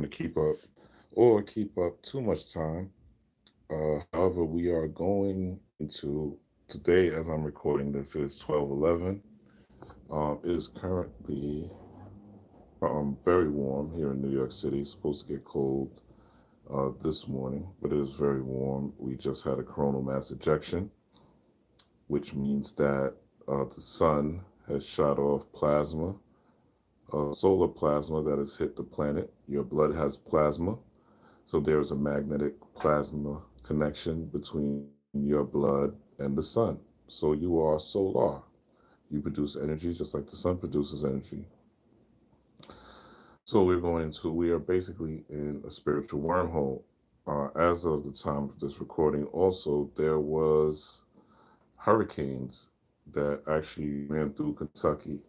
to keep up or keep up too much time. However, we are going into today, as I'm recording this, it is 12:11. It is currently very warm here in New York City. It's supposed to get cold this morning, but it is very warm. We just had a coronal mass ejection, which means that the sun has shot off plasma, solar plasma that has hit the planet. Your blood has plasma, so there's a magnetic plasma connection between your blood and the sun. So you are solar. You produce energy just like the sun produces energy. So we are basically in a spiritual wormhole. As of the time of this recording, also, there was hurricanes that actually ran through Kentucky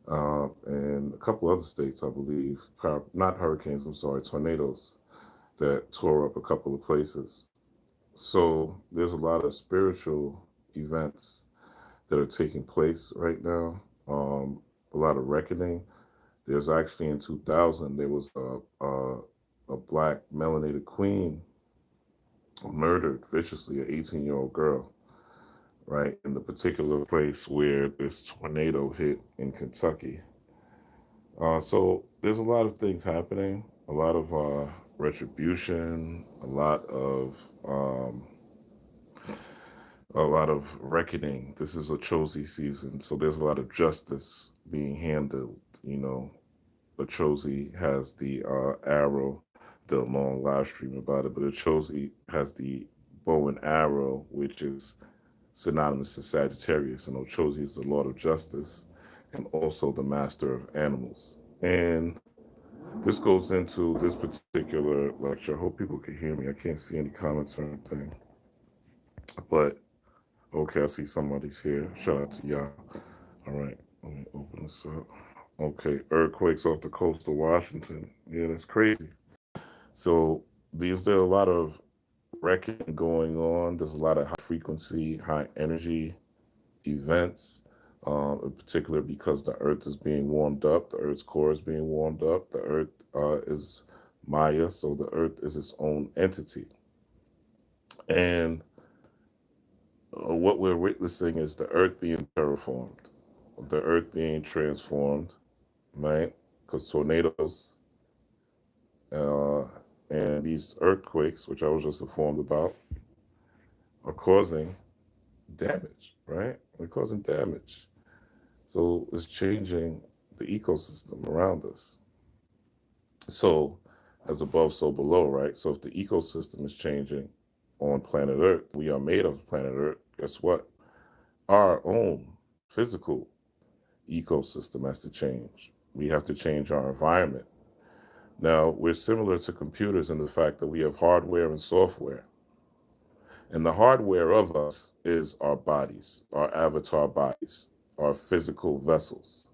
and a couple other states, I believe. Not hurricanes, I'm sorry, tornadoes that tore up a couple of places. So there's a lot of spiritual events that are taking place right now. A lot of reckoning. There's actually in 2000 there was a black melanated queen murdered viciously, an 18-year-old girl, right in the particular place where this tornado hit in Kentucky. So there's a lot of things happening, a lot of retribution, um, a lot of reckoning. This is a Chosi season, so there's a lot of justice being handled. You know, a Chosi has the arrow, the long live stream about it, but a Chosi has the bow and arrow, which is synonymous to Sagittarius, and Ochozi is the Lord of Justice and also the Master of Animals. And this goes into this particular lecture. I hope people can hear me. I can't see any comments or anything. But okay, I see somebody's here. Shout out to y'all. All right, let me open this up. Okay, earthquakes off the coast of Washington. Yeah, that's crazy. So there are a lot of reckoning going on. There's a lot of high frequency, high energy events, in particular because the earth is being warmed up. The earth's core is being warmed up. The earth is Maya, so the earth is its own entity. And what we're witnessing is the earth being terraformed, the earth being transformed, right? Because tornadoes uh, and these earthquakes, which I was just informed about, are causing damage, right? They're causing damage. So it's changing the ecosystem around us. So, as above, so below, right? So, if the ecosystem is changing on planet Earth, we are made of planet Earth. Guess what? Our own physical ecosystem has to change. We have to change our environment. Now, we're similar to computers in the fact that we have hardware and software. And the hardware of us is our bodies, our avatar bodies, our physical vessels.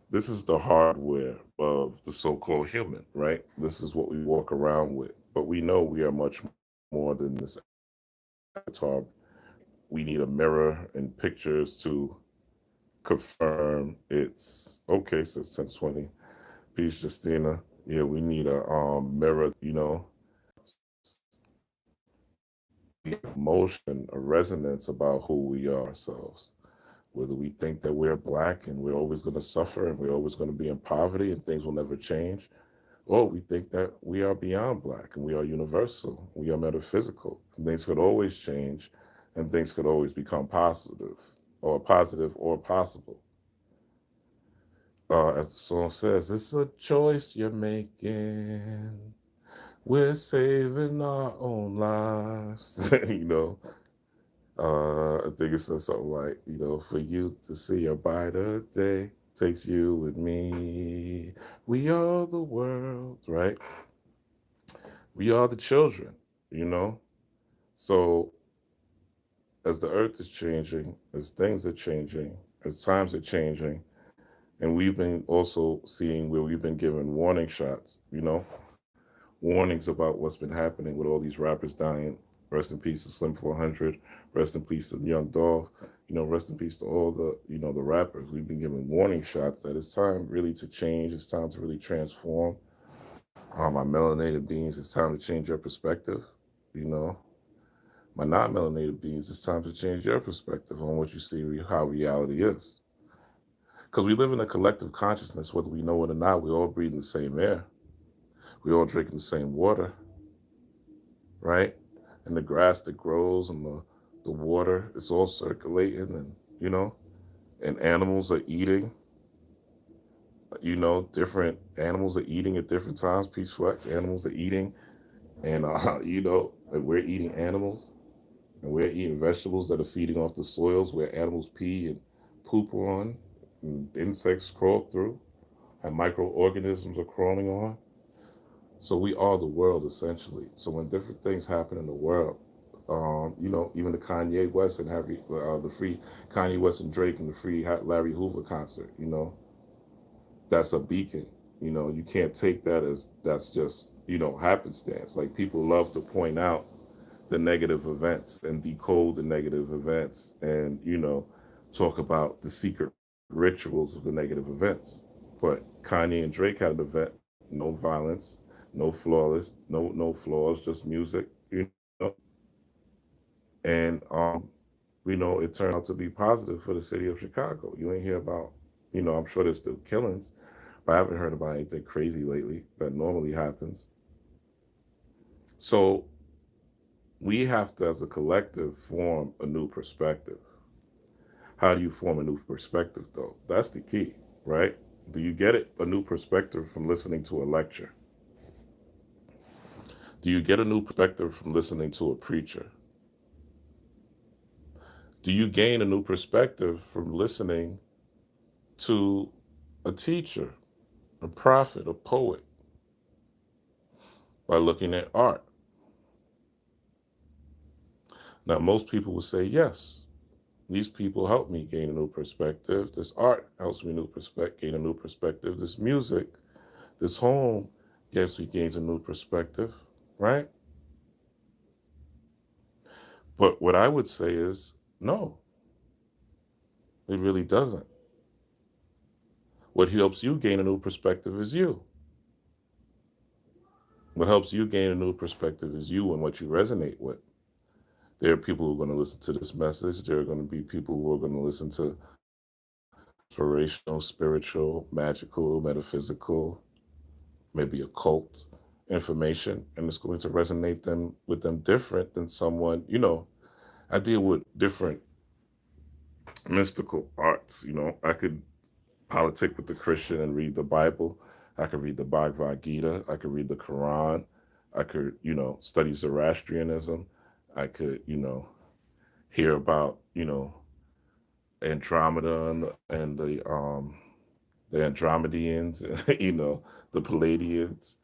This is the hardware of the so-called human, right? This is what we walk around with. But we know we are much more than this avatar. We need a mirror and pictures to confirm it's okay, since 1020. Peace, Justina. Yeah, we need a mirror, we have emotion, a resonance about who we are ourselves. Whether we think that we're black and we're always going to suffer and we're always going to be in poverty and things will never change, or we think that we are beyond black and we are universal, we are metaphysical, and things could always change and things could always become positive or possible. As the song says, it's a choice you're making. We're saving our own lives. I think it says something like, for you to see a brighter day takes you and me. We are the world, right? We are the children, you know? So as the earth is changing, as things are changing, as times are changing, and we've been also seeing where we've been given warning shots, warnings about what's been happening with all these rappers dying. Rest in peace to Slim 400. Rest in peace to Young Dolph. Rest in peace to all the rappers. We've been given warning shots that it's time really to change. It's time to really transform. My melanated beings, it's time to change your perspective. You know, my non-melanated beings, it's time to change your perspective on what you see, how reality is. Because we live in a collective consciousness, whether we know it or not. We all breathing the same air. We all drinking the same water, right? And the grass that grows and the water, it's all circulating, and and animals are eating. Different animals are eating at different times. Peace flex, animals are eating, and and we're eating animals, and we're eating vegetables that are feeding off the soils where animals pee and poop on, and insects crawl through, and microorganisms are crawling on. So we are the world essentially. So when different things happen in the world, even the Kanye West and the free Kanye West and Drake and the free Larry Hoover concert, that's a beacon. You can't take that as that's just happenstance. Like, people love to point out the negative events and decode the negative events, and talk about the secret rituals of the negative events. But Kanye and Drake had an event, no violence, no flawless, no flaws, just music, and it turned out to be positive for the city of Chicago. You ain't hear about, I'm sure there's still killings, but I haven't heard about anything crazy lately that normally happens. So we have to, as a collective, form a new perspective. How do you form a new perspective, though? That's the key, right? Do you get it? A new perspective from listening to a lecture? Do you get a new perspective from listening to a preacher? Do you gain a new perspective from listening to a teacher, a prophet, a poet, by looking at art? Now, most people will say, yes, these people help me gain a new perspective. This art helps me gain a new perspective. This music, this home gains a new perspective, right? But what I would say is, no, it really doesn't. What helps you gain a new perspective is you. What helps you gain a new perspective is you and what you resonate with. There are people who are going to listen to this message. There are going to be people who are going to listen to inspirational, spiritual, magical, metaphysical, maybe occult information, and it's going to resonate with them different than someone. I deal with different mystical arts. I could politic with the Christian and read the Bible. I could read the Bhagavad Gita. I could read the Quran. I could, study Zoroastrianism. I could, hear about, Andromeda and the Andromedians, the Palladians.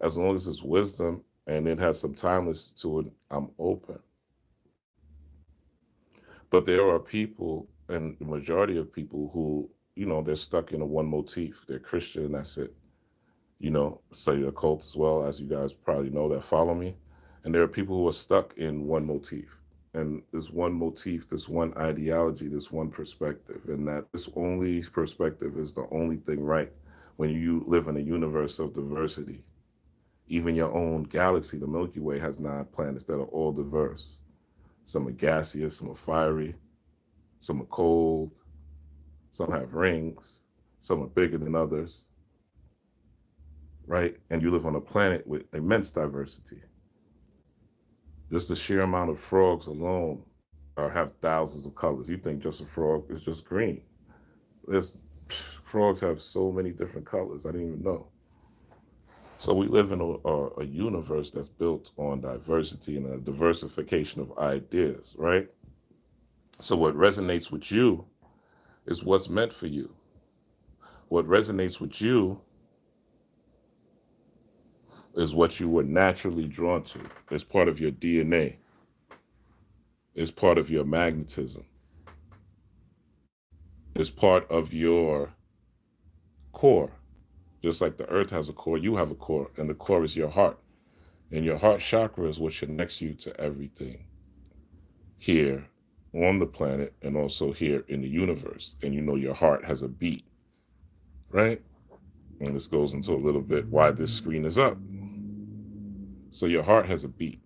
As long as it's wisdom and it has some timeless to it, I'm open. But there are people, and the majority of people who, they're stuck in a one motif. They're Christian, and that's it. Study the occult as well, as you guys probably know that follow me. And there are people who are stuck in one motif. And this one motif, this one ideology, this one perspective, and that this only perspective is the only thing right when you live in a universe of diversity. Even your own galaxy, the Milky Way, has 9 planets that are all diverse. Some are gaseous, some are fiery, some are cold, some have rings, some are bigger than others, right? And you live on a planet with immense diversity. Just the sheer amount of frogs alone have thousands of colors. You think just a frog is just green. There's Frogs have so many different colors. I didn't even know. So we live in a universe that's built on diversity and a diversification of ideas, right? So what resonates with you is what's meant for you. What resonates with you is what you were naturally drawn to. It's part of your DNA. It's part of your magnetism. It's part of your core. Just like the earth has a core, you have a core, and the core is your heart. And your heart chakra is what connects you to everything here on the planet and also here in the universe. And your heart has a beat, right? And this goes into a little bit why this screen is up. So your heart has a beat.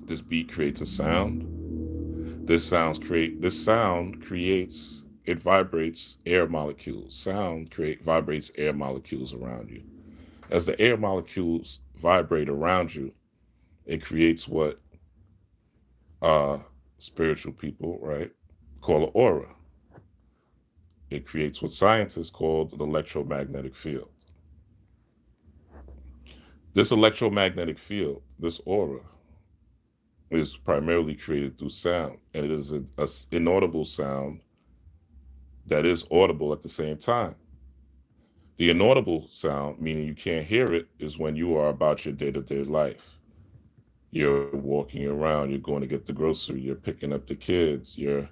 This beat creates a sound. This sound creates it vibrates air molecules. Vibrates air molecules around you. As the air molecules vibrate around you, it creates what uh spiritual people, right, call an aura. It creates what scientists call an electromagnetic field. This electromagnetic field, this aura, is primarily created through sound, and it is a inaudible sound that is audible at the same time. The inaudible sound, meaning you can't hear it, is when you are about your day-to-day life. You're walking around, you're going to get the grocery, you're picking up the kids, you're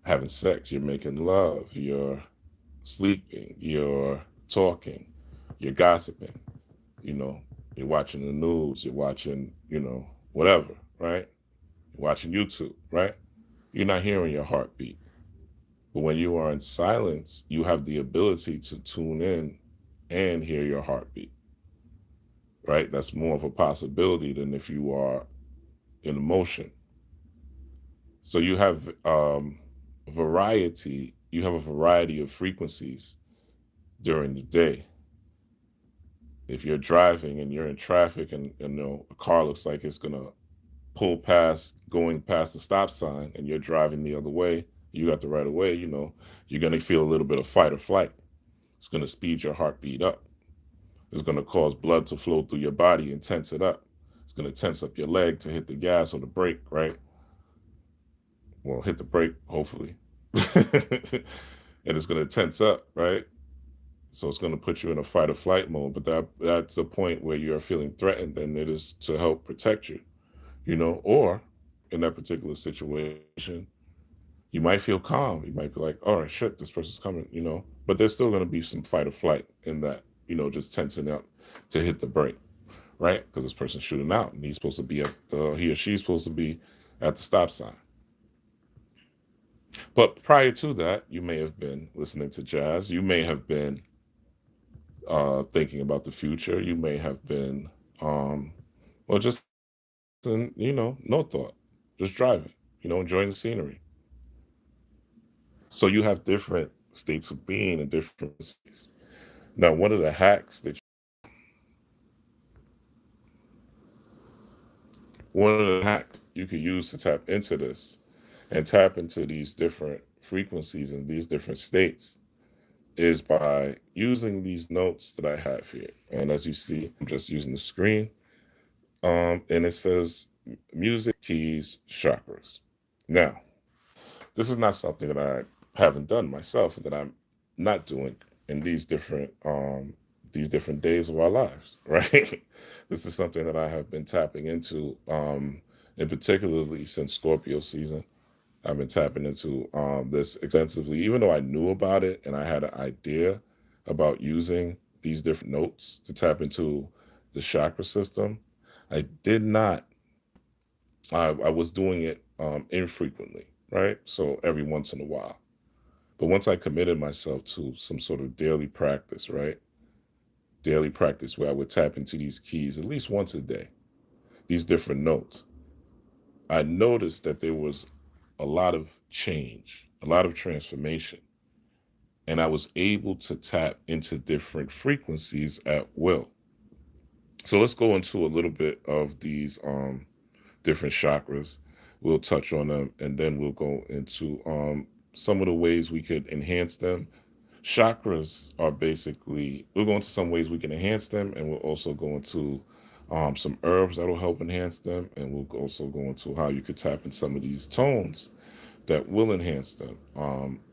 having sex, you're making love, you're sleeping, you're talking, you're gossiping, you know, you're watching the news, you're watching, whatever, right? You're watching YouTube, right? You're not hearing your heartbeat. But when you are in silence, you have the ability to tune in and hear your heartbeat, right? That's more of a possibility than if you are in motion. So you have a variety of frequencies during the day. If you're driving and you're in traffic and a car looks like it's gonna going past the stop sign, and you're driving the other way, you got the right of way, you're gonna feel a little bit of fight or flight. It's gonna speed your heartbeat up. It's gonna cause blood to flow through your body and tense it up. It's gonna tense up your leg to hit the gas or the brake, right? Well, hit the brake, hopefully. And it's gonna tense up, right? So it's going to put you in a fight or flight mode. But that's a point where you're feeling threatened, and it is to help protect you, or in that particular situation, you might feel calm. You might be like, all right, shit, this person's coming, but there's still going to be some fight or flight in that, just tensing up to hit the brake, right? Because this person's shooting out, and he or she's supposed to be at the stop sign. But prior to that, you may have been listening to jazz. You may have been thinking about the future. You may have been, well, just in, no thought, just driving, enjoying the scenery. So you have different states of being and different states. Now, one of the hacks you could use to tap into this and tap into these different frequencies and these different states is by using these notes that I have here. And as you see, I'm just using the screen. And it says music, keys, chakras. Now, this is not something that I haven't done myself, that I'm not doing in these different days of our lives, right? This is something that I have been tapping into, and particularly since Scorpio season. I've been tapping into this extensively, even though I knew about it and I had an idea about using these different notes to tap into the chakra system. I did not. I was doing it infrequently, right? So every once in a while. But once I committed myself to some sort of daily practice, right? Daily practice where I would tap into these keys at least once a day, these different notes. I noticed that there was a lot of change, a lot of transformation, and I was able to tap into different frequencies at will. So let's go into a little bit of these different chakras. We'll touch on them, and then we'll go into some of the ways we could enhance them. Chakras are basically, we'll go into some ways we can enhance them, and we'll also go into some herbs that will help enhance them, and we'll also go into how you could tap in some of these tones that will enhance them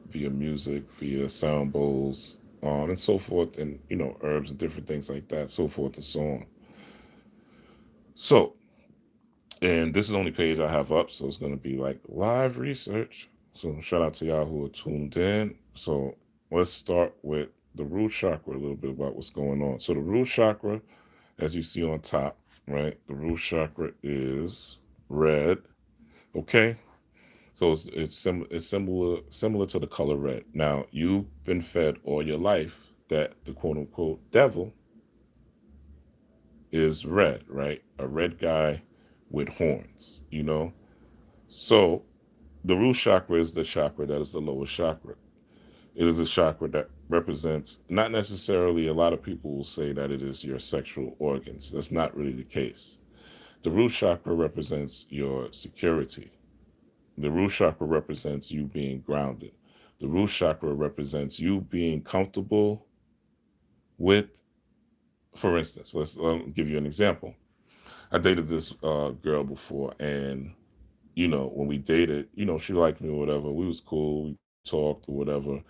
via music, via sound bowls, and so forth, and herbs and different things like that, so forth and so on. So, and this is the only page I have up, so it's going to be like live research. So shout out to y'all who are tuned in. So let's start with the root chakra, a little bit about what's going on. So the root chakra, as you see on top, right? The root chakra is red. Okay. So it's similar to the color red. Now, you've been fed all your life that the quote unquote devil is red, right? A red guy with horns. So the root chakra is the chakra that is the lowest chakra. It is a chakra that represents, not necessarily, a lot of people will say that it is your sexual organs. That's not really the case. The root chakra represents your security. The root chakra represents you being grounded. The root chakra represents you being comfortable with, for instance, let's give you an example. I dated this girl before, and when we dated, she liked me or whatever. We was cool. We talked or whatever.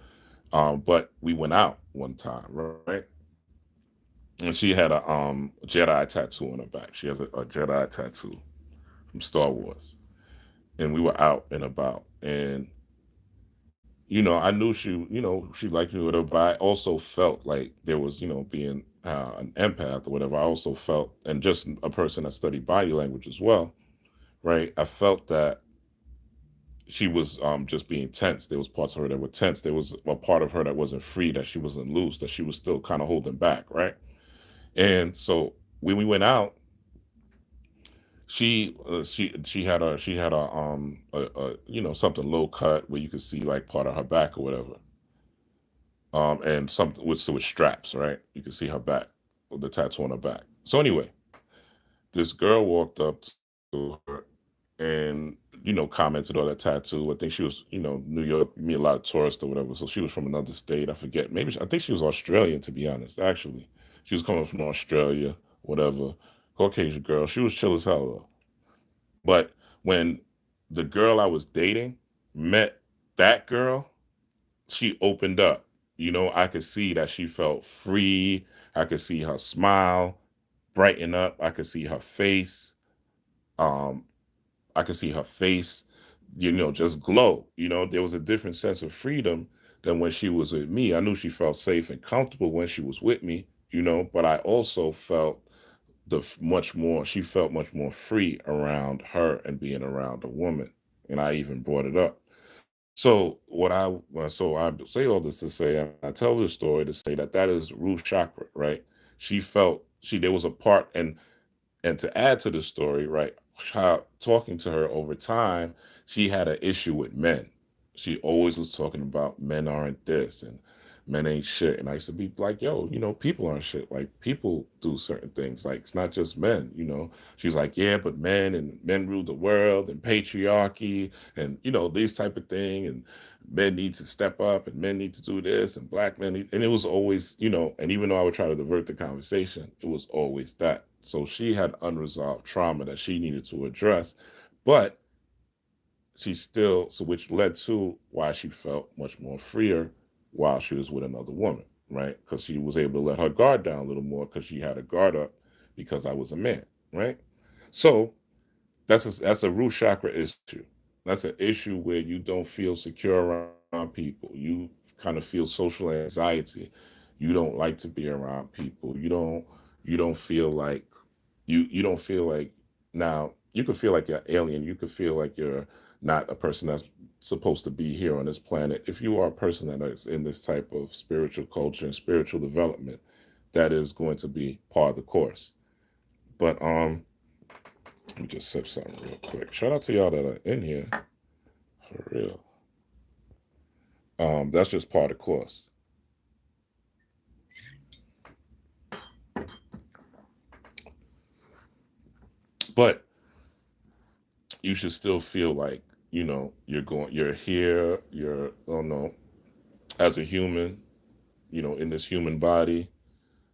But we went out one time, right? And she had a Jedi tattoo on her back. She has a Jedi tattoo from Star Wars, and we were out and about, and I knew she liked me or whatever, but I also felt like there was, being an empath or whatever. I also felt, and just a person that studied body language as well, right? I felt that she was just being tense. There was parts of her that were tense. There was a part of her that wasn't free, that she wasn't loose, that she was still kind of holding back, right? And so when we went out, she had a something low cut where you could see like part of her back or whatever, and something with straps, right? You could see her back, or the tattoo on her back. So anyway, this girl walked up to her and commented on that tattoo. I think she was New York, me a lot of tourists or whatever. So she was from another state. I forget. Maybe I think she was Australian, to be honest. Actually, she was coming from Australia, whatever. Caucasian girl. She was chill as hell though. But when the girl I was dating met that girl, she opened up. I could see that she felt free. I could see her smile brighten up. I could see her face. Um, I could see her face, just glow. There was a different sense of freedom than when she was with me. I knew she felt safe and comfortable when she was with me, but I also felt much more, she felt much more free around her and being around a woman. And I even brought it up. So I say all this to say, I tell this story to say that that is root chakra, right? There was a part, and to add to the story, right, how talking to her over time, she had an issue with men. She always was talking about men aren't this and men ain't shit. And I used to be like, yo, people aren't shit. Like people do certain things. Like it's not just men. She's like, yeah, but men rule the world and patriarchy and these type of thing. And men need to step up and men need to do this and black men and it was always, and even though I would try to divert the conversation, it was always that. So she had unresolved trauma that she needed to address, but she still, so which led to why she felt much more freer while she was with another woman, right? Because she was able to let her guard down a little more because she had a guard up because I was a man, right? So that's a root chakra issue. That's an issue where you don't feel secure around people. You kind of feel social anxiety. You don't like to be around people. You don't feel like you don't feel like, now you could feel like you're alien. You could feel like you're not a person that's supposed to be here on this planet. If you are a person that is in this type of spiritual culture and spiritual development, that is going to be part of the course. But let me just sip something real quick. Shout out to y'all that are in here for real. That's just part of the course. But you should still feel like, you're here, you're, oh no, as a human, in this human body,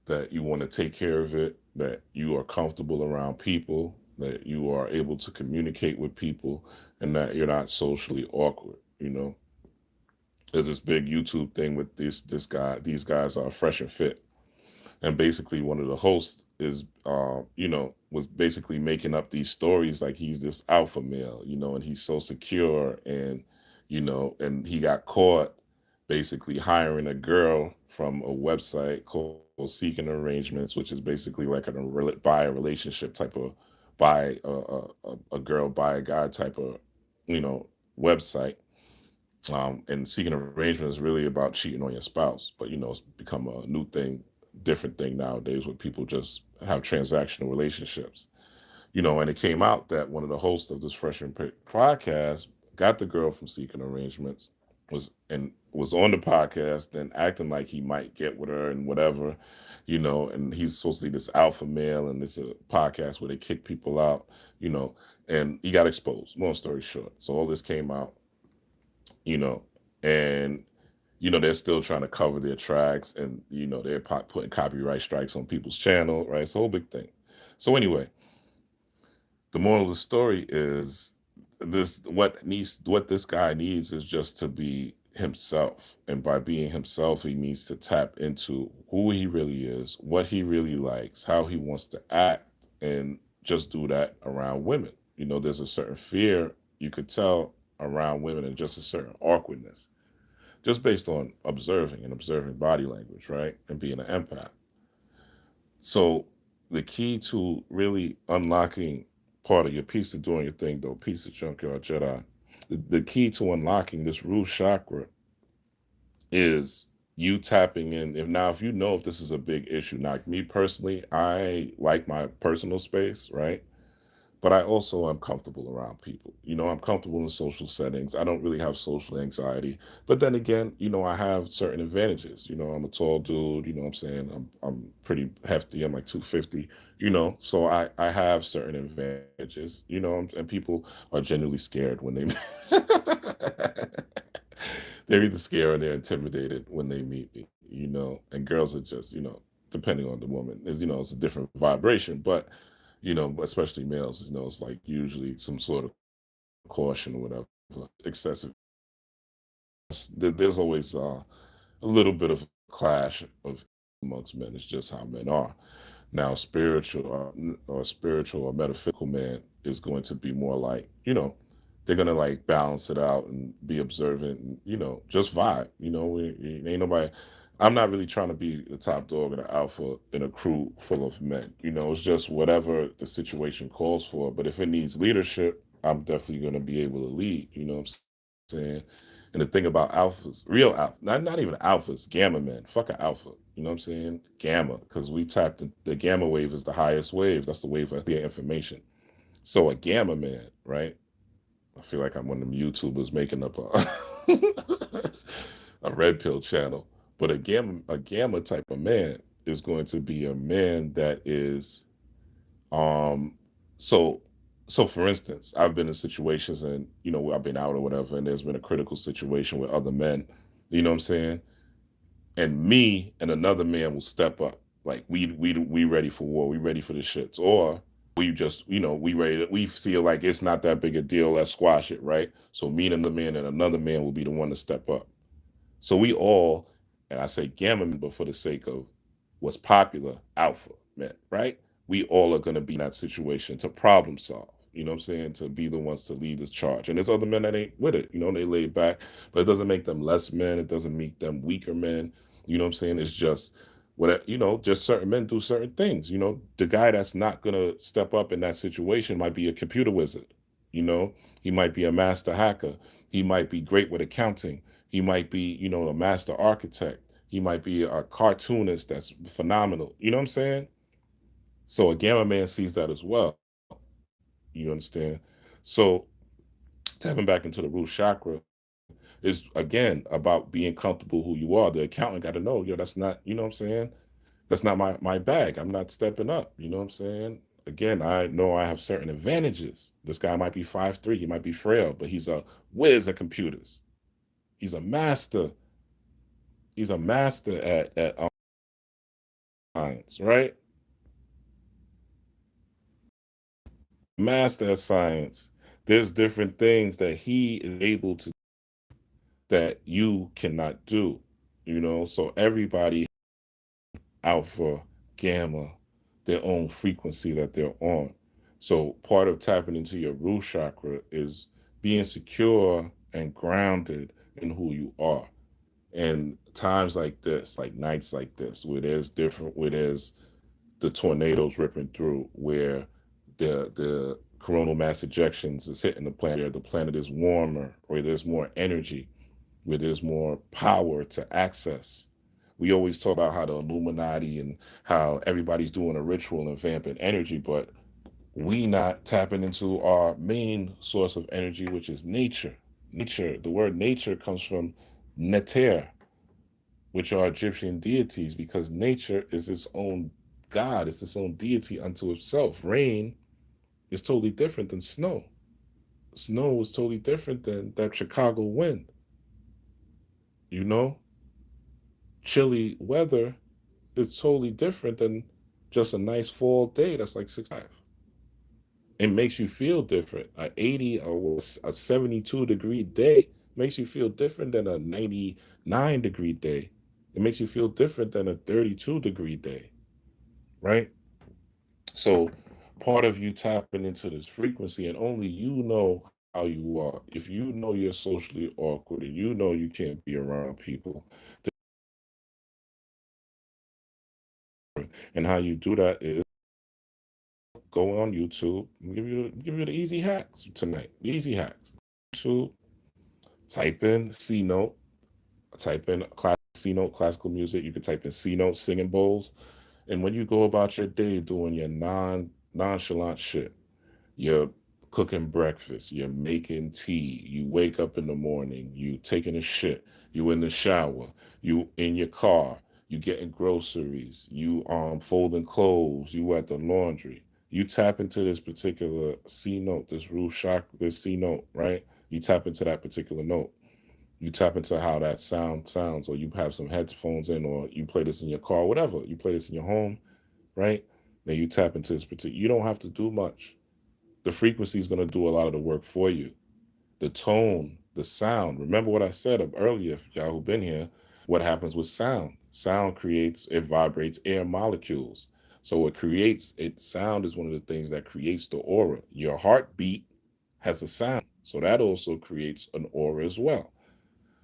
that you want to take care of it, that you are comfortable around people, that you are able to communicate with people, and that you're not socially awkward. There's this big YouTube thing with this guy. These guys are Fresh and Fit, and basically one of the hosts is was basically making up these stories like he's this alpha male, and he's so secure, and he got caught basically hiring a girl from a website called Seeking Arrangements, which is basically like buy a relationship type of, buy a girl, buy a guy type of website. And seeking arrangement is really about cheating on your spouse, but it's become a new thing, different thing nowadays where people just have transactional relationships. And it came out that one of the hosts of this Freshman podcast got the girl from Seeking Arrangements, was on the podcast, then acting like he might get with her and whatever, and he's supposed to be this alpha male, and it's a podcast where they kick people out, you know, and he got exposed. Long story short, so all this came out, you know, and they're still trying to cover their tracks, and they're putting copyright strikes on people's channel, right? It's a whole big thing. So anyway, the moral of the story is what this guy needs is just to be himself, and by being himself he needs to tap into who he really is, what he really likes, how he wants to act, and just do that around women. There's a certain fear you could tell around women, and just a certain awkwardness just based on observing body language, right, and being an empath. So the key to really unlocking part of your piece of doing your thing, though, piece of junkyard Jedi, the key to unlocking this root chakra is you tapping in. If if this is a big issue, now me personally, I like my personal space, right? But I also am comfortable around people. I'm comfortable in social settings. I don't really have social anxiety. But then again, I have certain advantages. I'm a tall dude, what I'm saying? I'm pretty hefty. I'm like 250, so I have certain advantages, and people are genuinely scared when they they're either scared or they're intimidated when they meet me, and girls are just, depending on the woman, is it's a different vibration, but especially males, it's like usually some sort of caution or whatever, excessive. There's always a little bit of clash of amongst men. It's just how men are. Now, spiritual or metaphysical man is going to be more like, they're gonna like balance it out and be observant and just vibe. Ain't nobody. I'm not really trying to be the top dog or the alpha in a crew full of men. It's just whatever the situation calls for. But if it needs leadership, I'm definitely gonna be able to lead. You know what I'm saying? And the thing about alphas, real alpha, not even alphas, gamma men, fuck a alpha. You know what I'm saying? Gamma, because we tapped the gamma wave is the highest wave. That's the wave of clear information. So a gamma man, right? I feel like I'm one of them YouTubers making up a red pill channel. But a gamma type of man is going to be a man that is um so so for instance, I've been in situations, and where I've been out or whatever, and there's been a critical situation with other men, you know what I'm saying? And me and another man will step up. Like we ready for war, we ready for the shits. Or we just, we ready to, we feel like it's not that big a deal, let's squash it, right? So me and another man will be the one to step up. So we all, and I say gamma men, but for the sake of what's popular, alpha men, right? We all are going to be in that situation to problem solve. You know what I'm saying? To be the ones to lead this charge. And there's other men that ain't with it. They laid back, but it doesn't make them less men. It doesn't make them weaker men. You know what I'm saying? It's just what just certain men do certain things. The guy that's not gonna step up in that situation might be a computer wizard. You know, he might be a master hacker. He might be great with accounting. He might be, a master architect. He might be a cartoonist that's phenomenal. You know what I'm saying? So a gamma man sees that as well. You understand? So tapping back into the root chakra is again about being comfortable who you are. The accountant got to know, yo, that's not, you know what I'm saying? That's not my bag. I'm not stepping up. You know what I'm saying? Again, I know I have certain advantages. This guy might be 5'3", he might be frail, but he's a whiz at computers. He's a master. He's a master at science, right? Master at science. There's different things that he is able to that you cannot do. So everybody alpha, gamma, their own frequency that they're on. So part of tapping into your root chakra is being secure and grounded in who you are. And times like this, like nights like this, where there's the tornadoes ripping through, where the coronal mass ejections is hitting the planet is warmer, or there's more energy. where there's more power to access. We always talk about how the Illuminati and how everybody's doing a ritual and vamping energy, but we not tapping into our main source of energy, which is nature. Nature, the word nature comes from neter, which are Egyptian deities, because nature is its own God, it's its own deity unto itself. Rain is totally different than snow. Snow is totally different than that Chicago wind. You know, chilly weather is totally different than just a nice fall day that's like 65. It makes you feel different. A 80 or a 72-degree day makes you feel different than a 99-degree day. It makes you feel different than a 32-degree day, right? So part of you tapping into this frequency, and only you know how you are. If you know you're socially awkward and you know you can't be around people, and how you do that is go on YouTube and give you the easy hacks tonight. The easy hacks. YouTube, type in C note, type in C note classical music. You can type in C note singing bowls, and when you go about your day doing your nonchalant shit, you're cooking breakfast, you're making tea, you wake up in the morning, you taking a shit, you in the shower, you in your car, you getting groceries, you folding clothes, you at the laundry. You tap into this particular C note, this root chakra, this C note, right? You tap into that particular note. You tap into how that sound sounds, or you have some headphones in, or you play this in your car, whatever. You play this in your home, right? Then you tap into this particular. You don't have to do much. The frequency is going to do a lot of the work for you. The tone, the sound. Remember what I said earlier, if y'all who've been here, what happens with sound? Sound creates, it vibrates air molecules. So sound is one of the things that creates the aura. Your heartbeat has a sound. So that also creates an aura as well.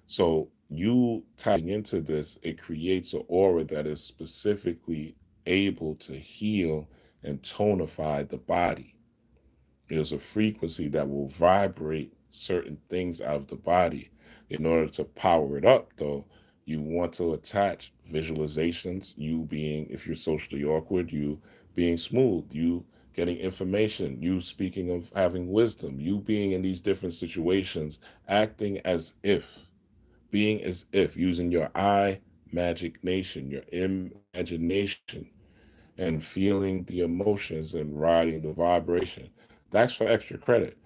So you tapping into this, it creates an aura that is specifically able to heal and tonify the body. There's a frequency that will vibrate certain things out of the body. In order to power it up, though, you want to attach visualizations, you being, if you're socially awkward, you being smooth, you getting information, you speaking of having wisdom, you being in these different situations, acting as if, being as if, using your imagination, your imagination, and feeling the emotions and riding the vibration. That's for extra credit.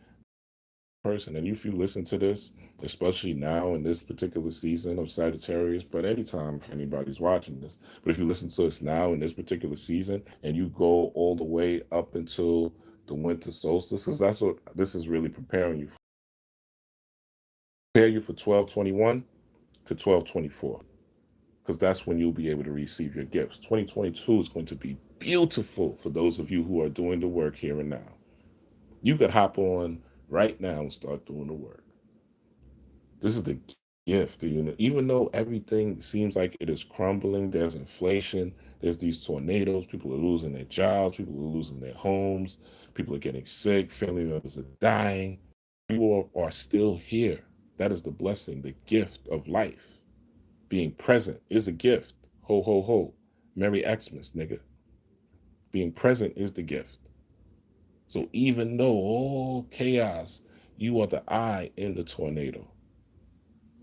Person, and if you listen to this, especially now in this particular season of Sagittarius, but anytime if anybody's watching this, but if you listen to us now in this particular season and you go all the way up until the winter solstice, because that's what this is really preparing you for. Prepare you for 1221 to 1224, because that's when you'll be able to receive your gifts. 2022 is going to be beautiful for those of you who are doing the work here and now. You could hop on right now and start doing the work. This is the gift. Even though everything seems like it is crumbling, there's inflation, there's these tornadoes, people are losing their jobs, people are losing their homes, people are getting sick, family members are dying. You are still here. That is the blessing, the gift of life. Being present is a gift. Ho, ho, ho. Merry Xmas, nigga. Being present is the gift. So even though all chaos, you are the eye in the tornado.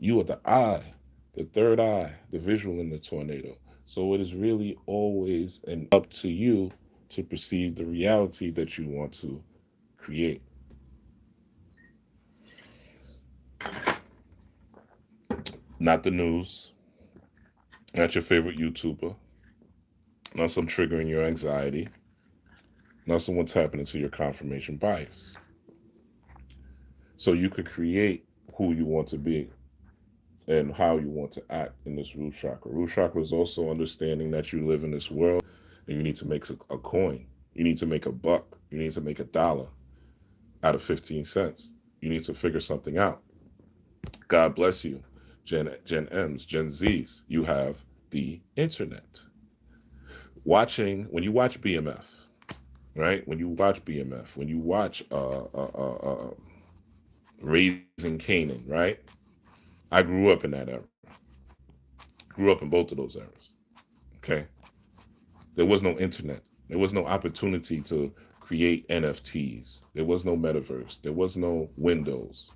You are the eye, the third eye, the visual in the tornado. So it is really always up to you to perceive the reality that you want to create. Not the news, not your favorite YouTuber, not some triggering your anxiety, not someone tapping into your confirmation bias. So you could create who you want to be and how you want to act in this root chakra. Root chakra is also understanding that you live in this world and you need to make a coin. You need to make a buck. You need to make $1 out of 15 cents. You need to figure something out. God bless you, Gen M's, Gen Z's. You have the internet. When you watch BMF, right? When you watch BMF, when you watch Raising Canaan, right? I grew up in that era. Grew up in both of those eras. Okay. There was no internet. There was no opportunity to create NFTs. There was no metaverse. There was no Windows.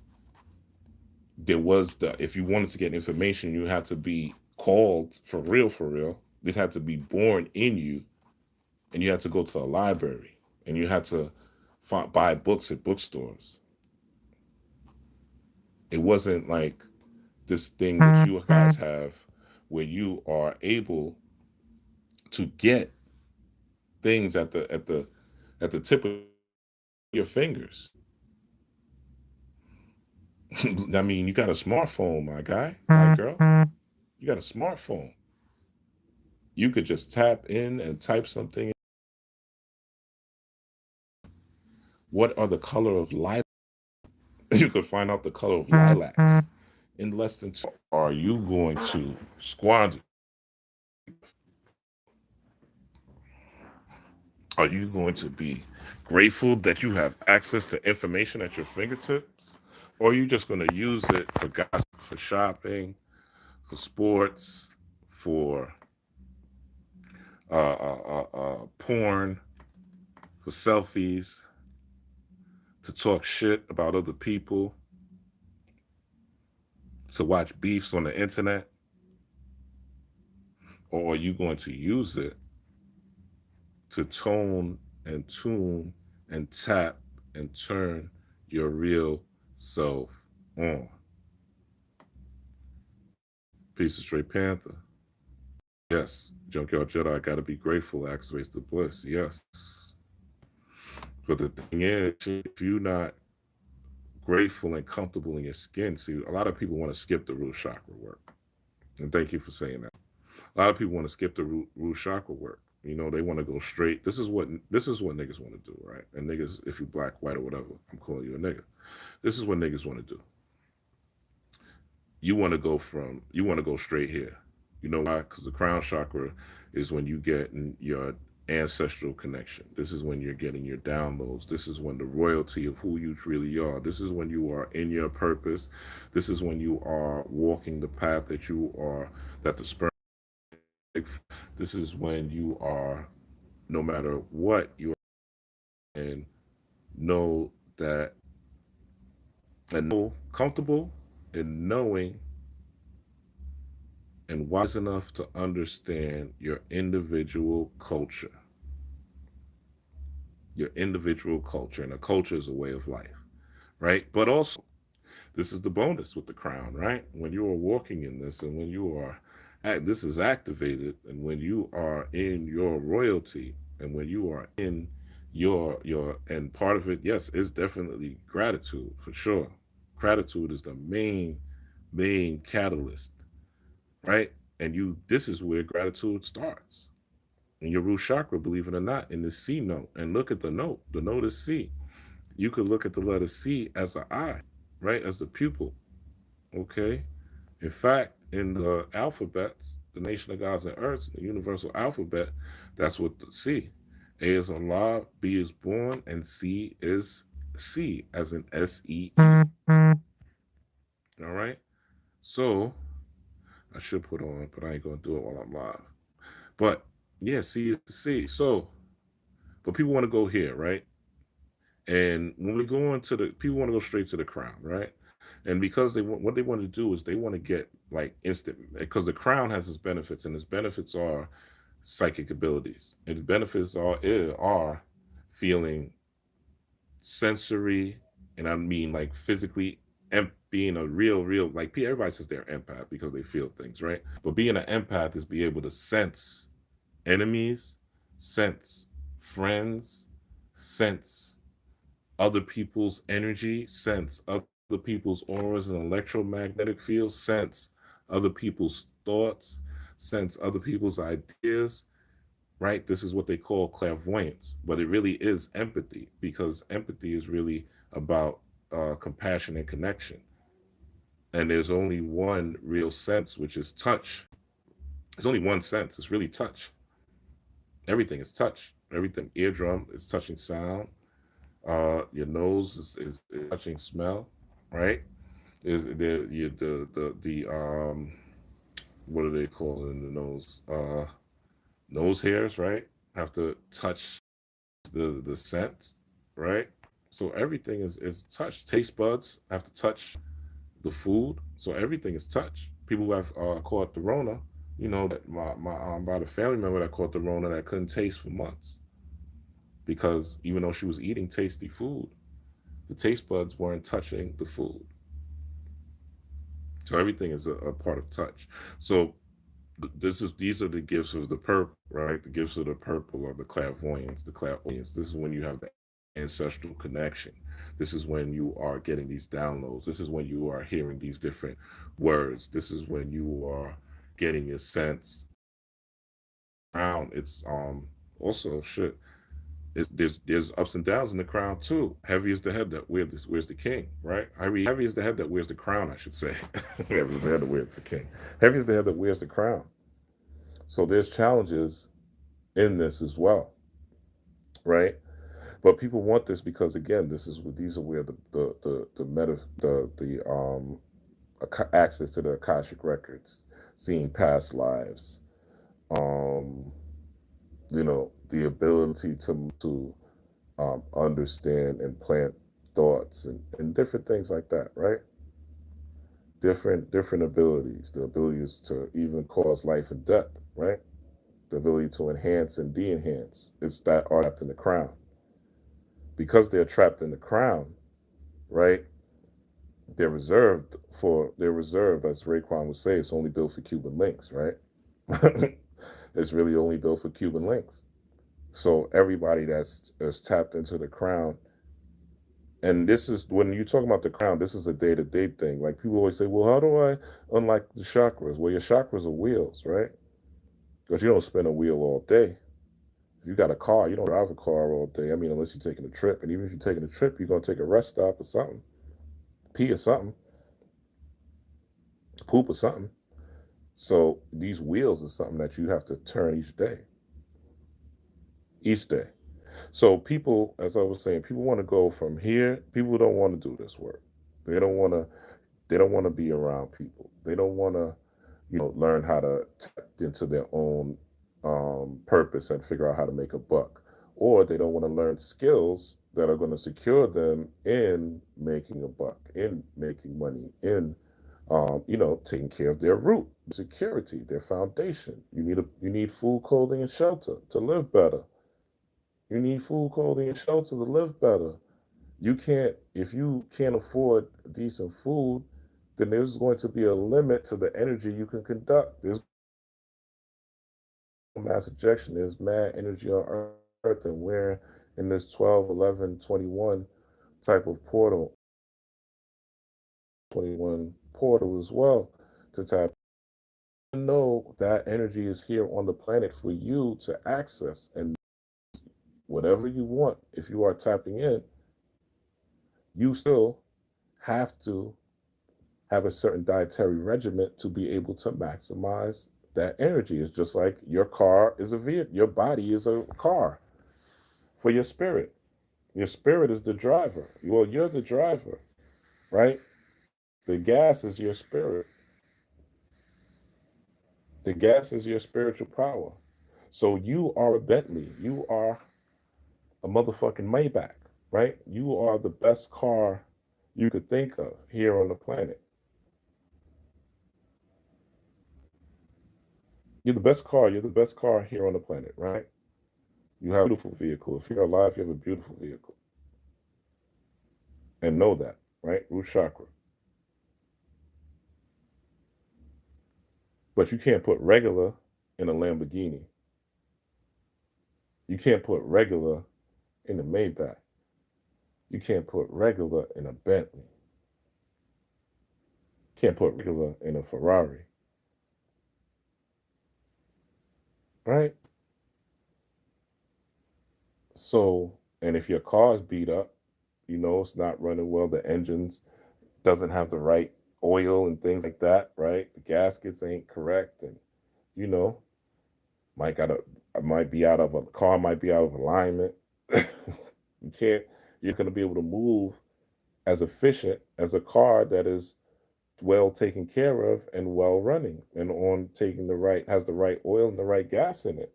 There was the, if you wanted to get information, you had to be called for real, for real. This had to be born in you, and you had to go to a library, and you had to buy books at bookstores. It wasn't like this thing that you guys have where you are able to get things at the tip of your fingers. I mean, you got a smartphone, my guy, my girl. You got a smartphone. You could just tap in and type something. What are the color of lilac? You could find out the color of lilacs in less than two. Are you going to squander? Are you going to be grateful that you have access to information at your fingertips? Or are you just going to use it for gossip, for shopping, for sports, for porn, for selfies, to talk shit about other people, to watch beefs on the internet? Or are you going to use it to tone and tune and tap and turn your real self on? Piece of Straight Panther. Yes. Junkyard Jedi, gotta be grateful, activates the bliss. Yes. But the thing is, if you're not grateful and comfortable in your skin, see, a lot of people want to skip the root chakra work. And thank you for saying that. A lot of people want to skip the root chakra work. You know, they want to go straight. This is what niggas want to do, right? And niggas, if you black, white, or whatever, I'm calling you a nigga. This is what niggas want to do. You want to go straight here. You know why? Because the crown chakra is when you get in your ancestral connection. This is when you're getting your downloads. This is when the royalty of who you truly are. This is when you are in your purpose. This is when you are walking the path that you are, that the sperm. This is when you are, no matter what you are, and know that, and know comfortable in knowing and wise enough to understand your individual culture. Your individual culture. And a culture is a way of life, right? But also, this is the bonus with the crown, right? When you are walking in this and when you are, this is activated, and when you are in your royalty and when you are in and part of it, yes, is definitely gratitude for sure. Gratitude is the main catalyst, right? And this is where gratitude starts. In your root chakra, believe it or not, in the C note. And look at the note. The note is C. You could look at the letter C as an eye, right? As the pupil. Okay. In fact, in the alphabets, the Nation of Gods and Earths, the universal alphabet, that's what the C. A is Allah, B is born, and C is C, as in SEE. All right. So I should put on, but I ain't gonna do it while I'm live. But yeah, C is C. So, but people want to go here, right? And when we go into the, people want to go straight to the crown, right? And because they want, what they want to do is they want to get like instant, because the crown has its benefits, and its benefits are psychic abilities. And the benefits are feeling sensory, and I mean like physically, and being a real, like everybody says they're empath because they feel things, right? But being an empath is be able to sense enemies, sense friends, sense other people's energy, sense other people's auras and electromagnetic fields, sense other people's thoughts, sense other people's ideas, right? This is what they call clairvoyance, but it really is empathy, because empathy is really about compassion and connection. And there's only one real sense, which is touch. There's only one sense, it's really touch. Everything is touch. Everything, eardrum is touching sound. Your nose is touching smell, right? Is there the what do they call it in the nose? Nose hairs, right? Have to touch the scent, right? So everything is touch. Taste buds have to touch the food. So everything is touch. People who have caught the Rona, that my about a family member that caught the Rona that couldn't taste for months because even though she was eating tasty food, the taste buds weren't touching the food. So everything is a part of touch. So these are the gifts of the purple, right? The gifts of the purple are the clairvoyance, the clairaudience. This is when you have the ancestral connection. This is when you are getting these downloads. This is when you are hearing these different words. This is when you are getting your sense around. It's also shit. There's ups and downs in the crown too. Heavy is the head that wears the king, right? Heavy is the head that wears the crown, I should say. Heavy is the head that wears the king. Heavy is the head that wears the crown. So there's challenges in this as well, right? But people want this because again, these are where the meta the access to the Akashic records, seeing past lives, um, the ability to understand and plant thoughts and different things like that, right? Different abilities, the abilities to even cause life and death, right? The ability to enhance and de-enhance. It's that are trapped in the crown. Because they're trapped in the crown, right? They're reserved, as Raekwon would say, it's only built for Cuban links, right? It's really only built for Cuban links. So everybody that's tapped into the crown, and this is when you talk about the crown, this is a day-to-day thing. Like people always say, well, how do I unlike the chakras? Well, your chakras are wheels, right? Because you don't spin a wheel all day. If you got a car, you don't drive a car all day. I mean, unless you're taking a trip. And even if you're taking a trip, you're gonna take a rest stop or something, pee or something, poop or something. So these wheels are something that you have to turn each day. Each day. So people, as I was saying, people want to go from here. People don't want to do this work. They don't want to. They don't want to be around people. They don't want to, learn how to tap into their own purpose and figure out how to make a buck. Or they don't want to learn skills that are going to secure them in making a buck, in making money, in taking care of their root, security, their foundation. You need food, clothing, and shelter to live better. You need food, clothing, and shelter to live better. If you can't afford decent food, then there's going to be a limit to the energy you can conduct. There's mass ejection, there's mad energy on Earth, and we're in this 12, 11, 21 type of portal, 21 portal as well to tap. Know that energy is here on the planet for you to access and whatever you want. If you are tapping in, you still have to have a certain dietary regimen to be able to maximize that energy. It's just like your car is a vehicle, your body is a car for your spirit. Your spirit is the driver. Well, you're the driver, right? The gas is your spirit. The gas is your spiritual power. So you are a Bentley. You are a motherfucking Maybach, right? You are the best car you could think of here on the planet. You're the best car. You're the best car here on the planet, right? You have a beautiful vehicle. If you're alive, you have a beautiful vehicle. And know that, right? Root chakra. But you can't put regular in a Lamborghini. You can't put regular in a Maybach. You can't put regular in a Bentley. You can't put regular in a Ferrari, right? So, and if your car is beat up, it's not running well, the engines doesn't have the right oil and things like that, right? The gaskets ain't correct, and you know, might got a might be out of a car might be out of alignment. you can't you're gonna be able to move as efficient as a car that is well taken care of and well running and on taking the right, has the right oil and the right gas in it.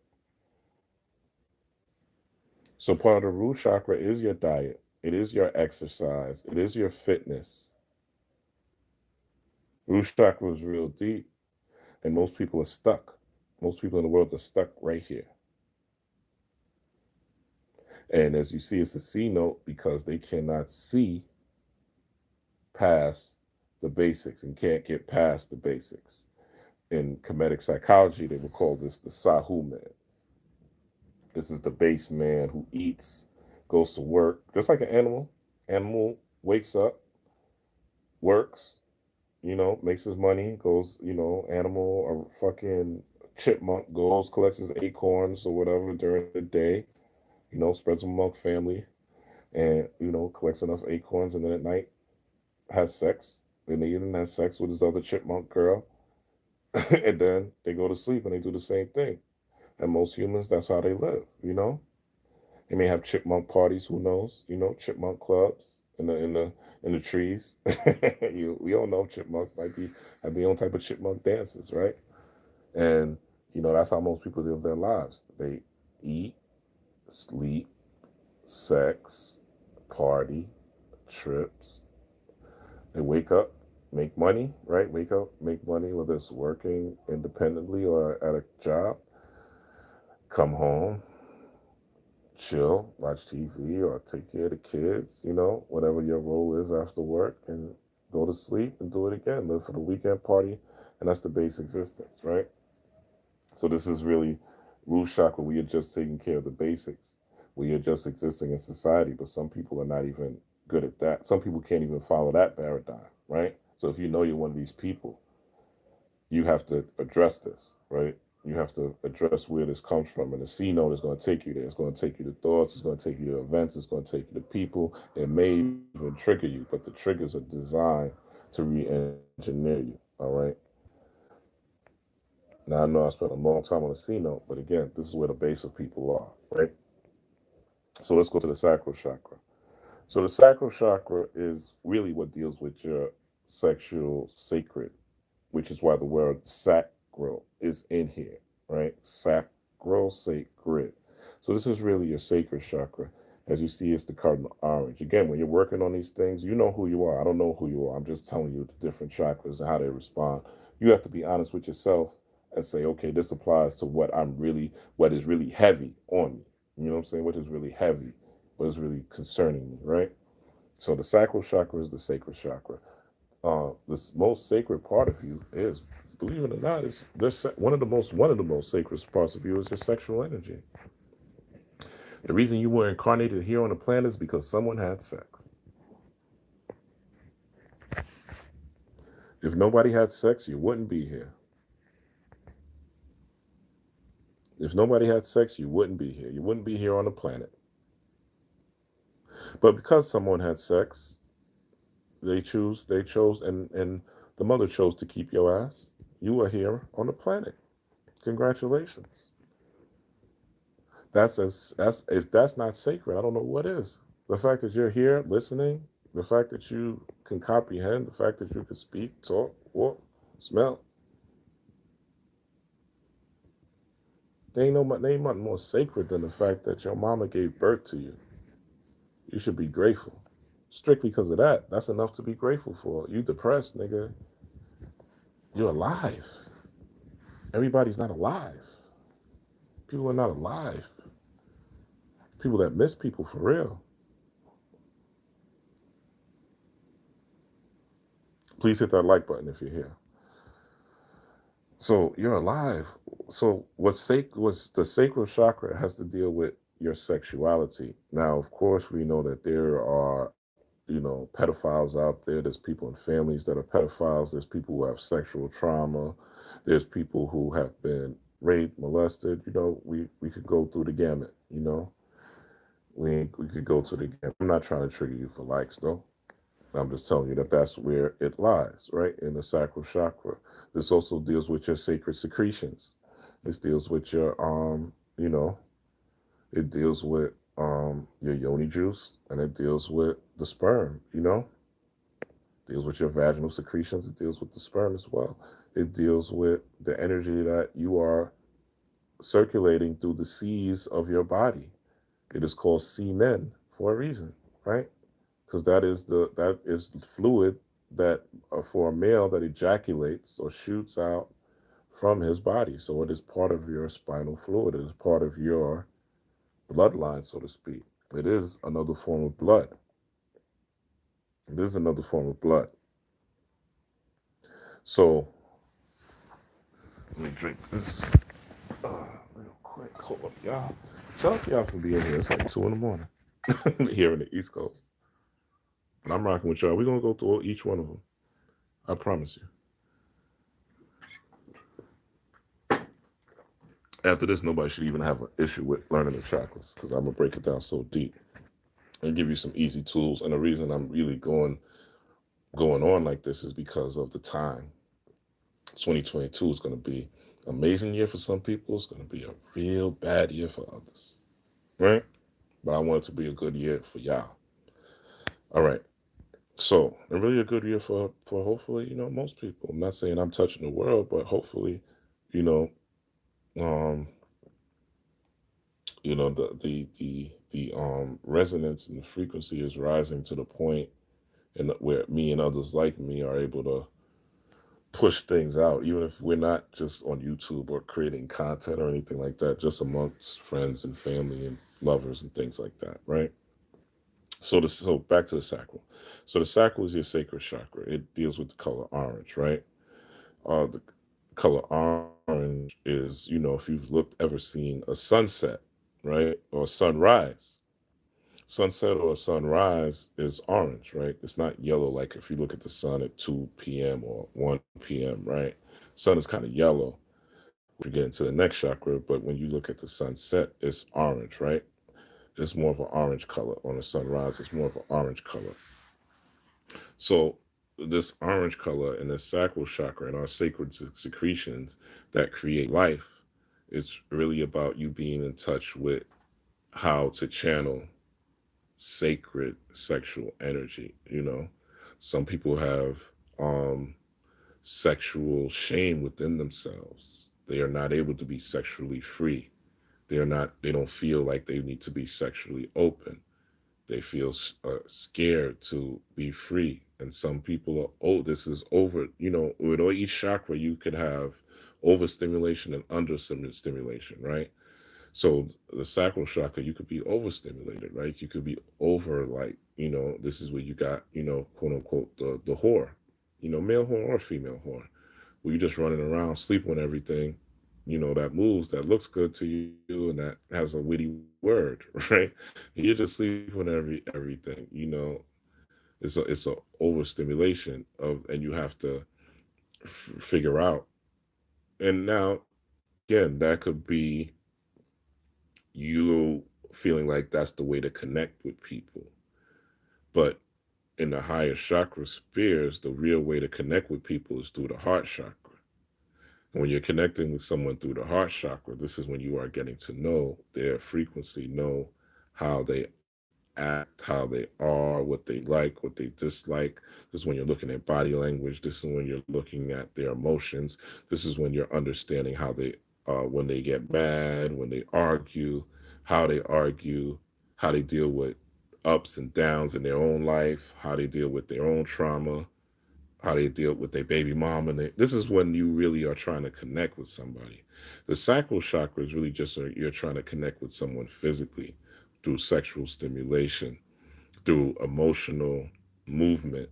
So part of the root chakra is your diet. It is your exercise. It is your fitness. Root chakra is real deep, and most people are stuck. Most people in the world are stuck right here. And as you see, it's a C note because they cannot see past the basics and can't get past the basics. In Kemetic psychology, they would call this the Sahu man. This is the base man who eats, goes to work, just like an animal. Animal wakes up, works, makes his money, goes, animal, a fucking chipmunk goes, collects his acorns or whatever during the day, spreads them among family and, collects enough acorns and then at night has sex. And they even has sex with his other chipmunk girl. And then they go to sleep and they do the same thing. And most humans, that's how they live. They may have chipmunk parties, who knows? Chipmunk clubs in the trees. We all know chipmunks might be have their own type of chipmunk dances, right? And that's how most people live their lives. They eat, sleep, sex, party, trips. They wake up, make money, right? Wake up, make money, whether it's working independently or at a job. Come home, chill, watch TV, or take care of the kids, whatever your role is after work, and go to sleep and do it again. Live for the weekend party, and that's the base existence, right? So this is really root chakra. We are just taking care of the basics. We are just existing in society, but some people are not even good at that. Some people can't even follow that paradigm, right? So if you know you're one of these people, you have to address this, right? You have to address where this comes from. And the C note is going to take you there. It's going to take you to thoughts. It's going to take you to events. It's going to take you to people. It may even trigger you, but the triggers are designed to re-engineer you, all right? Now, I know I spent a long time on the C note, but again, this is where the base of people are, right? So let's go to the sacral chakra. So the sacral chakra is really what deals with your sexual sacred, which is why the word sacral is in here, right? Sacral, sacred. So this is really your sacred chakra. As you see, it's the cardinal orange. Again, when you're working on these things, you know who you are. I don't know who you are. I'm just telling you the different chakras and how they respond. You have to be honest with yourself and say, okay, this applies to what is really heavy on me. You know what I'm saying? What is really heavy, what is really concerning me, right? So the sacral chakra is the sacred chakra. The most sacred part of you is, believe it or not, is this one of the most sacred parts of you is your sexual energy. The reason you were incarnated here on the planet is because someone had sex. If nobody had sex, you wouldn't be here. If nobody had sex, you wouldn't be here. You wouldn't be here on the planet. But because someone had sex, they chose, and the mother chose to keep your ass. You are here on the planet. Congratulations. That's if that's not sacred, I don't know what is. The fact that you're here listening, the fact that you can comprehend, the fact that you can speak, talk, walk, smell. There ain't nothing more sacred than the fact that your mama gave birth to you. You should be grateful. Strictly because of that. That's enough to be grateful for. You depressed, nigga. You're alive. Everybody's not alive. People are not alive. People that miss people for real. Please hit that like button if you're here. So you're alive. So what's the sacral chakra has to deal with your sexuality. Now, of course, we know that there are, pedophiles out there. There's people in families that are pedophiles. There's people who have sexual trauma. There's people who have been raped, molested. We could go through the gamut. We could go to the gamut. I'm not trying to trigger you for likes, though. I'm just telling you that that's where it lies, right? In the sacral chakra. This also deals with your sacred secretions. This deals with it deals with your yoni juice, and it deals with the sperm, deals with your vaginal secretions. It deals with the sperm as well. It deals with the energy that you are circulating through the seas of your body. It is called semen for a reason, right? Because that is fluid that for a male that ejaculates or shoots out from his body. So it is part of your spinal fluid. It is part of your bloodline, so to speak. It is another form of blood. It is another form of blood. So let me drink this real quick. Hold up, y'all. Shout out to y'all for being here. It's like 2 in the morning here in the East Coast. But I'm rocking with y'all. We're going to go through each one of them. I promise you. After this, nobody should even have an issue with learning the chakras because I'm going to break it down so deep and give you some easy tools. And the reason I'm really going on like this is because of the time. 2022 is going to be an amazing year for some people. It's going to be a real bad year for others, right? But I want it to be a good year for y'all. All right. So, and really a good year for hopefully, most people. I'm not saying I'm touching the world, but hopefully, you know, um, the resonance and the frequency is rising to the point and where me and others like me are able to push things out, even if we're not just on YouTube or creating content or anything like that, just amongst friends and family and lovers and things like that, right? So back to the sacral. So the sacral is your sacral chakra. It deals with the color orange, right? The color orange is, if you've ever seen a sunset, right, or a sunrise. Sunset or a sunrise is orange, right? It's not yellow like if you look at the sun at 2 p.m. or 1 p.m., right? Sun is kind of yellow. We get into the next chakra, but when you look at the sunset, it's orange, right? It's more of an orange color. On a sunrise, it's more of an orange color. So this orange color and the sacral chakra and our sacred secretions that create life, it's really about you being in touch with how to channel sacred sexual energy. Some people have sexual shame within themselves. They are not able to be sexually free. They don't feel like they need to be sexually open. They feel scared to be free. And some people are, oh, this is over. With each chakra, you could have overstimulation and understimulation, right? So the sacral chakra, you could be overstimulated, right? You could be over, like, this is where you got, quote unquote, the whore, male whore or female whore, where you're just running around, sleeping with everything, that moves, that looks good to you, and that has a witty word, right? And you're just sleeping with everything. It's a overstimulation and you have to figure out. And now, again, that could be you feeling like that's the way to connect with people. But in the higher chakra spheres, the real way to connect with people is through the heart chakra. And when you're connecting with someone through the heart chakra, this is when you are getting to know their frequency, know how they act, how they are, what they like, what they dislike. This is when you're looking at body language. This is when you're looking at their emotions. This is when you're understanding how when they get mad, when they argue, how they deal with ups and downs in their own life, how they deal with their own trauma, how they deal with their baby mom. And this is when you really are trying to connect with somebody. The sacral chakra is really just you're trying to connect with someone physically through sexual stimulation, through emotional movement,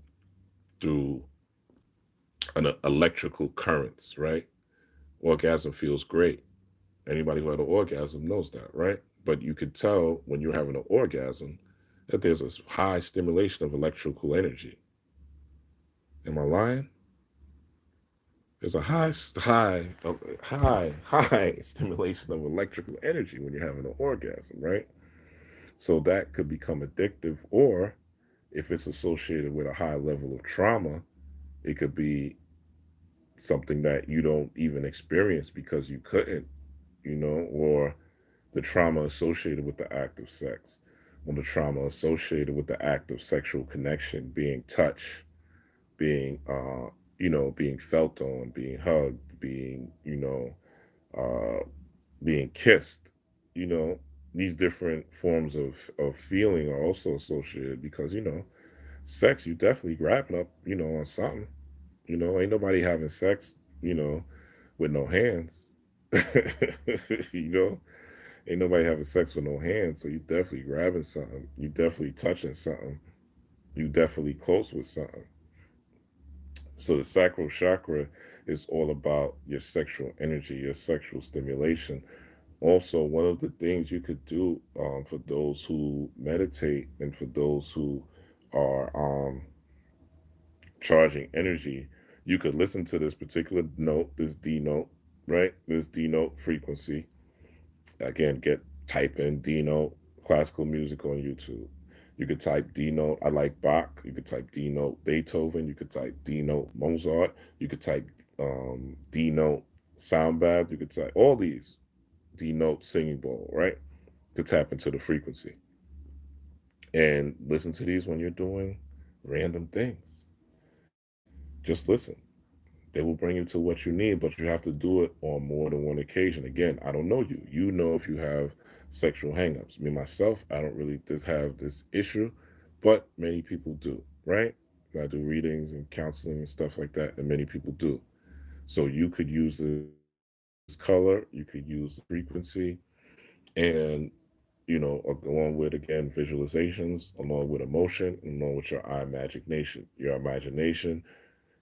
through an electrical currents, right? Orgasm feels great. Anybody who had an orgasm knows that, right? But you could tell when you're having an orgasm that there's a high stimulation of electrical energy. Am I lying? There's a high stimulation of electrical energy when you're having an orgasm, right? So that could become addictive, or if it's associated with a high level of trauma, it could be something that you don't even experience because you couldn't, or the trauma associated with the act of sex, or the trauma associated with the act of sexual connection, being touch, being being felt on, being hugged, being being kissed. you know these different forms of feeling are also associated, because sex, you definitely grabbing up on something. Ain't nobody having sex with no hands. you know Ain't nobody having sex with no hands, so you definitely grabbing something, you definitely touching something, you definitely close with something. So the sacral chakra is all about your sexual energy, your sexual stimulation. Also, one of the things you could do, for those who meditate and for those who are charging energy, you could listen to this particular note, this D note, right? This D note frequency. Again, type in D note classical music on YouTube. You could type D note I like Bach. You could type D note Beethoven. You could type D note Mozart. You could type D note sound bath. You could type all these D note singing bowl, right? To tap into the frequency and listen to these when you're doing random things. Just listen. They will bring you to what you need, but you have to do it on more than one occasion. Again, I don't know you. You know if you have sexual hangups. Me, myself, I don't really just have this issue, but many people do, right? I do readings and counseling and stuff like that, and many people do. So you could use this color, you could use the frequency, and along with, again, visualizations, along with emotion, along with your imagination,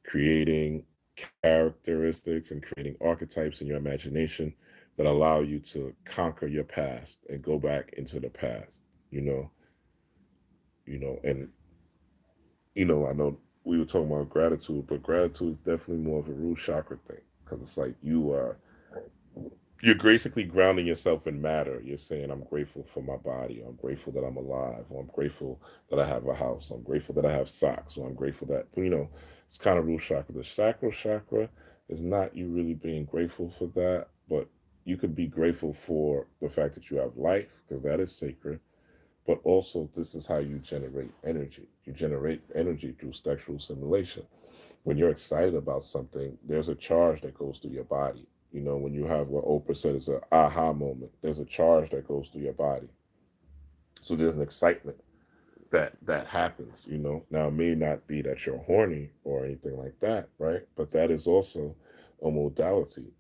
creating characteristics and creating archetypes in your imagination that allow you to conquer your past and go back into the past. You know, and I know we were talking about gratitude, but gratitude is definitely more of a root chakra thing, because it's like you're basically grounding yourself in matter. You're saying, I'm grateful for my body. I'm grateful that I'm alive. Or I'm grateful that I have a house. I'm grateful that I have socks. Or I'm grateful that, it's kind of root chakra. The sacral chakra is not you really being grateful for that, but you could be grateful for the fact that you have life, because that is sacred. But also, this is how you generate energy. You generate energy through sexual stimulation. When you're excited about something, there's a charge that goes through your body. When you have what Oprah said is an aha moment, there's a charge that goes through your body. So there's an excitement that happens. Now, it may not be that you're horny or anything like that, right? But that is also a modality.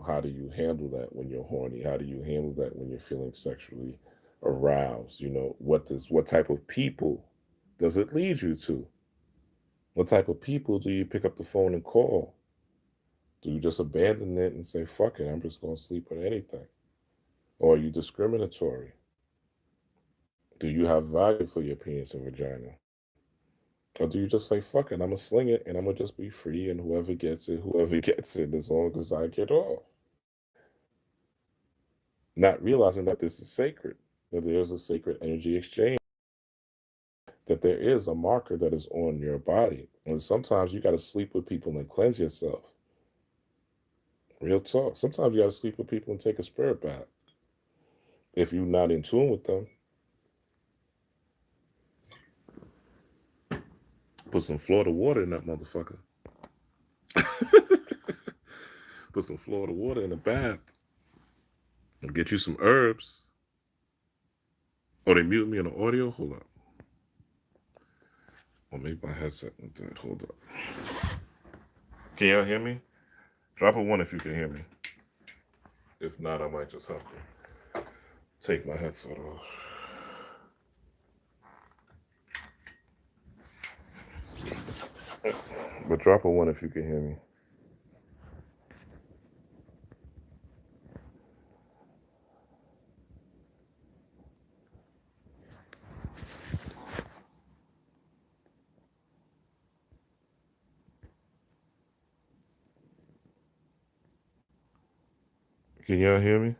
How do you handle that when you're horny? How do you handle that when you're feeling sexually aroused? What type of people does it lead you to? What type of people do you pick up the phone and call? Do you just abandon it and say, fuck it, I'm just going to sleep with anything? Or are you discriminatory? Do you have value for your penis and vagina? Or do you just say, fuck it, I'm going to sling it and I'm going to just be free, and whoever gets it, as long as I get off? Not realizing that this is sacred, that there's a sacred energy exchange, that there is a marker that is on your body. And sometimes you got to sleep with people and cleanse yourself. Real talk. Sometimes you got to sleep with people and take a spirit bath. If you're not in tune with them, put some Florida water in that motherfucker. Put some Florida water in the bath. And get you some herbs. Oh, they mute me on the audio? Hold up. Or maybe my headset went dead. Hold up. Can y'all hear me? Drop a one if you can hear me. If not, I might just have to take my headset off. But drop a one if you can hear me. Can y'all hear me?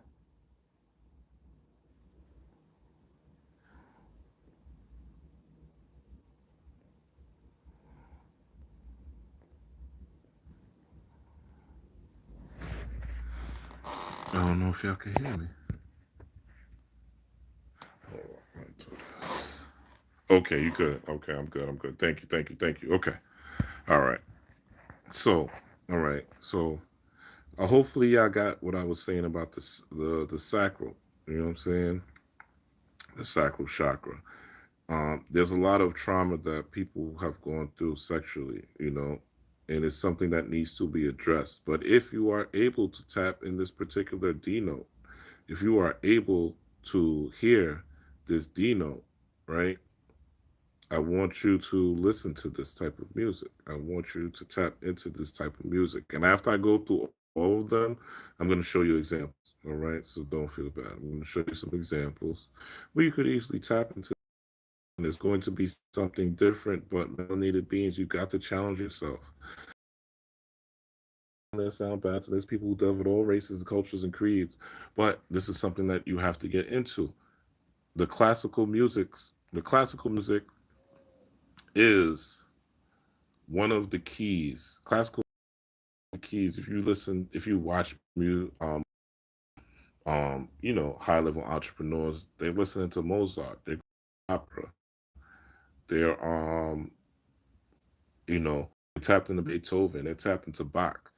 I don't know if y'all can hear me. Okay, you good. Okay, I'm good. Thank you. Okay. All right. So, all right. So, hopefully, y'all got what I was saying about the sacral. You know what I'm saying? The sacral chakra. There's a lot of trauma that people have gone through sexually, and it's something that needs to be addressed. But if you are able to tap in this particular D note, if you are able to hear this D note, right? I want you to listen to this type of music. I want you to tap into this type of music. And after I go through all of them, I'm going to show you examples. All right. So don't feel bad. I'm going to show you some examples where you could easily tap into. And it's going to be something different, but melanated beings, you got to challenge yourself. That sound bad. So there's people who deal with all races, cultures, and creeds, but this is something that you have to get into. The classical music is one of the keys. Classical keys. If you watch high level entrepreneurs, they're listening to Mozart, they're opera, they're they tapped into Beethoven, they're tapped into Bach,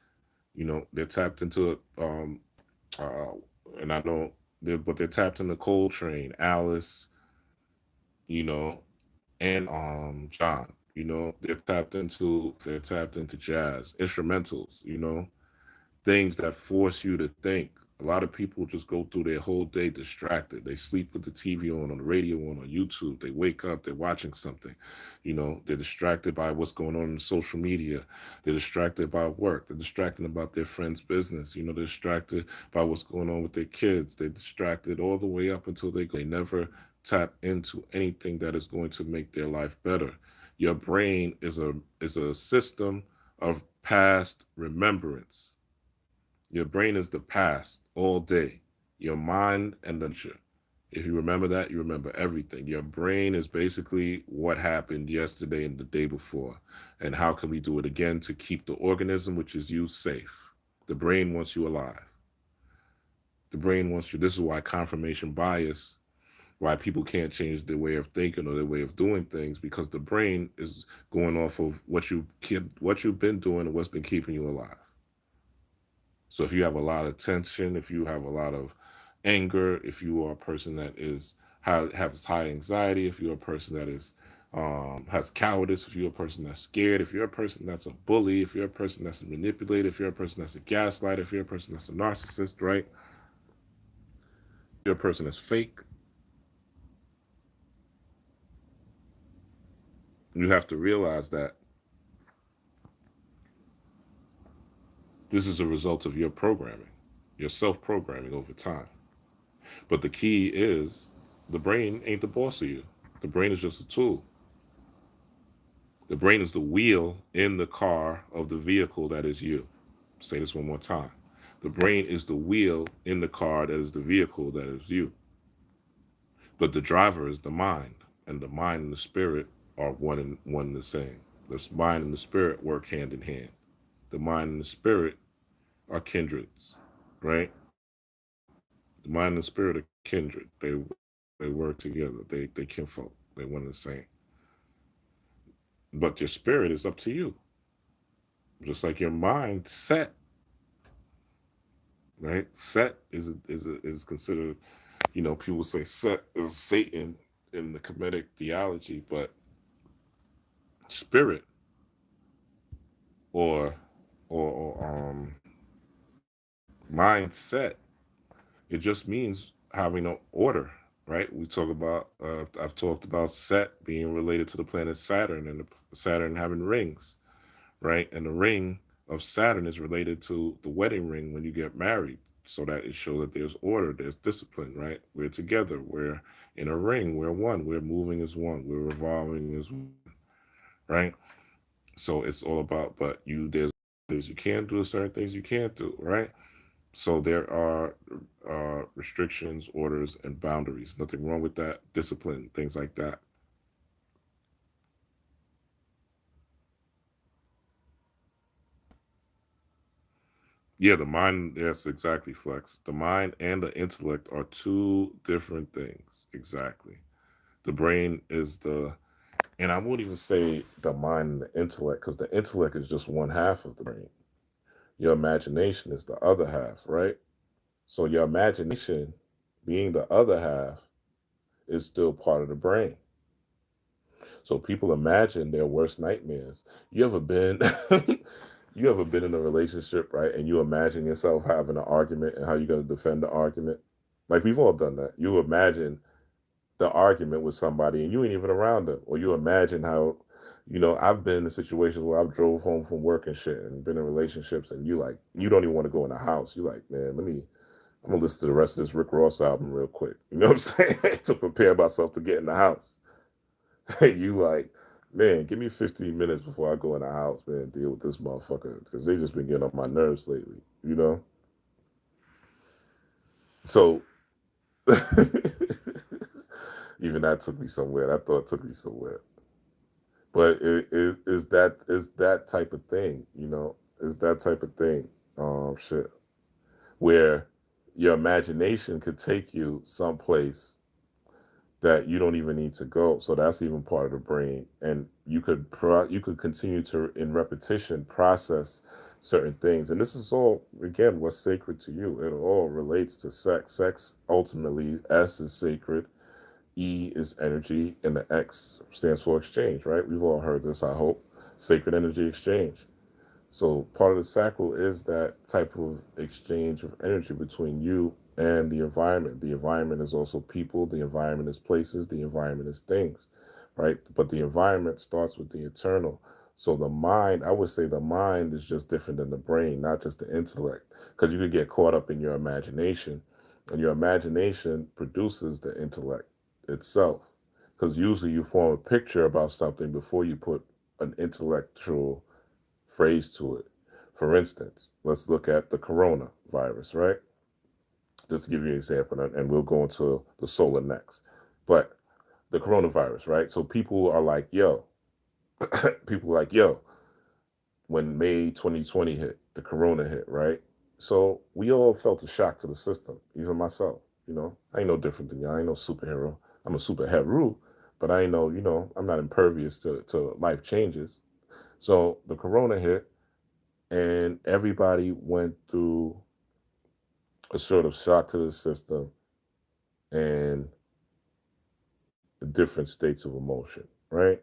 they're tapped into uh and I know they're tapped into Coltrane, Alice, you know, and John, they're tapped into jazz, instrumentals, things that force you to think. A lot of people just go through their whole day distracted. They sleep with the TV on the radio on YouTube. They wake up, they're watching something. They're distracted by what's going on in social media. They're distracted by work. They're distracted about their friend's business. They're distracted by what's going on with their kids. They're distracted all the way up until they never tap into anything that is going to make their life better. Your brain is a system of past remembrance. Your brain is the past all day. Your mind and the future. If you remember that, you remember everything. Your brain is basically what happened yesterday and the day before. And how can we do it again to keep the organism, which is you, safe? The brain wants you alive. The brain wants you. This is why confirmation bias, why people can't change their way of thinking or their way of doing things, because the brain is going off of what you've been doing and what's been keeping you alive. So if you have a lot of tension, if you have a lot of anger, if you are a person that has high anxiety, if you're a person that is has cowardice, if you're a person that's scared, if you're a person that's a bully, if you're a person that's a manipulator, if you're a person that's a gaslighter, if you're a person that's a narcissist, right? If you're a person that's fake, you have to realize that this is a result of your programming, your self-programming over time. But the key is the brain ain't the boss of you. The brain is just a tool. The brain is the wheel in the car of the vehicle that is you. Say this one more time. The brain is the wheel in the car that is the vehicle that is you. But the driver is the mind, and the mind and the spirit are one and the same. The mind and the spirit work hand in hand. The mind and the spirit are kindreds, right? The mind and the spirit are kindred. They work together. They kinfolk. They one and the same. But your spirit is up to you. Just like your mind set, right? Set is considered, people say Set is Satan in the Kemetic theology, but spirit or or mindset, it just means having an order, right? I've talked about Set being related to the planet Saturn, and the Saturn having rings, right? And the ring of Saturn is related to the wedding ring when you get married, so that it shows that there's order, there's discipline, right? We're together, we're in a ring, we're one, we're moving as one, we're revolving as one, right? So it's all about, but there's things you can do, certain things you can't do, right? So there are restrictions, orders, and boundaries. Nothing wrong with that. Discipline, things like that. Yeah, the mind, yes, exactly, Flex. The mind and the intellect are two different things. Exactly. The brain is And I won't even say the mind and the intellect, because the intellect is just one half of the brain. Your imagination is the other half, right? So your imagination, being the other half, is still part of the brain. So people imagine their worst nightmares. You ever been you ever been in a relationship, right? And you imagine yourself having an argument and how you're gonna defend the argument? Like we've all done that. You imagine the argument with somebody and you ain't even around them. Or you imagine how, I've been in situations where I've drove home from work and shit and been in relationships and you don't even want to go in the house. You like, man, I'm gonna listen to the rest of this Rick Ross album real quick. You know what I'm saying? To prepare myself to get in the house. You like, man, give me 15 minutes before I go in the house, man, deal with this motherfucker. Because they just been getting on my nerves lately. So even that took me somewhere. That thought took me somewhere. But it is that type of thing. Is that type of thing. Shit. Where your imagination could take you someplace that you don't even need to go. So that's even part of the brain, and you could continue to in repetition process certain things. And this is all again what's sacred to you. It all relates to sex. Sex ultimately, S is sacred, E is energy, and the X stands for exchange. Right? We've all heard this. I hope sacred energy exchange. So part of the sacral is that type of exchange of energy between you and the environment. The environment is also people, the environment is places, the environment is things, right? But the environment starts with the internal. So the mind, I would say the mind is just different than the brain, not just the intellect, because you could get caught up in your imagination, and your imagination produces the intellect itself. Because usually you form a picture about something before you put an intellectual phrase to it. For instance, let's look at the coronavirus, right? Just to give you an example, and we'll go into the solar next. But the coronavirus, right? So people are like, yo, people are like, yo, when May 2020 hit, the corona hit, right? So we all felt a shock to the system, even myself. I ain't no different than you. I ain't no superhero. I'm a superhero, but I ain't no, I'm not impervious to life changes. So the corona hit, and everybody went through a sort of shock to the system and different states of emotion, right?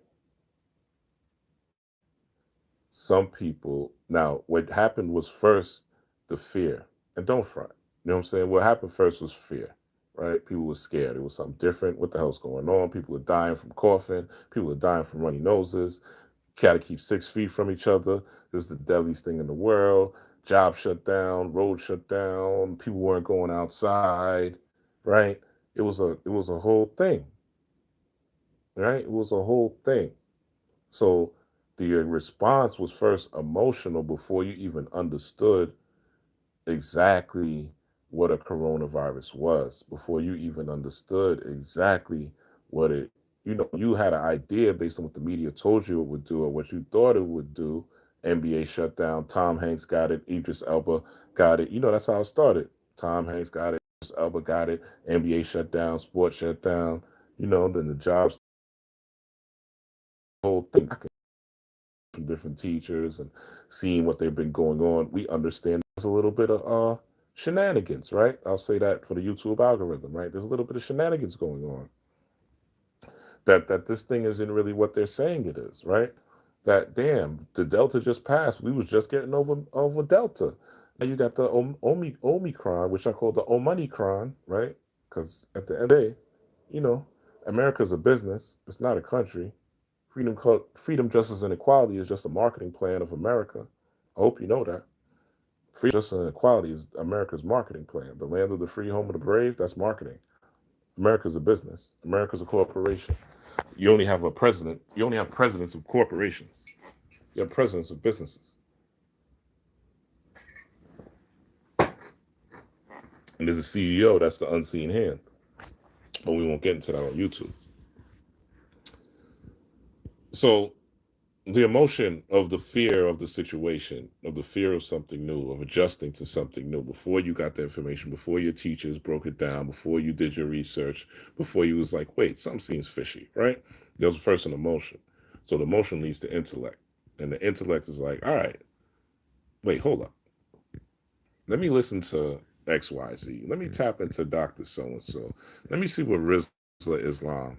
Some people, now, what happened was first the fear, and don't front. You know what I'm saying? What happened first was fear, right? People were scared. It was something different. What the hell's going on? People are dying from coughing. People are dying from runny noses. Got to keep 6 feet from each other. This is the deadliest thing in the world. Job shut down, road shut down. People weren't going outside, right? It was a whole thing, right? It was a whole thing. So the response was first emotional before you even understood exactly what a coronavirus was, before you even understood exactly what you had an idea based on what the media told you it would do or what you thought it would do. NBA shut down, Tom Hanks got it, Idris Elba got it. That's how it started. Tom Hanks got it, Idris Elba got it, NBA shut down, sports shut down, then the jobs, whole thing from different teachers and seeing what they've been going on. We understand there's a little bit of shenanigans, right? I'll say that for the YouTube algorithm, right? There's a little bit of shenanigans going on. That this thing isn't really what they're saying it is, right? That damn, the Delta just passed. We was just getting over Delta. Now you got the Omicron, which I call the Omonicron, right? Because at the end of the day, you know, America's a business. It's not a country. Freedom, justice, and equality is just a marketing plan of America. I hope you know that. Freedom, justice, and equality is America's marketing plan. The land of the free, home of the brave, that's marketing. America's a business. America's a corporation. You only have a president. You only have presidents of corporations. You have presidents of businesses. And there's a CEO, that's the unseen hand. But we won't get into that on YouTube. So the emotion of the fear of the situation, of the fear of something new, of adjusting to something new, before you got the information, before your teachers broke it down, before you did your research, before you was like, wait, something seems fishy, right? There's first an emotion. So the emotion leads to intellect. And the intellect is like, all right, wait, hold up. Let me listen to XYZ. Let me tap into Dr. So and so. Let me see what Rizla Islam,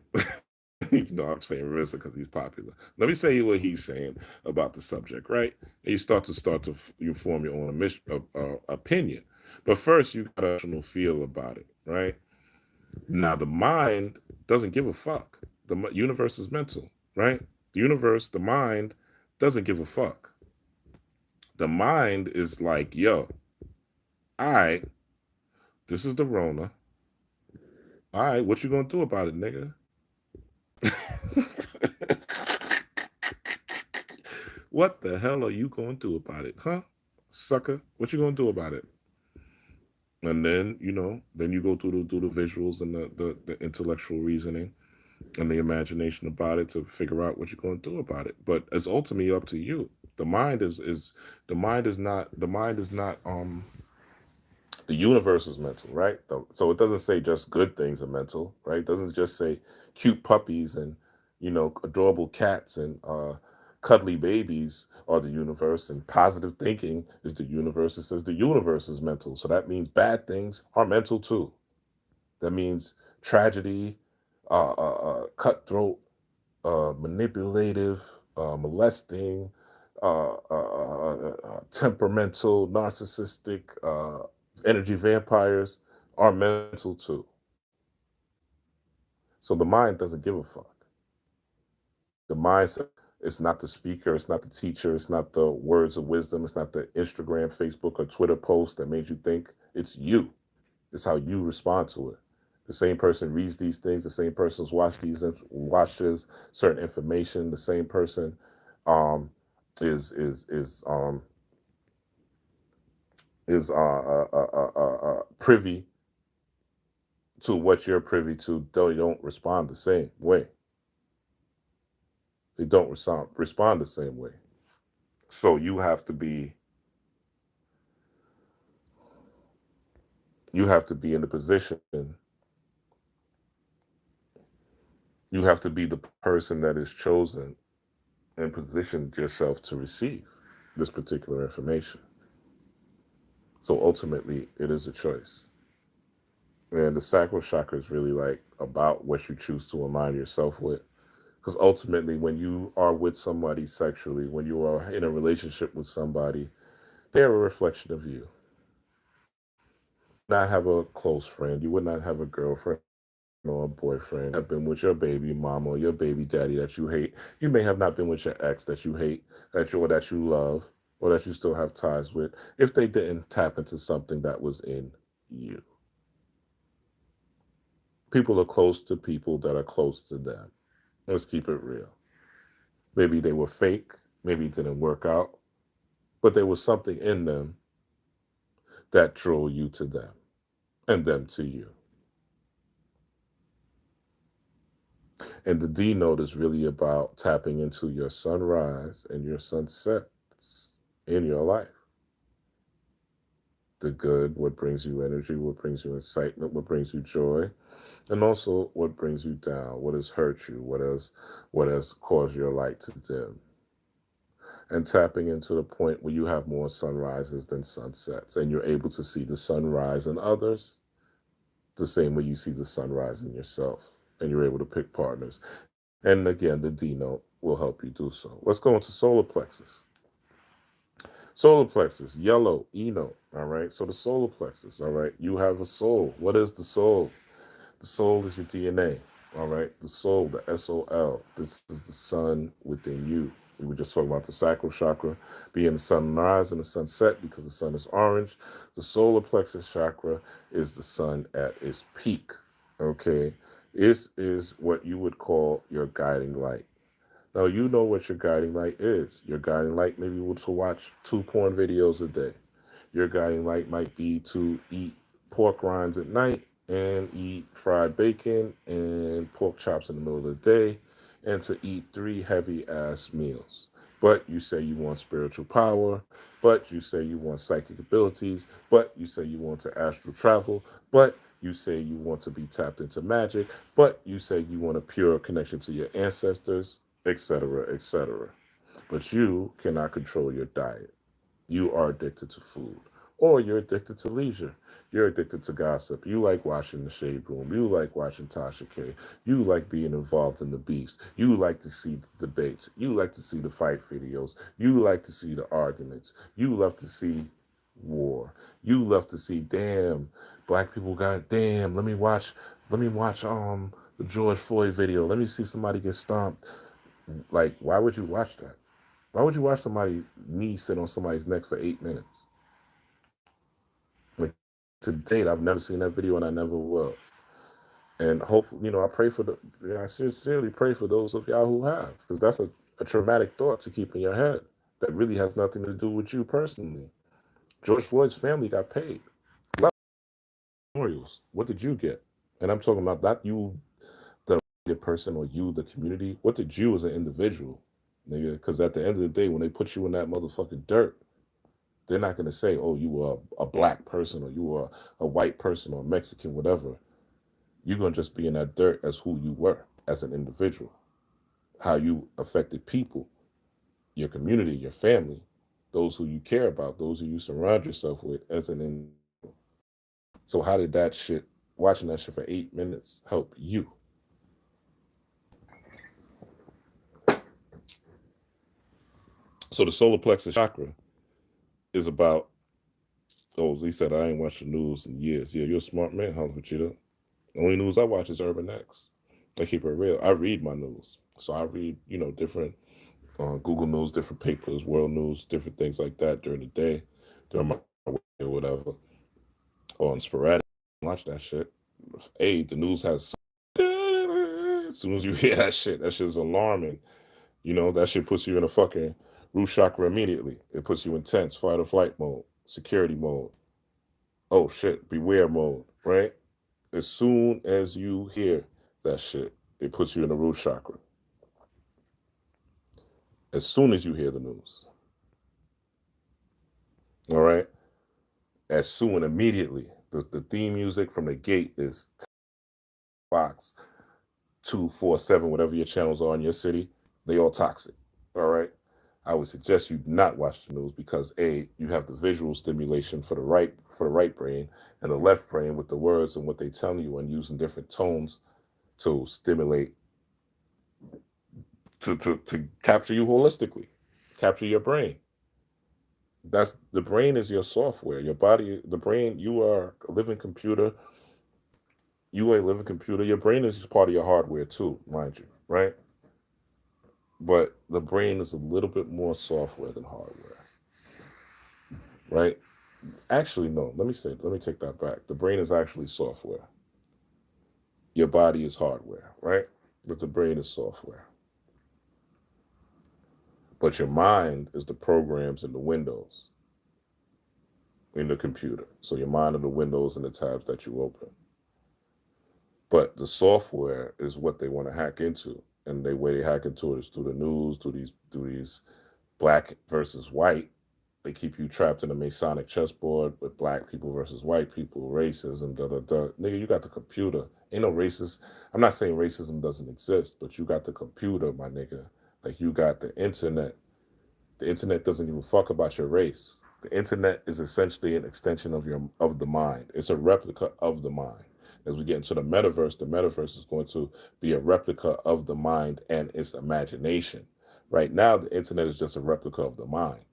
even though I'm saying Rizla because he's popular. Let me say what he's saying about the subject, right? And you form your own opinion. But first, you got to feel about it, right? Now, the mind doesn't give a fuck. The universe is mental, right? The universe, the mind, doesn't give a fuck. The mind is like, yo, I, this is the Rona. All right, what you gonna do about it, nigga? What the hell are you gonna do about it, huh? Sucker, what you gonna do about it? And then, then you go through the visuals and the intellectual reasoning and the imagination about it to figure out what you're going to do about it. But it's ultimately up to you. The mind is the universe is mental, right? So it doesn't say just good things are mental, right? It doesn't just say cute puppies and adorable cats and cuddly babies are the universe, and positive thinking is the universe. It says the universe is mental, so that means bad things are mental too. That means tragedy, cutthroat, manipulative, molesting, temperamental, narcissistic, energy vampires are mental too. So the mind doesn't give a fuck. The mindset, it's not the speaker, it's not the teacher, it's not the words of wisdom, it's not the Instagram, Facebook, or Twitter post that made you think. It's you. It's how you respond to it. The same person reads these things. The same person's watches certain information. The same person um, is privy to what you're privy to. Though they don't respond the same way. They don't respond the same way. So you have to be in the position. You have to be the person that is chosen and position yourself to receive this particular information. So ultimately, it is a choice. And the sacral chakra is really like about what you choose to align yourself with. Because ultimately, when you are with somebody sexually, when you are in a relationship with somebody, they're a reflection of you. You would not have a close friend. You would not have a girlfriend or a boyfriend. You may not have been with your baby mama or your baby daddy that you hate. You may have not been with your ex that you hate, that you love, or that you still have ties with, if they didn't tap into something that was in you. People are close to people that are close to them. Let's keep it real. Maybe they were fake, maybe it didn't work out, but there was something in them that drew you to them and them to you. And the D note is really about tapping into your sunrise and your sunsets in your life. The good, what brings you energy, what brings you excitement, what brings you joy, and also what brings you down, what has hurt you, what has caused your light to dim. And tapping into the point where you have more sunrises than sunsets, and you're able to see the sunrise in others the same way you see the sunrise in yourself, and you're able to pick partners. And again, the D note will help you do so. Let's go into solar plexus. Solar plexus, yellow, E note. All right. So the solar plexus, all right. You have a soul. What is the soul? The soul is your DNA. All right. The soul, the SOL. This is the sun within you. We were just talking about the sacral chakra being the sunrise and the sunset because the sun is orange. The solar plexus chakra is the sun at its peak. Okay. This is what you would call your guiding light. Now, you know what your guiding light is. Your guiding light maybe to watch 2 porn videos a day. Your guiding light might be to eat pork rinds at night and eat fried bacon and pork chops in the middle of the day and to eat 3 heavy ass meals. But you say you want spiritual power, but you say you want psychic abilities, but you say you want to astral travel, but You say you want to be tapped into magic, but you say you want a pure connection to your ancestors, etc., etc. But you cannot control your diet. You are addicted to food, or you're addicted to leisure. You're addicted to gossip. You like watching the Shade Room. You like watching Tasha K. You like being involved in the beefs. You like to see the debates. You like to see the fight videos. You like to see the arguments. You love to see war. You love to see, damn, black people got, damn, let me watch the George Floyd video. Let me see somebody get stomped. Like, why would you watch that? Why would you watch somebody knee sit on somebody's neck for 8 minutes? Like, to date, I've never seen that video and I never will. And hope, I pray for I sincerely pray for those of y'all who have, because that's a traumatic thought to keep in your head that really has nothing to do with you personally. George Floyd's family got paid. A lot of memorials. What did you get? And I'm talking about not you, the person, or you, the community. What did you as an individual? Nigga, because at the end of the day, when they put you in that motherfucking dirt, they're not going to say, oh, you were a black person or you were a white person or Mexican, whatever. You're going to just be in that dirt as who you were as an individual, how you affected people, your community, your family, those who you care about, those who you surround yourself with as an individual. So how did that shit, watching that shit for 8 minutes, help you? So the solar plexus chakra is about, oh, as he said, I ain't watched the news in years. Yeah, you're a smart man, huh, Vegeta? The only news I watch is Urban X. I keep it real. I read my news. So I read, different Google News, different papers, world news, different things like that during the day, during my work or whatever, or on sporadic. Watch that shit. Hey, the news has. As soon as you hear that shit is alarming. That shit puts you in a fucking root chakra immediately. It puts you in tense, fight or flight mode, security mode. Oh shit, beware mode, right? As soon as you hear that shit, it puts you in the root chakra. As soon as you hear the news. All right? As soon, immediately. The theme music from the gate is Fox 247, whatever your channels are in your city. They all toxic. All right? I would suggest you not watch the news because A, you have the visual stimulation for the right brain, and the left brain with the words and what they tell you and using different tones to stimulate to capture you holistically, capture your brain. That's the brain is your software. Your body, the brain, you are a living computer. You are a living computer. Your brain is part of your hardware too, mind you, right? But the brain is a little bit more software than hardware, right? Actually, no. Let me take that back. The brain is actually software. Your body is hardware, right? But the brain is software. But your mind is the programs and the windows in the computer. So your mind are the windows and the tabs that you open. But the software is what they want to hack into. And the way they hack into it is through the news, through these black versus white. They keep you trapped in a Masonic chessboard with black people versus white people, racism, da da da. Nigga, you got the computer. Ain't no racist. I'm not saying racism doesn't exist, but you got the computer, my nigga. Like you got the internet. The internet doesn't give a fuck about your race. The internet is essentially an extension of the mind. It's a replica of the mind. As we get into the metaverse is going to be a replica of the mind and its imagination. Right now, the internet is just a replica of the mind.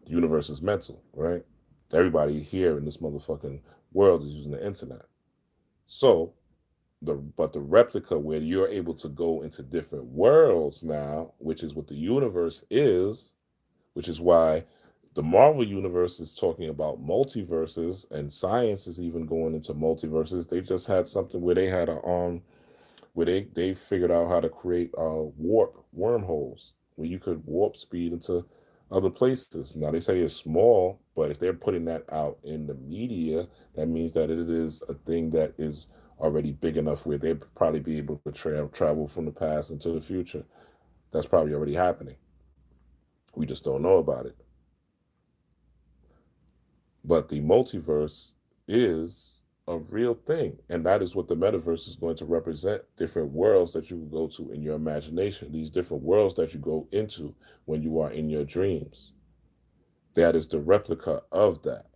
The universe is mental, right? Everybody here in this motherfucking world is using the internet. So, but the replica where you're able to go into different worlds now, which is what the universe is, which is why the Marvel universe is talking about multiverses, and science is even going into multiverses. They just had something where they had a where they figured out how to create warp wormholes where you could warp speed into other places. Now they say it's small, but if they're putting that out in the media, that means that it is a thing that is already big enough where they'd probably be able to travel from the past into the future. That's probably already happening. We just don't know about it. But the multiverse is a real thing. And that is what the metaverse is going to represent, different worlds that you can go to in your imagination, these different worlds that you go into when you are in your dreams. That is the replica of that.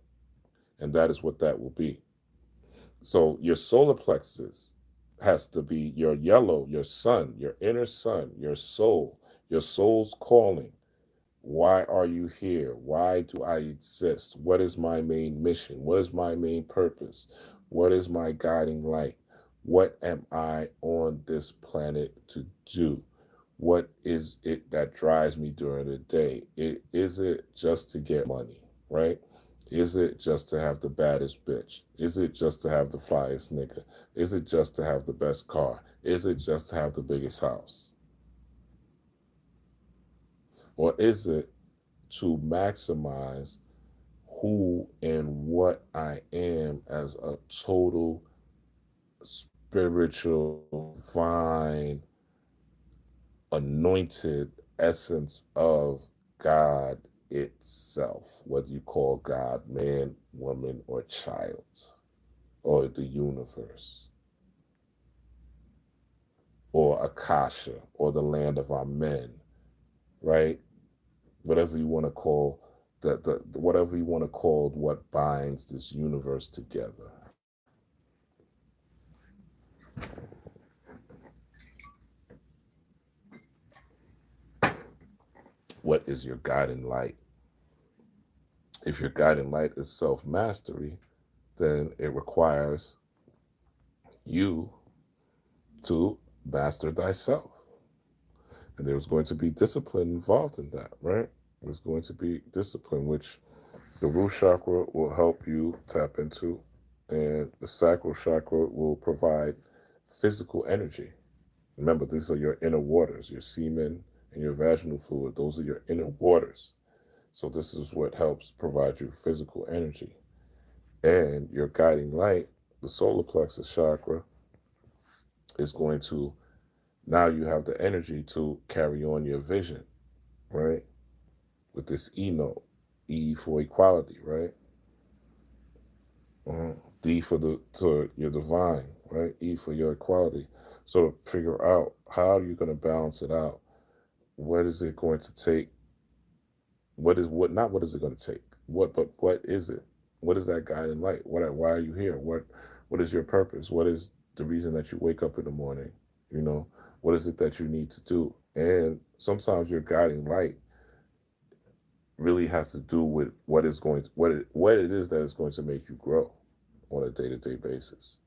And that is what that will be. So your solar plexus has to be your yellow, your sun, your inner sun, your soul's calling. Why are you here? Why do I exist? What is my main mission? What is my main purpose? What is my guiding light? What am I on this planet to do? What is it that drives me during the day? Is it just to get money, right? Is it just to have the baddest bitch? Is it just to have the flyest nigga? Is it just to have the best car? Is it just to have the biggest house? Or is it to maximize who and what I am as a total spiritual, divine, anointed essence of God itself, whether you call God man, woman, or child, or the universe, or Akasha, or the land of our men, right? Whatever you want to call whatever you want to call what binds this universe together. What is your guiding light? If your guiding light is self-mastery, then it requires you to master thyself. And there's going to be discipline involved in that, right? There's going to be discipline, which the root chakra will help you tap into, and the sacral chakra will provide physical energy. Remember, these are your inner waters, your semen and your vaginal fluid. Those are your inner waters. So this is what helps provide you physical energy. And your guiding light, the solar plexus chakra, is going to, now you have the energy to carry on your vision, right? With this E note, E for equality, right? D for to your divine, right? E for your equality. So to figure out how you're going to balance it out. What is it going to take? Not what is it going to take? But what is it? What is that guiding light? Why are you here? What is your purpose? What is the reason that you wake up in the morning? You know, what is it that you need to do? And sometimes your guiding light really has to do with what it is that is going to make you grow on a day-to-day basis.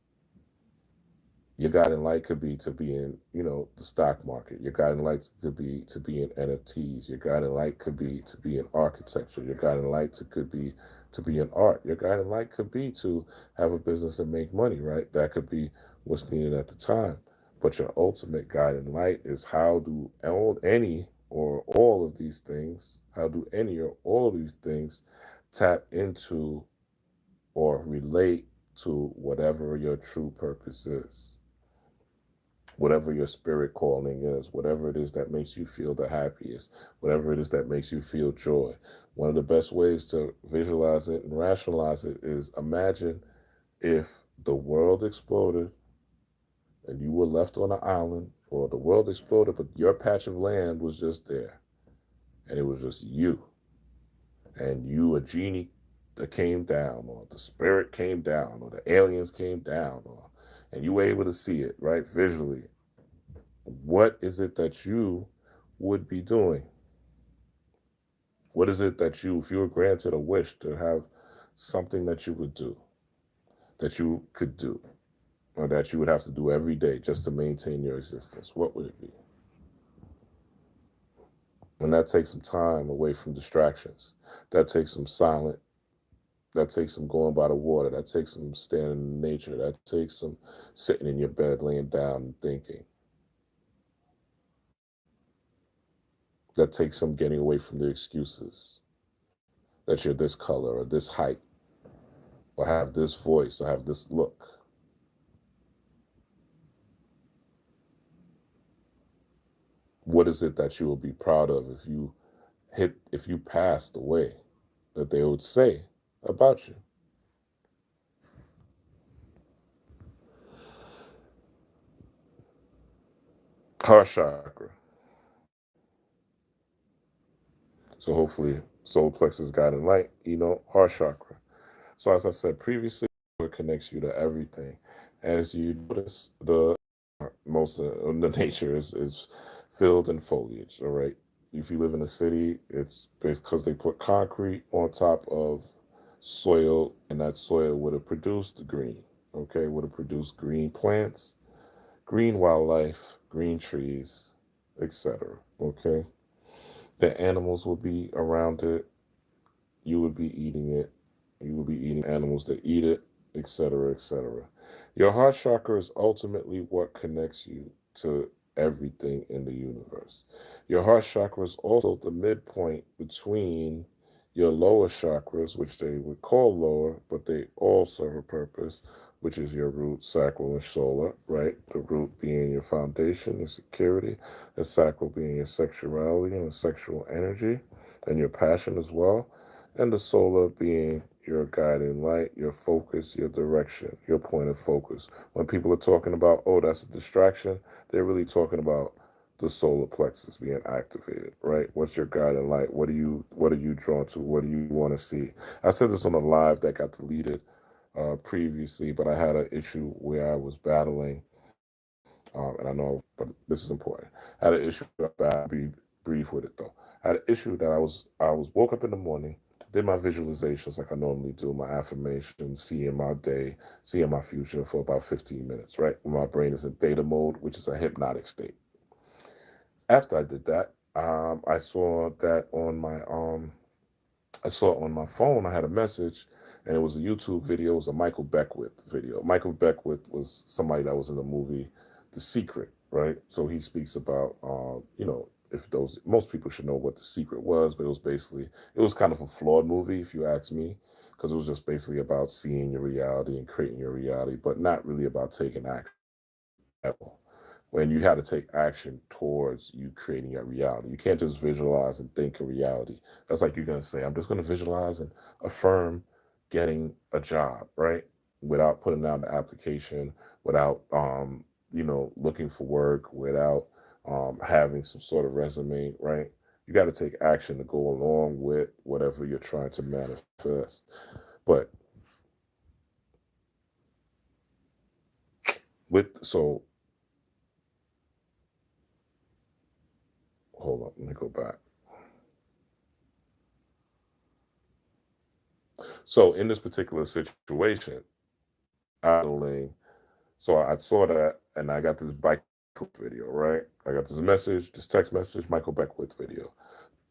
Your guiding light could be to be in, the stock market. Your guiding light could be to be in NFTs. Your guiding light could be to be in architecture. Your guiding light could be to be in art. Your guiding light could be to have a business and make money, right? That could be what's needed at the time. But your ultimate guiding light is how do any or all of these things, how do any or all of these things tap into or relate to whatever your true purpose is, whatever your spirit calling is, whatever it is that makes you feel the happiest, whatever it is that makes you feel joy. One of the best ways to visualize it and rationalize it is imagine if the world exploded and you were left on an island, or the world exploded, but your patch of land was just there, and it was just you, and you, a genie that came down, or the spirit came down, or the aliens came down, and you were able to see it, right, visually. What is it that you would be doing? What is it that if you were granted a wish to have something that you would do, that you could do, or that you would have to do every day just to maintain your existence, what would it be? And that takes some time away from distractions. That takes some silent. That takes some going by the water. That takes some standing in nature. That takes some sitting in your bed, laying down and thinking. That takes some getting away from the excuses that you're this color or this height or have this voice or have this look. What is it that you will be proud of if you passed away, that they would say about you? Heart Chakra. So hopefully solar plexus guiding light, heart chakra. So as I said previously, it connects you to everything. As you notice, the most of the nature is filled in foliage. All right. If you live in a city, it's because they put concrete on top of soil, and that soil would have produced green. Okay, would have produced green plants, green wildlife, green trees, etc. Okay, the animals will be around it, you would be eating it, you would be eating animals that eat it, etc., etc. Your heart chakra is ultimately what connects you to everything in the universe. Your heart chakra is also the midpoint between your lower chakras, which they would call lower, but they all serve a purpose, which is your root, sacral, and solar, right? The root being your foundation, your security, the sacral being your sexuality and the sexual energy, and your passion as well, and the solar being your guiding light, your focus, your direction, your point of focus. When people are talking about, oh, that's a distraction, they're really talking about the solar plexus being activated, right? What's your guiding light? What are you drawn to? What do you want to see? I said this on a live that got deleted previously, but I had an issue where I was battling, and I know, but this is important. I had an issue. Be brief with it though. I had an issue that I was woke up in the morning, did my visualizations like I normally do, my affirmations, seeing my day, seeing my future for about 15 minutes, right? When my brain is in theta mode, which is a hypnotic state. After I did that, I saw that on my I saw it on my phone. I had a message, and it was a YouTube video. It was a Michael Beckwith video. Michael Beckwith was somebody that was in the movie The Secret, right? So he speaks about, if those most people should know what The Secret was, but it was kind of a flawed movie, if you ask me, because it was just basically about seeing your reality and creating your reality, but not really about taking action at all. When you have to take action towards you creating your reality, you can't just visualize and think of reality. That's like you're going to say, I'm just going to visualize and affirm getting a job, right? Without putting down the application, without, looking for work, without having some sort of resume, right? You got to take action to go along with whatever you're trying to manifest. But so hold on, let me go back. So in this particular situation, idling. So I saw that, and I got this bike video, right? I got this message, this text message, Michael Beckwith video.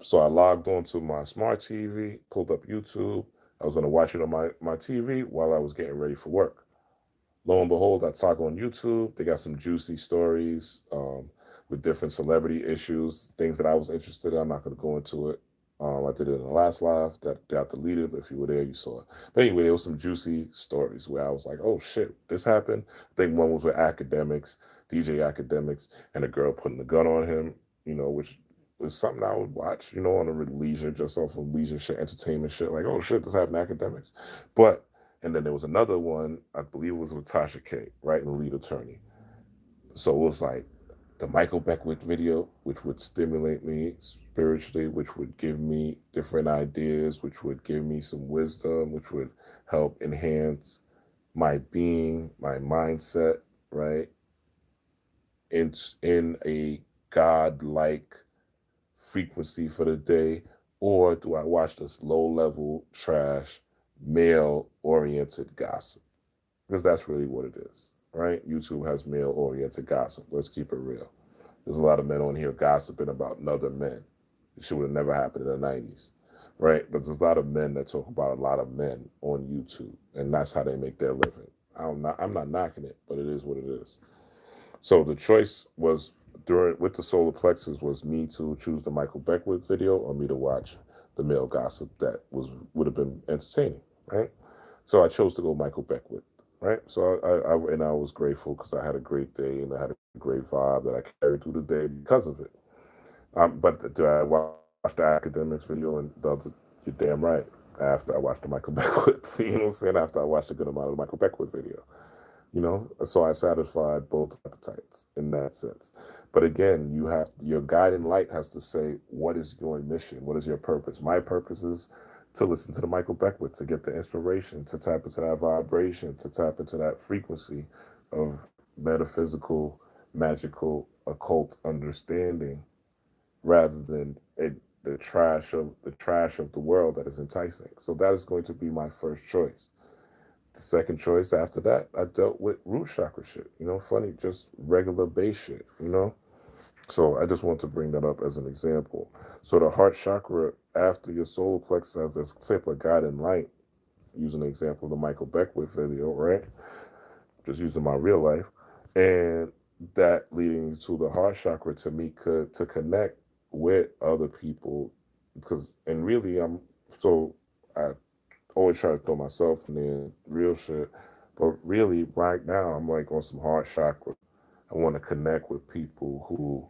So I logged onto my smart TV, pulled up YouTube. I was going to watch it on my TV while I was getting ready for work. Lo and behold, I talk on YouTube. They got some juicy stories with different celebrity issues, things that I was interested in. I'm not going to go into it. I did it in the last live that got deleted, but if you were there, you saw it. But anyway, there was some juicy stories where I was like, oh shit, this happened. I think one was with academics, DJ academics, and a girl putting a gun on him, which was something I would watch, on a leisure, just off of leisure shit, entertainment shit. Like, oh shit, this happened to academics. But and then there was another one, I believe it was with Tasha K, right, the lead attorney. So it was like the Michael Beckwith video, which would stimulate me spiritually, which would give me different ideas, which would give me some wisdom, which would help enhance my being, my mindset, right? In a God-like frequency for the day, or do I watch this low-level trash, male-oriented gossip? Because that's really what it is, right? YouTube has male-oriented gossip. Let's keep it real. There's a lot of men on here gossiping about other men. It should have never happened in the 90s, right? But there's a lot of men that talk about a lot of men on YouTube, and that's how they make their living. I'm not knocking it, but it is what it is. So the choice was with the solar plexus was me to choose the Michael Beckwith video or me to watch the male gossip that would have been entertaining, right? So I chose to go Michael Beckwith, right? So I was grateful because I had a great day and I had a great vibe that I carried through the day because of it. But do I watch the academics video and the other? You're damn right. After I watched the Michael Beckwith, you know what I'm saying? After I watched a good amount of the Michael Beckwith video, So I satisfied both appetites in that sense. But again, your guiding light has to say, what is your mission? What is your purpose? My purpose is to listen to the Michael Beckwith, to get the inspiration, to tap into that vibration, to tap into that frequency of metaphysical, magical, occult understanding, rather than the trash of the world that is enticing. So that is going to be my first choice. The second choice after that, I dealt with root chakra shit. Funny, just regular base shit. So I just want to bring that up as an example. So the heart chakra, after your solar plexus, has this type of guiding light, using the example of the Michael Beckwith video, right? Just using my real life. And that leading to the heart chakra, to me, to connect with other people. And really, I always try to throw myself in there, real shit. But really, right now, I'm like on some heart chakra. I want to connect with people who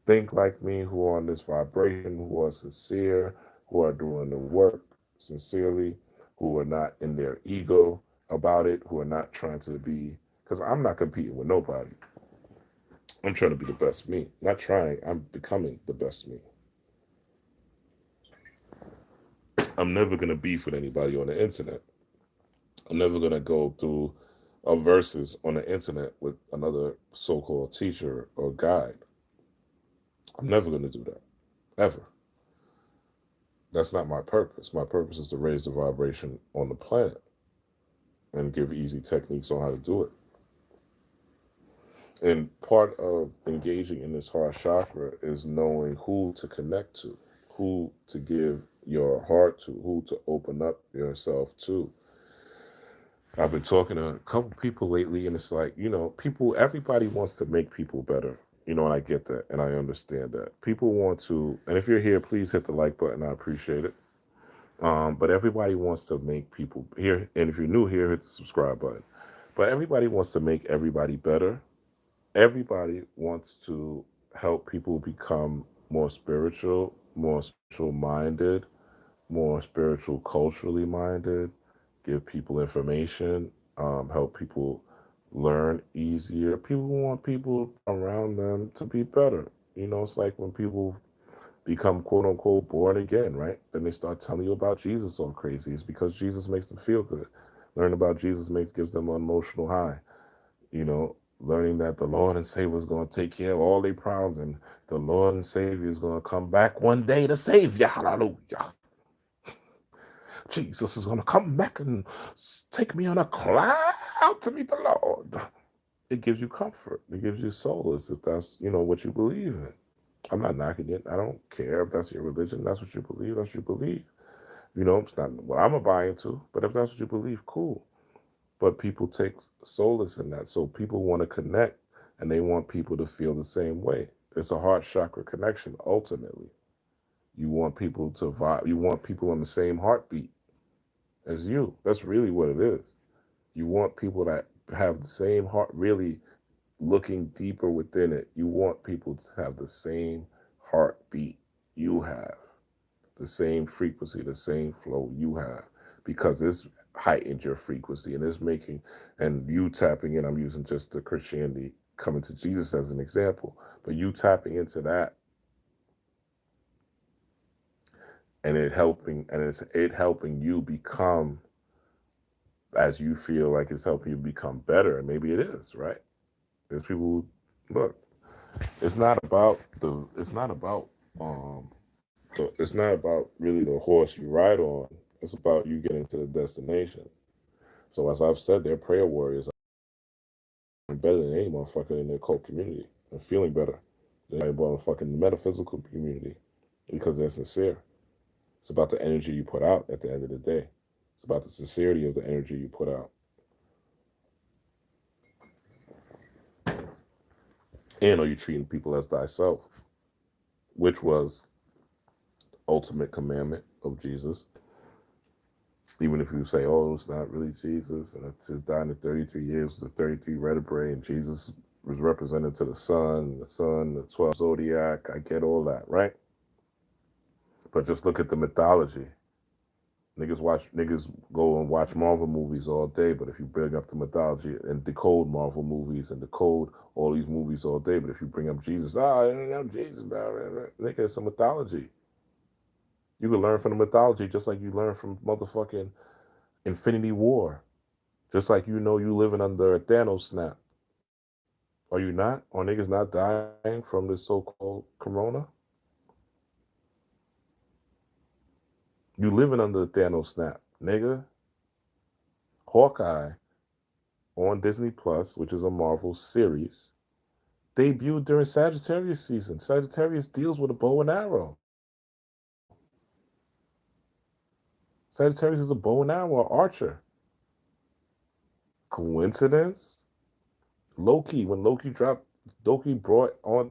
think like me, who are on this vibration, who are sincere, who are doing the work sincerely, who are not in their ego about it, who are not trying to be, because I'm not competing with nobody. I'm trying to be the best me. Not trying, I'm becoming the best me. I'm never going to beef with anybody on the internet. I'm never going to go through a verses on the internet with another so-called teacher or guide. I'm never going to do that, ever. That's not my purpose. My purpose is to raise the vibration on the planet and give easy techniques on how to do it. And part of engaging in this heart chakra is knowing who to connect to, who to give your heart to, who to open up yourself to. I've been talking to a couple people lately, and it's like, everybody wants to make people better. And I get that, and I understand that. People want to, and if you're here, please hit the like button. I appreciate it. But everybody wants to make people here, and if you're new here, hit the subscribe button. But everybody wants to make everybody better. Everybody wants to help people become more spiritual minded, more spiritual culturally minded, give people information, help people learn easier. People want people around them to be better. It's like when people become quote unquote born again, right? Then they start telling you about Jesus all crazy. It's because Jesus makes them feel good. Learning about Jesus gives them an emotional high. Learning that the Lord and Savior is going to take care of all their problems, and the Lord and Savior is going to come back one day to save you. Hallelujah. Jesus is going to come back and take me on a cloud to meet the Lord. It gives you comfort. It gives you solace if that's, what you believe in. I'm not knocking it. I don't care if that's your religion. That's what you believe. That's what you believe. It's not what I'm a buy into, but if that's what you believe, cool. But people take solace in that. So people want to connect, and they want people to feel the same way. It's a heart chakra connection, ultimately. You want people to vibe. You want people on the same heartbeat as you. That's really what it is. You want people that have the same heart, really looking deeper within it. You want people to have the same heartbeat you have, the same frequency, the same flow you have, because it's heightened your frequency, and it's making, and you tapping in. I'm using just the Christianity coming to Jesus as an example, but you tapping into that, and it's helping you become, as you feel like it's helping you become better. And maybe it is, right? There's people who, look, it's not about really the horse you ride on. It's about you getting to the destination. So as I've said, they're prayer warriors are better than any motherfucker in their cult community. They're feeling better than any motherfucking metaphysical community, because they're sincere. It's about the energy you put out at the end of the day. It's about the sincerity of the energy you put out. And are you treating people as thyself, which was ultimate commandment of Jesus. Even if you say, oh, it's not really Jesus, and it's just died in 33 years, the 33 vertebrae, and Jesus was represented to the sun, the 12 zodiac. I get all that, right? But just look at the mythology. Niggas go and watch Marvel movies all day, but if you bring up the mythology and decode Marvel movies and decode all these movies all day, but if you bring up Jesus, I don't know Jesus, nigga, it's a mythology. You can learn from the mythology just like you learn from motherfucking Infinity War. Just like you living under a Thanos snap. Are you not? Are niggas not dying from this so-called corona? You living under the Thanos snap, nigga. Hawkeye on Disney Plus, which is a Marvel series, debuted during Sagittarius season. Sagittarius deals with a bow and arrow. Sagittarius is a bow and arrow archer. Coincidence? Loki, when Loki dropped, Loki brought on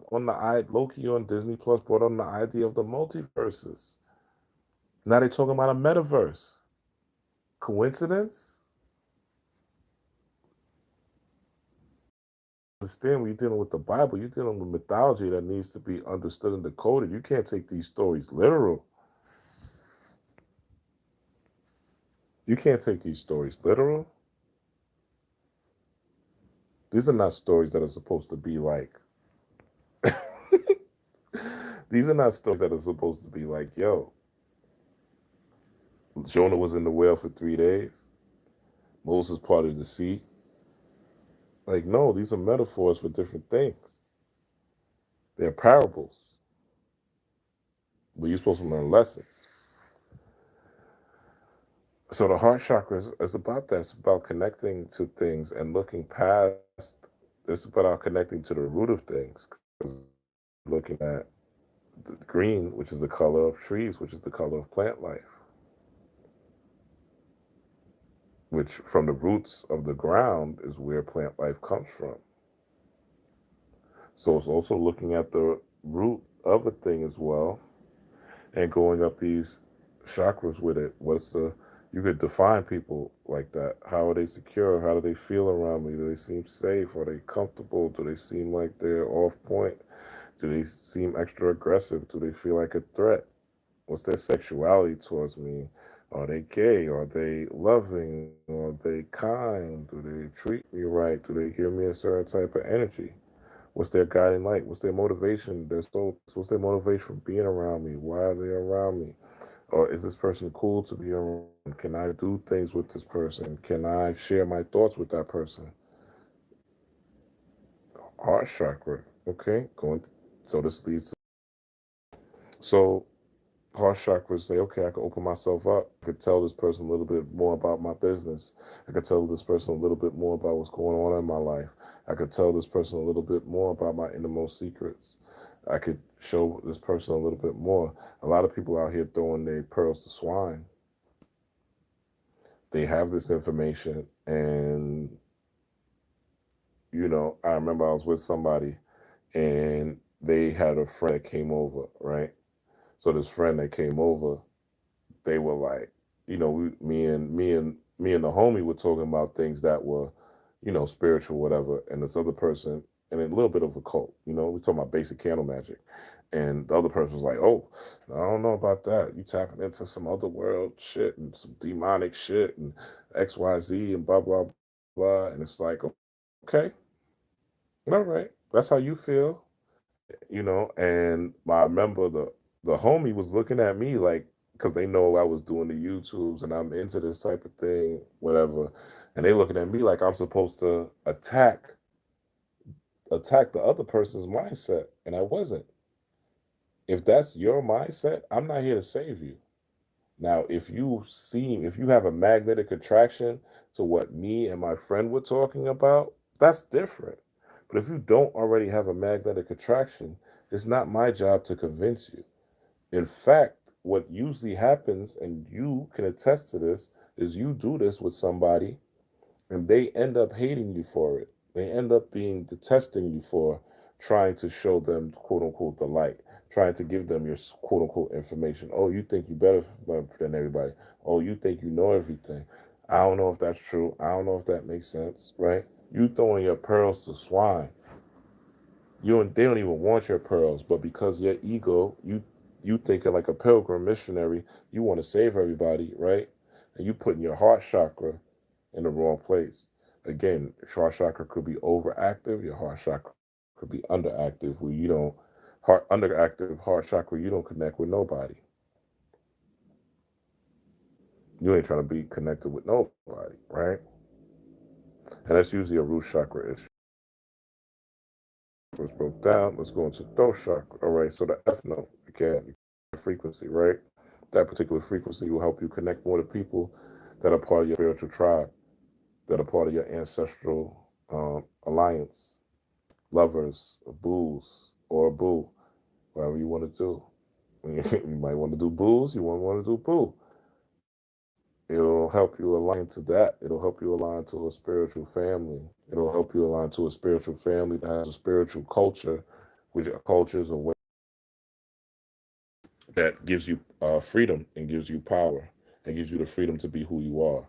Loki on Disney Plus brought on the idea of the multiverses. Now they're talking about a metaverse. Coincidence? Understand when you're dealing with the Bible, you're dealing with mythology that needs to be understood and decoded. You can't take these stories literal. You can't take these stories literal. These are not stories that are supposed to be like, these are not stories that are supposed to be like, yo, Jonah was in the whale for 3 days. Moses parted the sea. Like, no, these are metaphors for different things. They're parables. But you're supposed to learn lessons. So the heart chakra is about that. It's about connecting to things and looking past. It's about connecting to the root of things. Looking at the green, which is the color of trees, which is the color of plant life, which from the roots of the ground is where plant life comes from. So it's also looking at the root of a thing as well and going up these chakras with it. You could define people like that. How are they secure? How do they feel around me? Do they seem safe? Are they comfortable? Do they seem like they're off point? Do they seem extra aggressive? Do they feel like a threat? What's their sexuality towards me? Are they gay? Are they loving? Are they kind? Do they treat me right? Do they give me a certain type of energy? What's their guiding light? What's their motivation? What's their motivation for being around me? Why are they around me? Or is this person cool to be around? Can I do things with this person? Can I share my thoughts with that person? Heart chakra. Okay, going. So this leads. So heart chakras say, okay, I can open myself up. I could tell this person a little bit more about my business. I could tell this person a little bit more about what's going on in my life. I could tell this person a little bit more about my innermost secrets. I could show this person a little bit more. A lot of people out here throwing their pearls to swine. They have this information, and I remember I was with somebody, and they had a friend that came over, right? So this friend that came over, they were like, me and the homie were talking about things that were, spiritual, whatever, and this other person, and a little bit of a cult. We talking about basic candle magic, and the other person was like, "Oh, I don't know about that. You tapping into some other world shit and some demonic shit and XYZ and blah blah blah," and it's like, okay, all right, that's how you feel. And I remember the homie was looking at me like, because they know I was doing the YouTubes and I'm into this type of thing, whatever, and they looking at me like I'm supposed to attack the other person's mindset, and I wasn't. If that's your mindset, I'm not here to save you. Now, if you have a magnetic attraction to what me and my friend were talking about, that's different. But if you don't already have a magnetic attraction, it's not my job to convince you. In fact, what usually happens, and you can attest to this, is you do this with somebody and they end up hating you for it. They end up being detesting you for trying to show them, quote unquote, the light, trying to give them your quote unquote information. Oh, you think you better than everybody. Oh, you think you know everything. I don't know if that's true. I don't know if that makes sense, right? You throwing your pearls to swine. They don't even want your pearls, but because your ego, you thinking like a pilgrim missionary, you want to save everybody, right? and you putting your heart chakra in the wrong place. Again, heart chakra could be overactive. Your heart chakra could be underactive, where you don't underactive heart chakra. You don't connect with nobody. You ain't trying to be connected with nobody, right? And that's usually a root chakra issue. Was broke down. Let's go into throat chakra. All right. So the F note again, frequency, right? That particular frequency will help you connect more to people that are part of your spiritual tribe, that are part of your ancestral alliance, lovers, or boos, or a boo, whatever you want to do. You might want to do boos, you want to do boo. It'll help you align to that. It'll help you align to a spiritual family. It'll help you align to a spiritual family that has a spiritual culture, which are cultures and that gives you freedom and gives you power and gives you the freedom to be who you are.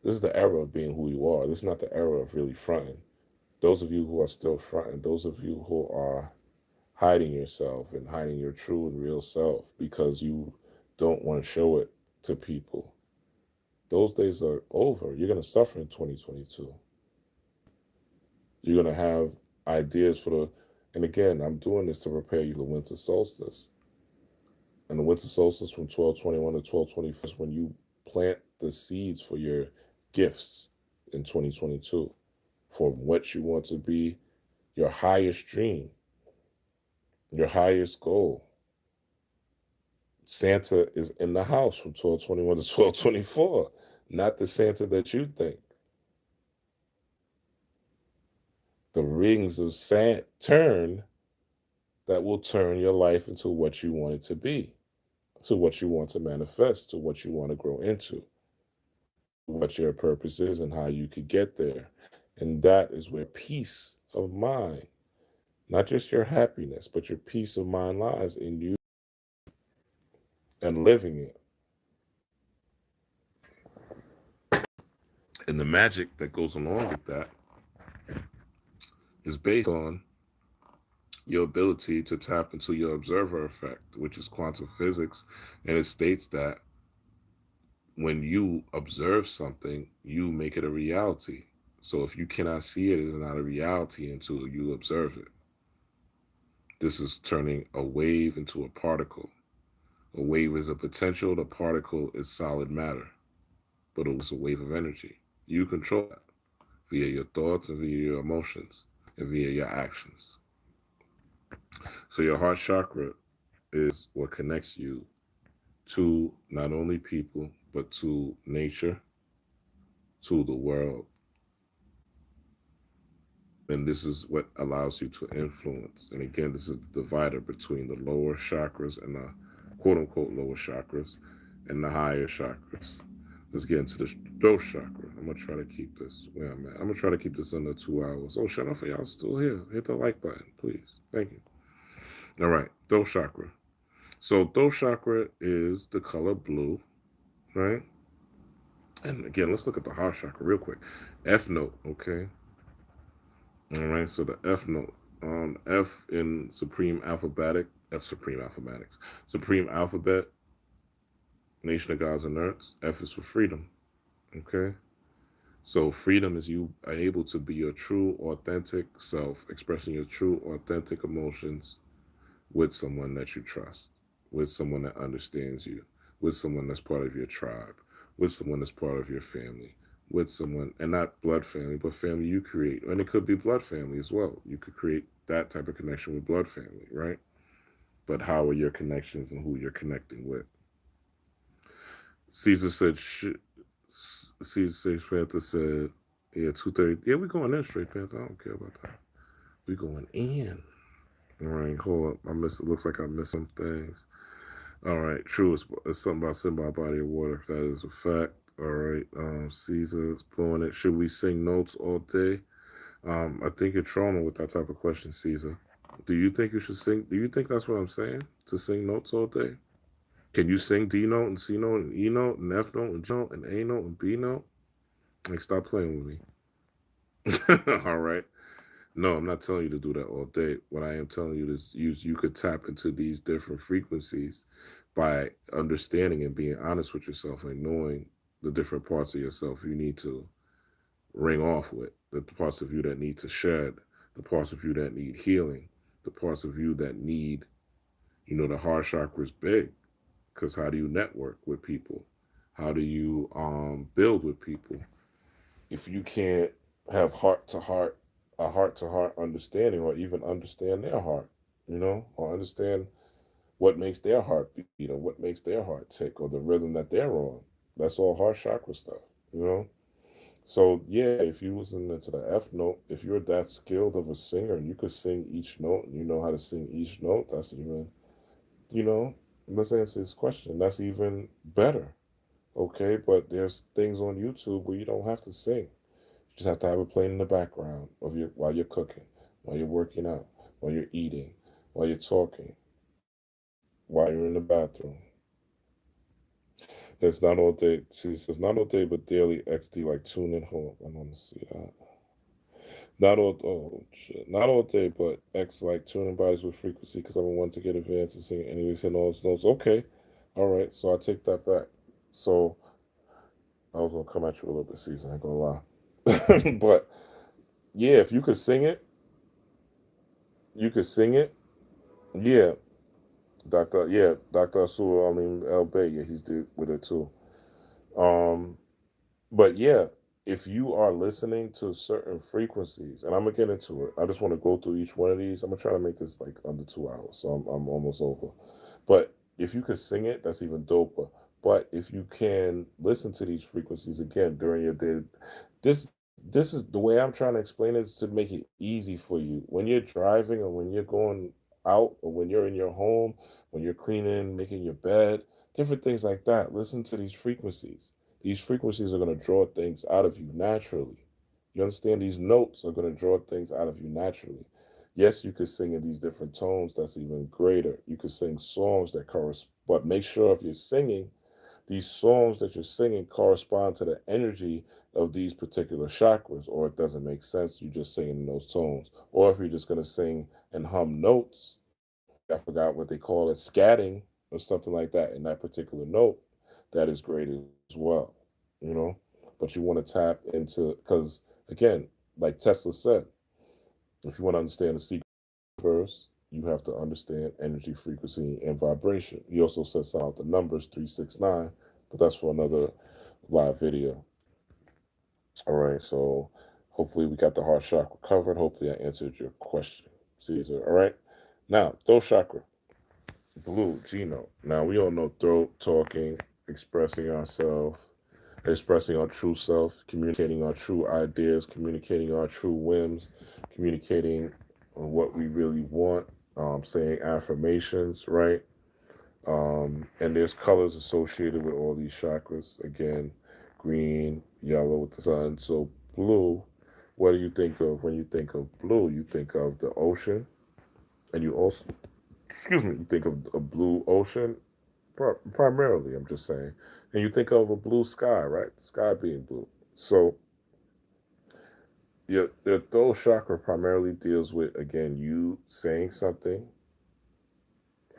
This is the era of being who you are. This is not the era of really fronting. Those of you who are still fronting, those of you who are hiding yourself and hiding your true and real self because you don't want to show it to people, those days are over. You're going to suffer in 2022. You're going to have ideas for and again, I'm doing this to prepare you for the winter solstice. And the winter solstice from 12/21 to 12/24 is when you plant the seeds for your gifts in 2022, for what you want to be, your highest dream, your highest goal. Santa is in the house from 12/21 to 12/24, not the Santa that you think. The rings of Saturn that will turn your life into what you want it to be, to what you want to manifest, to what you want to grow into, what your purpose is and how you could get there. And that is where peace of mind, not just your happiness, but your peace of mind lies in you and living it. And the magic that goes along with that is based on your ability to tap into your observer effect, which is quantum physics. And it states that when you observe something, you make it a reality. So if you cannot see it, it is not a reality until you observe it. This is turning a wave into a particle. A wave is a potential, the particle is solid matter, but it's a wave of energy. You control that via your thoughts and via your emotions and via your actions. So your heart chakra is what connects you to not only people, but to nature, to the world. And this is what allows you to influence. And again, this is the divider between the lower chakras and the quote unquote lower chakras and the higher chakras. Let's get into the throat chakra. I'm gonna try to keep this where I'm at. I'm gonna try to keep this under 2 hours. Oh, shut up for y'all still here. Hit the like button, please. Thank you. All right, throat chakra. So throat chakra is the color blue, right? And again, let's look at the heart chakra real quick. F note, okay? All right, so the F note. F in Supreme Alphabetic, F Supreme Alphabetics. Supreme Alphabet, Nation of Gods and Earths. F is for freedom, okay? So freedom is you are able to be your true, authentic self, expressing your true, authentic emotions with someone that you trust, with someone that understands you, with someone that's part of your tribe, with someone that's part of your family, with someone, and not blood family, but family you create. And it could be blood family as well. You could create that type of connection with blood family, right? But how are your connections and who you're connecting with? Caesar said, Caesar Sage Panther said, yeah, 2:30. Yeah, we going in straight, Panther. I don't care about that. We going in. All right, hold up. I missed. It looks like I missed some things. All right, true. It's something about sitting by a body of water. That is a fact. All right, Caesar's blowing it. Should we sing notes all day? I think you're trauma with that type of question, Caesar. Do you think you should sing? Do you think that's what I'm saying? To sing notes all day? Can you sing D note and C note and E note and F note and G note and A note and B note? Like, stop playing with me. All right. No, I'm not telling you to do that all day. What I am telling you is you could tap into these different frequencies by understanding and being honest with yourself and knowing the different parts of yourself you need to ring off with, the parts of you that need to shed, the parts of you that need healing, the parts of you that need, the heart chakra is big because how do you network with people? How do you build with people? If you can't have heart to heart, a heart to heart understanding, or even understand their heart, or understand what makes their heart beat, or what makes their heart tick, or the rhythm that they're on. That's all heart chakra stuff, you know? So, yeah, if you listen to the F note, if you're that skilled of a singer and you could sing each note and you know how to sing each note, that's even, you know, let's answer this question. That's even better. Okay. But there's things on YouTube where you don't have to sing. You just have to have it playing in the background of your while you're cooking, while you're working out, while you're eating, while you're talking, while you're in the bathroom. It's not all day. See, it says not all day, but daily XD like tune in home. I want to see that. Not all, oh shit, not all day, but X like tuning bodies with frequency because I'm one to get advanced and sing anyways and all those notes. Okay, all right, so I take that back. So I was gonna come at you a little bit, Caesar. I ain't gonna lie, but yeah, if you could sing it, you could sing it. Yeah, Doctor. Yeah, Doctor Asul Alim El Bay. Yeah, he's with it too. Um, But yeah, if you are listening to certain frequencies, and I'm gonna get into it, I just want to go through each one of these. I'm gonna try to make this like under 2 hours, so I'm almost over. But if you could sing it, that's even doper. But if you can listen to these frequencies again during your day, this is the way I'm trying to explain it is to make it easy for you when you're driving or when you're going out or when you're in your home, when you're cleaning, making your bed, different things like that. Listen to these frequencies. These frequencies are going to draw things out of you naturally. You understand? These notes are going to draw things out of you naturally. Yes, you could sing in these different tones. That's even greater. You could sing songs that correspond, but make sure if you're singing, these songs that you're singing correspond to the energy of these particular chakras, or it doesn't make sense. You just singing in those tones. Or if you're just going to sing and hum notes, I forgot what they call it, scatting or something like that in that particular note, that is great as well, you know. But you want to tap into, because again, like Tesla said, if you want to understand the secret verse, you have to understand energy, frequency, and vibration. He also sets out the numbers 369, but that's for another live video. All right, so hopefully we got the heart chakra covered. Hopefully I answered your question, Caesar. All right, now throat chakra. Blue, Gino. Now we all know throat, talking, expressing ourselves, expressing our true self, communicating our true ideas, communicating our true whims, communicating what we really want, saying affirmations, right? And there's colors associated with all these chakras. Again, green, yellow with the sun. So blue, what do you think of when you think of blue? You think of the ocean, and you also, excuse me, you think of a blue ocean primarily, I'm just saying. And you think of a blue sky, right? The sky being blue. So your throat chakra primarily deals with, again, you saying something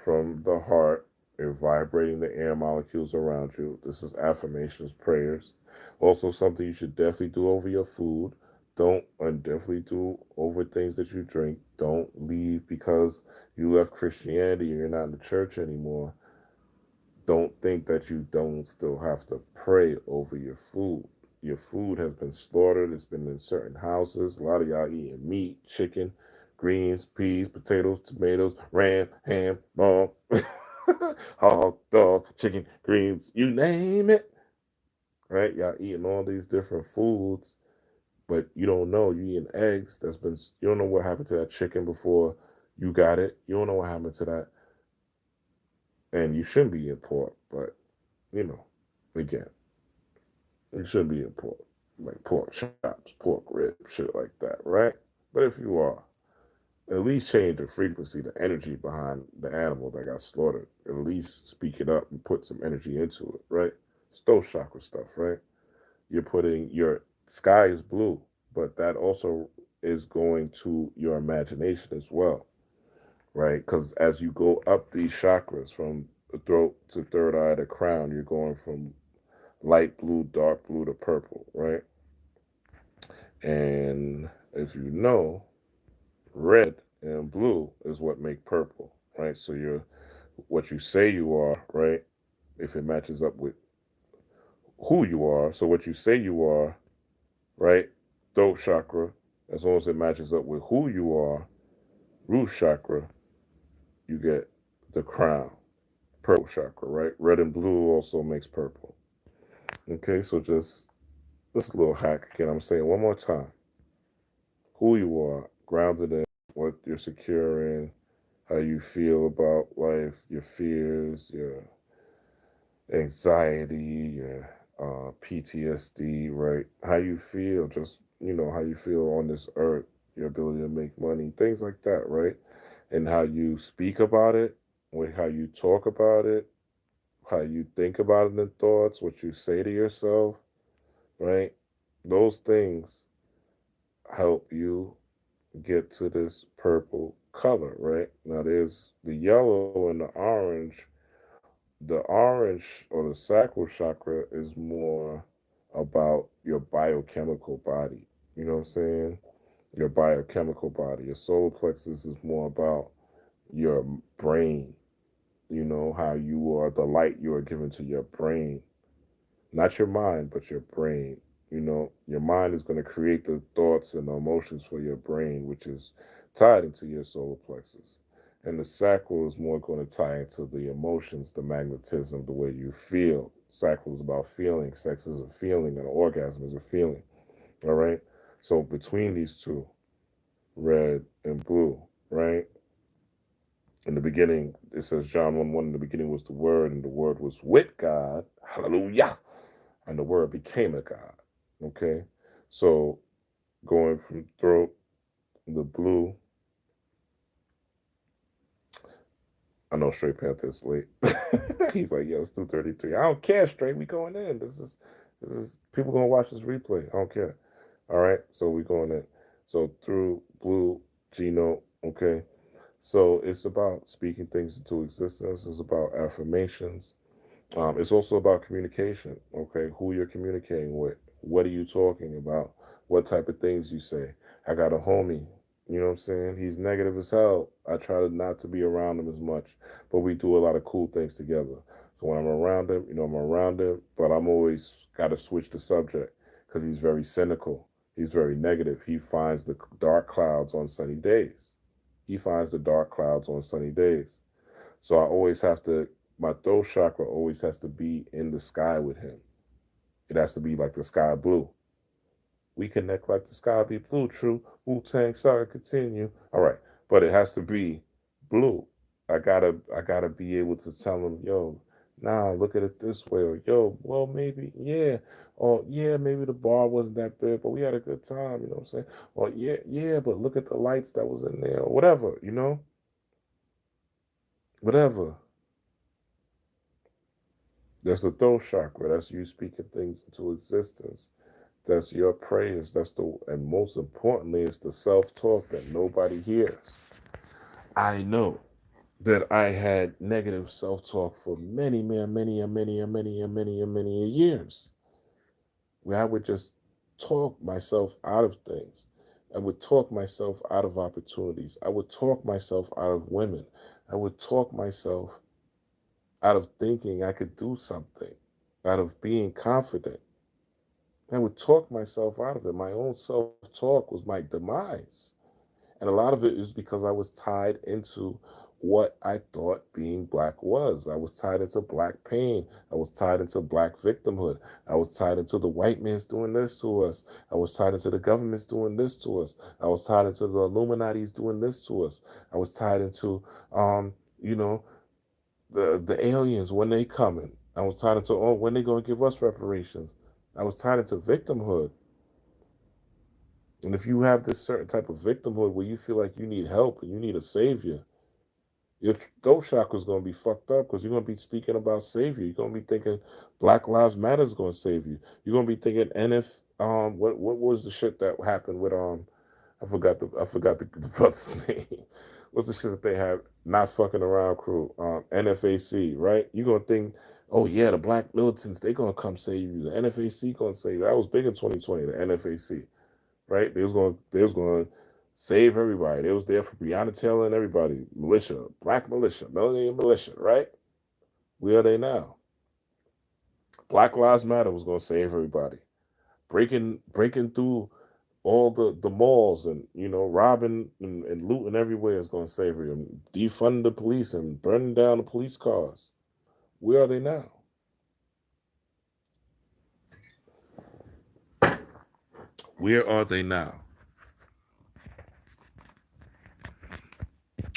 from the heart and vibrating the air molecules around you. This is affirmations, prayers. Also, something you should definitely do over your food. Don't, and definitely do over things that you drink. Don't leave because you left Christianity and you're not in the church anymore. Don't think that you don't still have to pray over your food. Your food has been slaughtered. It's been in certain houses. A lot of y'all eating meat, chicken, greens, peas, potatoes, tomatoes, ram, ham, ball, hog, dog, chicken, greens, you name it. Right? Y'all eating all these different foods, but you don't know. You eating eggs. You don't know what happened to that chicken before you got it. You don't know what happened to that. And you shouldn't be eating pork, but you know, again, it shouldn't be in pork, like pork chops, pork ribs, shit like that, right? But if you are, at least change the frequency, the energy behind the animal that got slaughtered. At least speak it up and put some energy into it, right? It's those chakra stuff, right? You're putting your sky is blue, but that also is going to your imagination as well, right? Because as you go up these chakras from the throat to third eye to crown, you're going from light blue, dark blue to purple, right? And if you know, red and blue is what make purple, right? So you're what you say you are, right? If it matches up with who you are. So what you say you are, right? Throat chakra, as long as it matches up with who you are, root chakra, you get the crown. Purple chakra, right? Red and blue also makes purple. Okay, so just this little hack again. I'm saying one more time. Who you are, grounded in what you're secure in, how you feel about life, your fears, your anxiety, your PTSD, right? How you feel, just, how you feel on this earth, your ability to make money, things like that, right? And how you speak about it, how you talk about it, how you think about it in thoughts, what you say to yourself, right? Those things help you get to this purple color, right? Now there's the yellow and the orange. The orange or the sacral chakra is more about your biochemical body. You know what I'm saying? Your biochemical body. Your solar plexus is more about your brain. You know, how you are, the light you are given to your brain. Not your mind, but your brain. Your mind is going to create the thoughts and the emotions for your brain, which is tied into your solar plexus. And the sacral is more going to tie into the emotions, the magnetism, the way you feel. Sacral is about feeling. Sex is a feeling, and an orgasm is a feeling. All right. So between these two, red and blue, right? In the beginning, it says John 1 1, in the beginning was the Word, and the Word was with God. Hallelujah. And the Word became a God. Okay. So going from throat, the blue, I know Straight Panther is late. He's like, yo, it's 2:33. I don't care, Straight. We going in. This is people gonna watch this replay. I don't care. All right. So we going in. So through blue, Gino, okay. So it's about speaking things into existence. It's about affirmations. It's also about communication. Okay, who you're communicating with. What are you talking about? What type of things you say? I got a homie. You know what I'm saying? He's negative as hell. I try to not to be around him as much, but we do a lot of cool things together. So when I'm around him, I'm around him, but I'm always got to switch the subject because he's very cynical. He's very negative. He finds the dark clouds on sunny days. He finds the dark clouds on sunny days. So I always have to, my throat chakra always has to be in the sky with him. It has to be like the sky blue. We connect like the sky be blue, true. Wu-Tang Saga continue. All right. But it has to be blue. I gotta be able to tell him, yo, nah, look at it this way, or yo, well maybe, yeah. Or yeah, maybe the bar wasn't that big, but we had a good time, you know what I'm saying? Or yeah, yeah, but look at the lights that was in there, or whatever, whatever. That's the throat chakra. That's you speaking things into existence. That's your prayers. And most importantly, it's the self-talk that nobody hears. I know that I had negative self-talk for many, many, many, many, many, many, many years, where I would just talk myself out of things. I would talk myself out of opportunities. I would talk myself out of women. I would talk myself out of thinking I could do something, out of being confident. I would talk myself out of it. My own self talk was my demise. And a lot of it is because I was tied into what I thought being black was. I was tied into black pain. I was tied into black victimhood. I was tied into the white man's doing this to us. I was tied into the government's doing this to us. I was tied into the Illuminati's doing this to us. I was tied into, you know, the aliens when they coming. I was tied into, oh, when they gonna give us reparations. I was tied into victimhood. And if you have this certain type of victimhood where you feel like you need help and you need a savior, your throat chakra is going to be fucked up because you're going to be speaking about savior. You're going to be thinking Black Lives Matter is going to save you. You're going to be thinking NF. What was the shit that happened with I forgot the brother's name. What's the shit that they have? Not fucking around crew. NFAC, right? You're gonna think Oh yeah, the black militants, they gonna come save you. The NFAC gonna save you. That was big in 2020, the NFAC, right? They was gonna save everybody. They was there for Breonna Taylor and everybody. Militia, black militia, melanated militia, right? Where are they now? Black Lives Matter was gonna save everybody. Breaking through all the malls and robbing and looting everywhere is gonna save you. And defunding the police and burning down the police cars. Where are they now? Where are they now?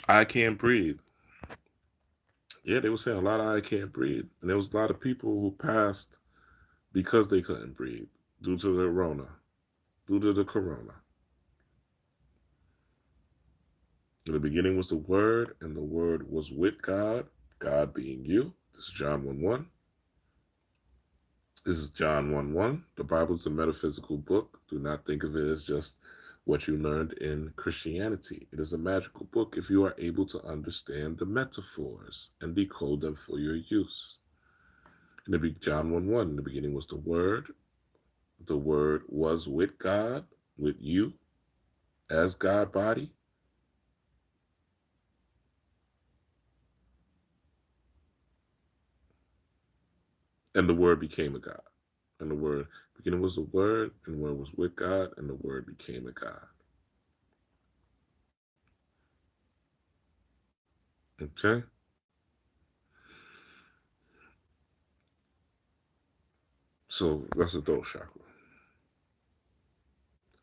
I can't breathe. Yeah, they were saying a lot of I can't breathe. And there was a lot of people who passed because they couldn't breathe due to the Rona, due to the corona. In the beginning was the Word, and the Word was with God, God being you. This is John 1 1. This is John 1 1. The Bible is a metaphysical book. Do not think of it as just what you learned in Christianity. It is a magical book if you are able to understand the metaphors and decode them for your use. John 1 1, in the beginning was the Word. The Word was with God, with you, as God body. And the Word became a God. And the Word, beginning was the Word, and the Word was with God, and the Word became a God. Okay? So that's the throat chakra.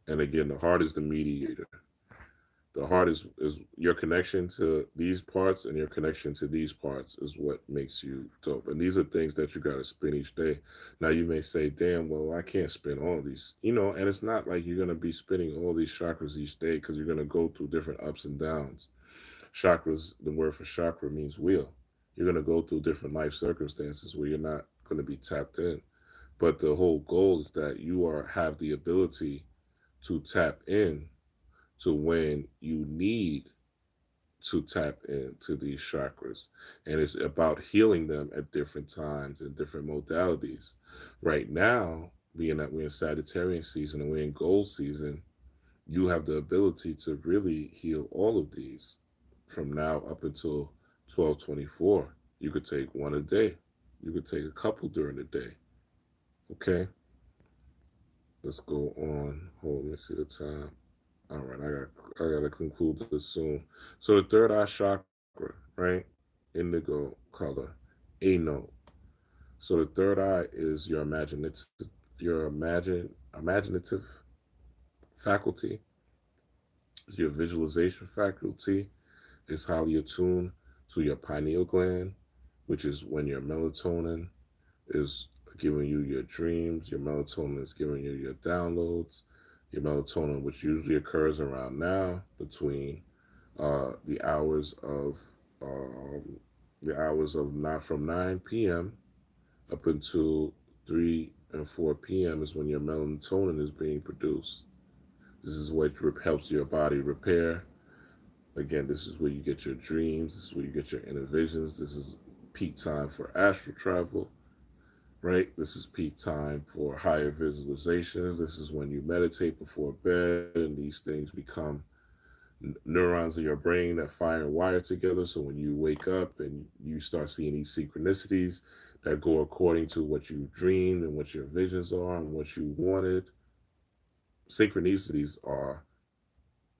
And again, the heart is the mediator. The heart is your connection to these parts, and your connection to these parts is what makes you dope. And these are things that you got to spin each day. Now you may say, damn, well, I can't spin all these, and it's not like you're going to be spinning all these chakras each day, because you're going to go through different ups and downs. Chakras, the word for chakra means wheel. You're going to go through different life circumstances where you're not going to be tapped in. But the whole goal is that you have the ability to tap in to when you need to tap into these chakras. And it's about healing them at different times and different modalities. Right now, being that we're in Sagittarian season and we're in gold season, you have the ability to really heal all of these from now up until 1224. You could take one a day. You could take a couple during the day. Okay? Let's go on. Hold on, let me see the time. All right, I gotta conclude this soon. So the third eye chakra, right? Indigo color, A note. So the third eye is your imaginative faculty, your visualization faculty is highly attuned to your pineal gland, which is when your melatonin is giving you your dreams. Your melatonin is giving you your downloads. Your melatonin, which usually occurs around now between the hours of not from 9 p.m. up until 3 and 4 p.m. is when your melatonin is being produced. This is what helps your body repair. Again, this is where you get your dreams. This is where you get your inner visions. This is peak time for astral travel, right? This is peak time for higher visualizations. This is when you meditate before bed, and these things become neurons in your brain that fire and wire together. So when you wake up and you start seeing these synchronicities that go according to what you dreamed and what your visions are and what you wanted, synchronicities are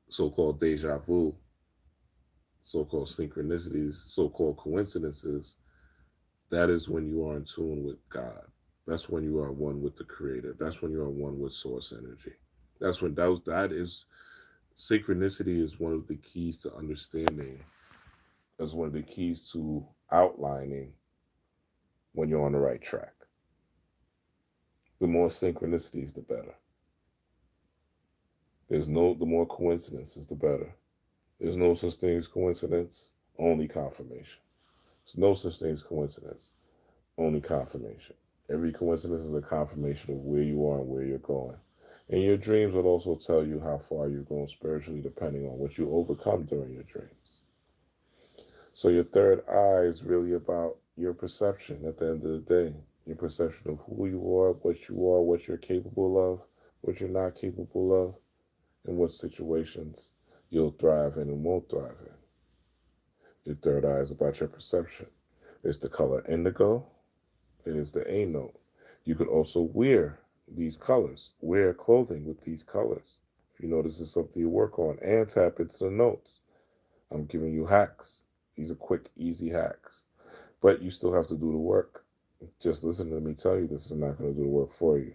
so-called deja vu, so-called synchronicities, so-called coincidences. That is when you are in tune with God. That's when you are one with the Creator. That's when you are one with Source energy. That is synchronicity is one of the keys to understanding. Is one of the keys to outlining when you're on the right track. The more synchronicities, the better. The more coincidences, the better. There's no such thing as coincidence, only confirmation. There's no such thing as coincidence, only confirmation. Every coincidence is a confirmation of where you are and where you're going. And your dreams will also tell you how far you've grown spiritually, depending on what you overcome during your dreams. So your third eye is really about your perception at the end of the day. Your perception of who you are, what you're capable of, what you're not capable of, and what situations you'll thrive in and won't thrive in. Your third eye is about your perception. It's the color indigo. It is the A note. You could also wear these colors, wear clothing with these colors. If you notice it's something you work on, and tap into the notes. I'm giving you hacks. These are quick, easy hacks. But you still have to do the work. Just listen to me tell you this is not going to do the work for you.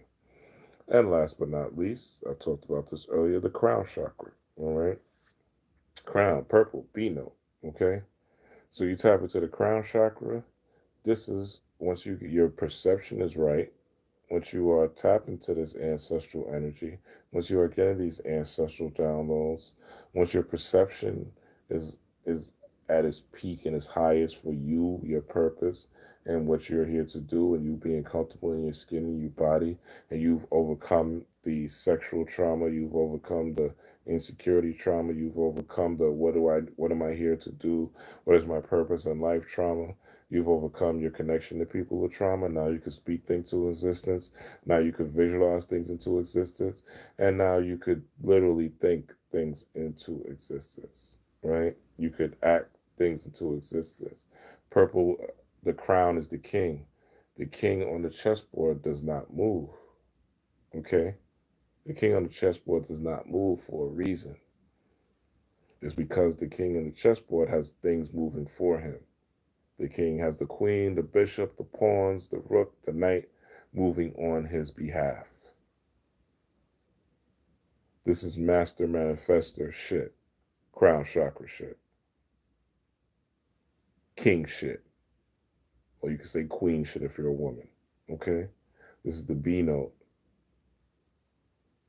And last but not least, I talked about this earlier, the crown chakra. All right. Crown, purple, B note. Okay. So you tap into the crown chakra. This is once you get your perception is right, once you are tapping to this ancestral energy, once you are getting these ancestral downloads, once your perception is is at its peak and its highest for you, your purpose, and what you're here to do, and you being comfortable in your skin and your body, and you've overcome the sexual trauma, you've overcome the insecurity trauma, you've overcome the what am I here to do, what is my purpose in life trauma. You've overcome your connection to people with trauma. Now you can speak things to existence. Now you could visualize things into existence. And now you could literally think things into existence, right? You could act things into existence. Purple, the crown is the king. The king on the chessboard does not move, okay? The king on the chessboard does not move for a reason. It's because the king on the chessboard has things moving for him. The king has the queen, the bishop, the pawns, the rook, the knight moving on his behalf. This is master manifester shit. Crown chakra shit. King shit. Or you can say queen shit if you're a woman. Okay? This is the B note.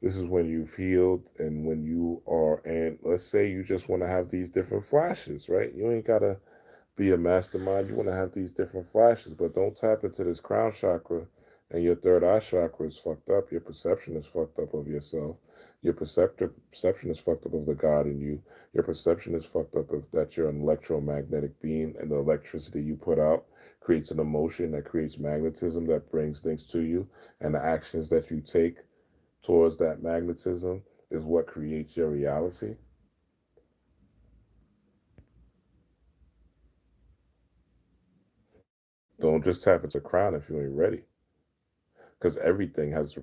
This is when you've healed and when you are, and let's say you just want to have these different flashes, right? You ain't got to be a mastermind. You want to have these different flashes, but don't tap into this crown chakra and your third eye chakra is fucked up. Your perception is fucked up of yourself. Your perception is fucked up of the God in you. Your perception is fucked up of that you're an electromagnetic being and the electricity you put out creates an emotion that creates magnetism that brings things to you. And the actions that you take towards that magnetism is what creates your reality. Don't just tap into the crown if you ain't ready. Because everything has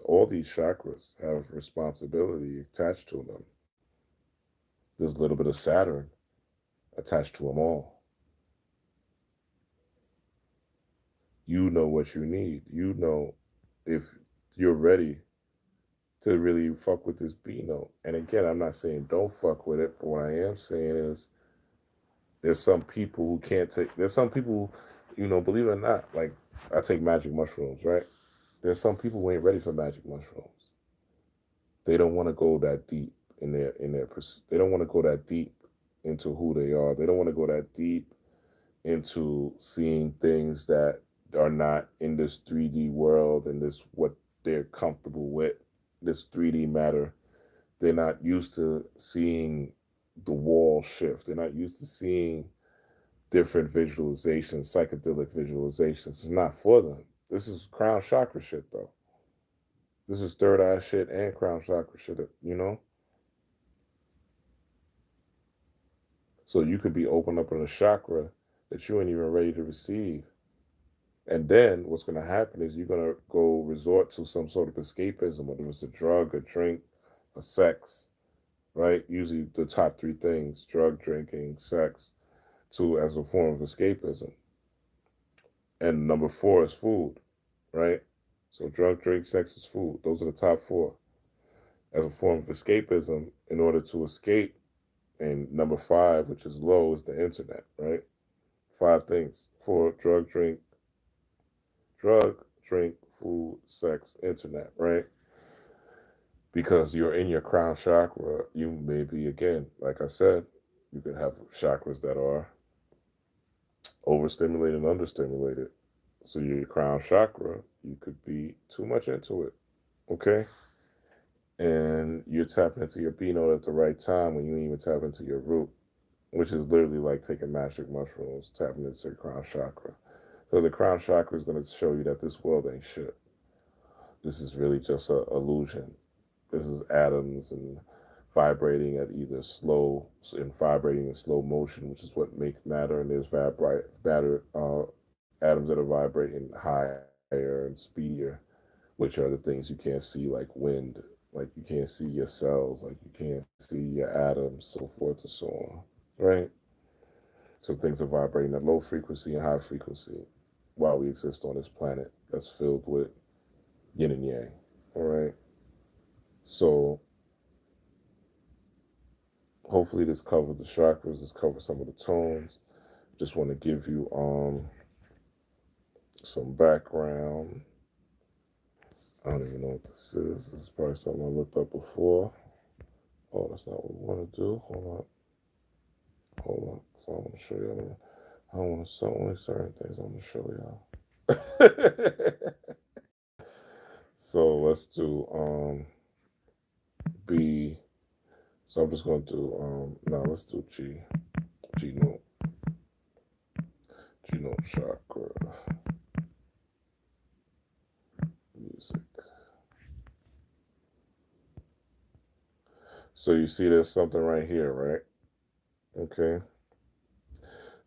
all these chakras have responsibility attached to them. There's a little bit of Saturn attached to them all. You know what you need. You know if you're ready to really fuck with this B note. And again, I'm not saying don't fuck with it, but what I am saying is there's some people who can't take, there's some people, believe it or not, like I take magic mushrooms, right? There's some people who ain't ready for magic mushrooms. They don't want to go that deep they don't want to go that deep into who they are. They don't want to go that deep into seeing things that are not in this 3D world and this what they're comfortable with, this 3D matter. They're not used to seeing the wall shift. They're not used to seeing different visualizations, psychedelic visualizations. It's not for them. This is crown chakra shit though. This is third eye shit and crown chakra shit. So you could be open up in a chakra that you ain't even ready to receive. And then what's going to happen is you're going to go resort to some sort of escapism, whether it's a drug, a drink, a sex, right? Usually the top three things, drug, drinking, sex, to as a form of escapism. And number four is food, right? So drug, drink, sex is food. Those are the top four. As a form of escapism, in order to escape, and number five, which is low, is the internet, right? Five things. Four, drug, drink, food, sex, internet, right? Because you're in your crown chakra, you may be, again, like I said, you could have chakras that are overstimulated and understimulated. So your crown chakra, you could be too much into it, okay? And you're tapping into your B note at the right time when you even tap into your root. which is literally like taking magic mushrooms, tapping into the crown chakra. So the crown chakra is going to show you that this world ain't shit. This is really just a illusion. This is atoms and vibrating at either slow and vibrating in slow motion, which is what makes matter. And there's atoms that are vibrating higher and speedier, which are the things you can't see, like wind. Like you can't see your cells, like you can't see your atoms, so forth and so on. Right? So things are vibrating at low frequency and high frequency while we exist on this planet that's filled with yin and yang. All right. So hopefully this covered the chakras, this covered some of the tones. Just want to give you some background. I don't even know what this is. This is probably something I looked up before. Oh, that's not what we want to do. Hold on. So I want to show you. I don't want to show only certain things. I'm gonna show y'all. So let's do B. So I'm just gonna do no, let's do G. G note. G note chakra. Music. So you see there's something right here, right? Okay.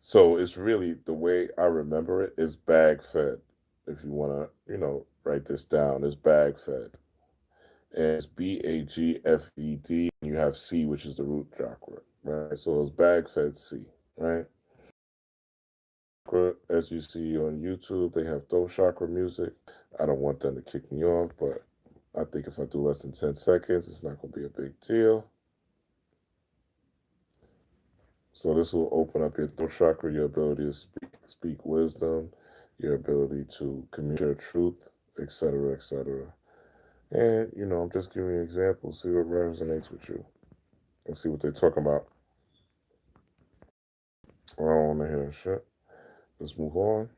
So it's really the way I remember it is bag fed. If you want to, write this down, it's bag fed. And it's Bagfed. And you have C, which is the root chakra, right? So it's bag fed C, right? As you see on YouTube, they have throat chakra music. I don't want them to kick me off, but I think if I do less than 10 seconds, it's not going to be a big deal. So this will open up your throat chakra, your ability to speak wisdom, your ability to communicate truth, etc., etc. And, I'm just giving you examples, see what resonates with you, and see what they're talking about. I don't want to hear that shit. Let's move on.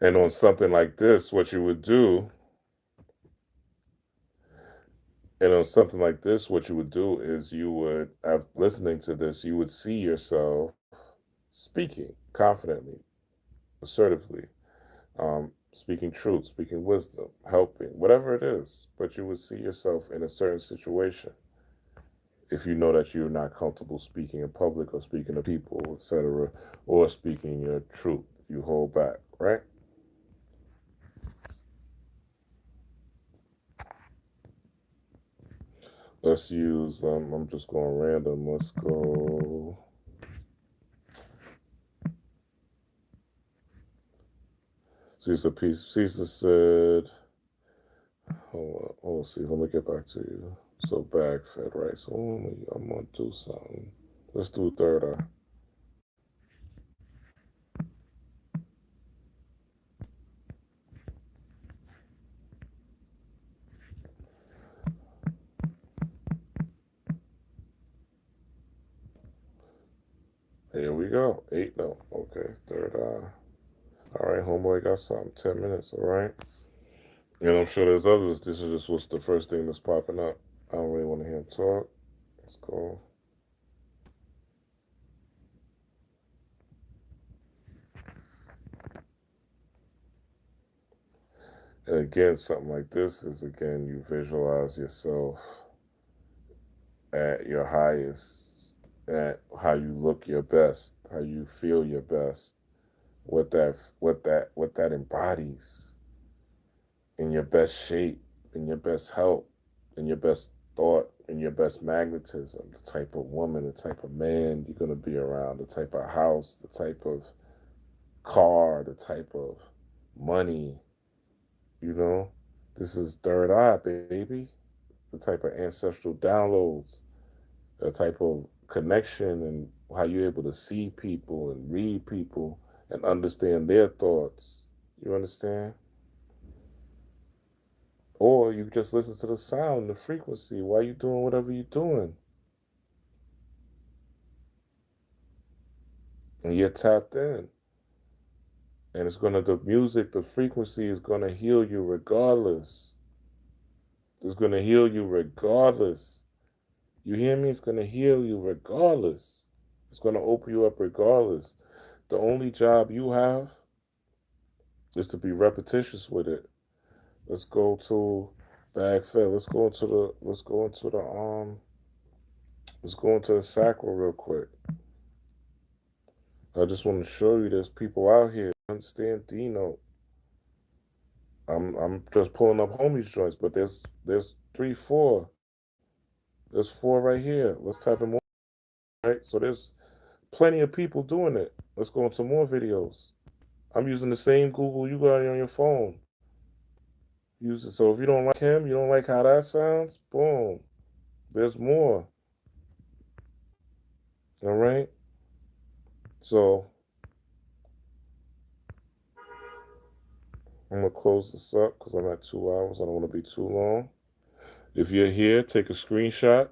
And on something like this, what you would do, what you would do is you would, after listening to this, you would see yourself speaking confidently, assertively, speaking truth, speaking wisdom, helping, whatever it is. But you would see yourself in a certain situation if you know that you're not comfortable speaking in public or speaking to people, etc., or speaking your truth. You hold back, right? Let's use, I'm just going random. Let's go. Caesar said, hold on, see, let me get back to you. So bag fed, right? So I'm going to do something. Let's do third eye. Here we go. 8 no. Okay, third eye. All right, homeboy got something. 10 minutes, all right? And I'm sure there's others. This is just what's the first thing that's popping up. I don't really want to hear him talk. Let's go. And again, something like this is, again, you visualize yourself at your highest, at how you look your best, how you feel your best, what that embodies, in your best shape, in your best health, in your best thought, in your best magnetism, the type of woman, the type of man you're gonna be around, the type of house, the type of car, the type of money, you know. This is third eye, baby. The type of ancestral downloads, the type of connection and how you're able to see people and read people and understand their thoughts. You understand? Or you just listen to the sound, the frequency while you're doing whatever you're doing. and you're tapped in. And it's gonna, the music, the frequency is gonna heal you regardless. It's gonna heal you regardless. You hear me? It's gonna heal you regardless. It's gonna open you up regardless. The only job you have is to be repetitious with it. Let's go to bag fair. Let's go into the sacral real quick. I just want to show you there's people out here understand D note. I'm just pulling up homies joints, but there's three, four. There's four right here. Let's type in more. Right? So there's plenty of people doing it. Let's go into more videos. I'm using the same Google you got on your phone. Use it. So if you don't like him, you don't like how that sounds, boom. There's more. All right. So I'm gonna close this up because I'm at 2 hours. I don't want to be too long. If you're here, take a screenshot.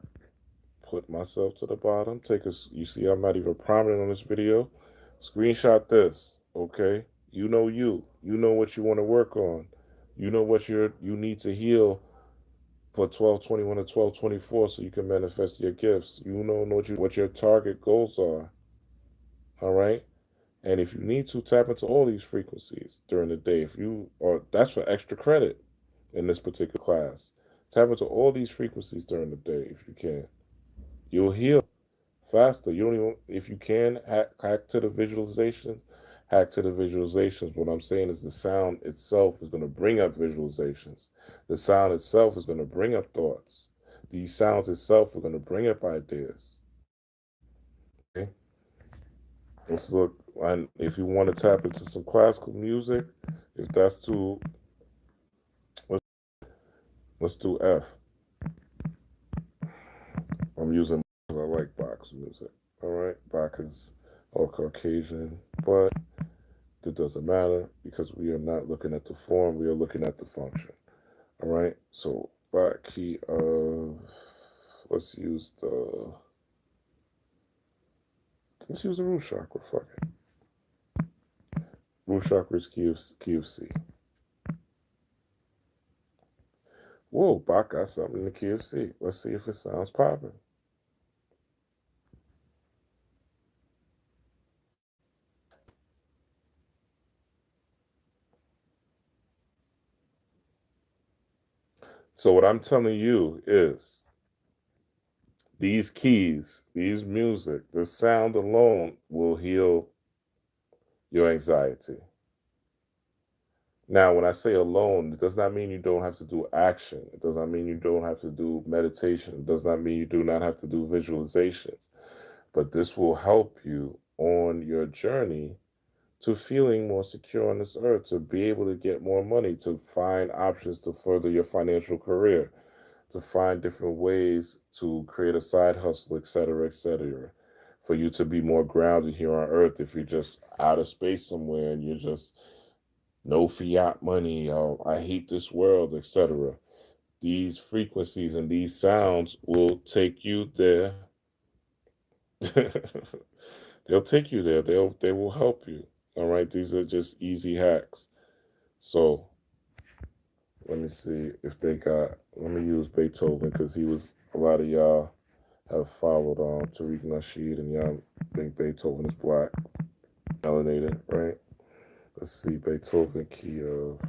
Put myself to the bottom. You see I'm not even prominent on this video. Screenshot this, okay? You know you. You know what you want to work on. You know what you need to heal for 1221 to 1224 so you can manifest your gifts. You know what your target goals are. All right? And if you need to, tap into all these frequencies during the day. That's for extra credit in this particular class. Tap into all these frequencies during the day if you can. You'll heal faster. You don't even, if you can, hack to the visualizations, hack to the visualizations. What I'm saying is the sound itself is going to bring up visualizations. The sound itself is going to bring up thoughts. These sounds itself are going to bring up ideas. Okay? Let's look, and if you want to tap into some classical music, if that's too, let's, let's do F. I'm using, I like Bach's music. All right, Bach is all Caucasian, but it doesn't matter because we are not looking at the form, we are looking at the function. All right, so Bach key of, let's use the root chakra. Fuck it. Root chakra is key of C. Whoa, Bach got something in the key of C. Let's see if it sounds popping. So what I'm telling you is these keys, these music, the sound alone will heal your anxiety. Now, when I say alone, it does not mean you don't have to do action. It does not mean you don't have to do meditation. It does not mean you do not have to do visualizations. But this will help you on your journey to feeling more secure on this earth, to be able to get more money, to find options to further your financial career, to find different ways to create a side hustle, et cetera, for you to be more grounded here on earth. If you're just out of space somewhere and you're just no fiat money, I hate this world, etc. These frequencies and these sounds will take you there. They'll take you there. They will help you. All right. These are just easy hacks. So let me see if they got. Let me use Beethoven because he was. A lot of y'all have followed Tariq Nasheed and y'all think Beethoven is black, melanated, right? Let's see Beethoven key of.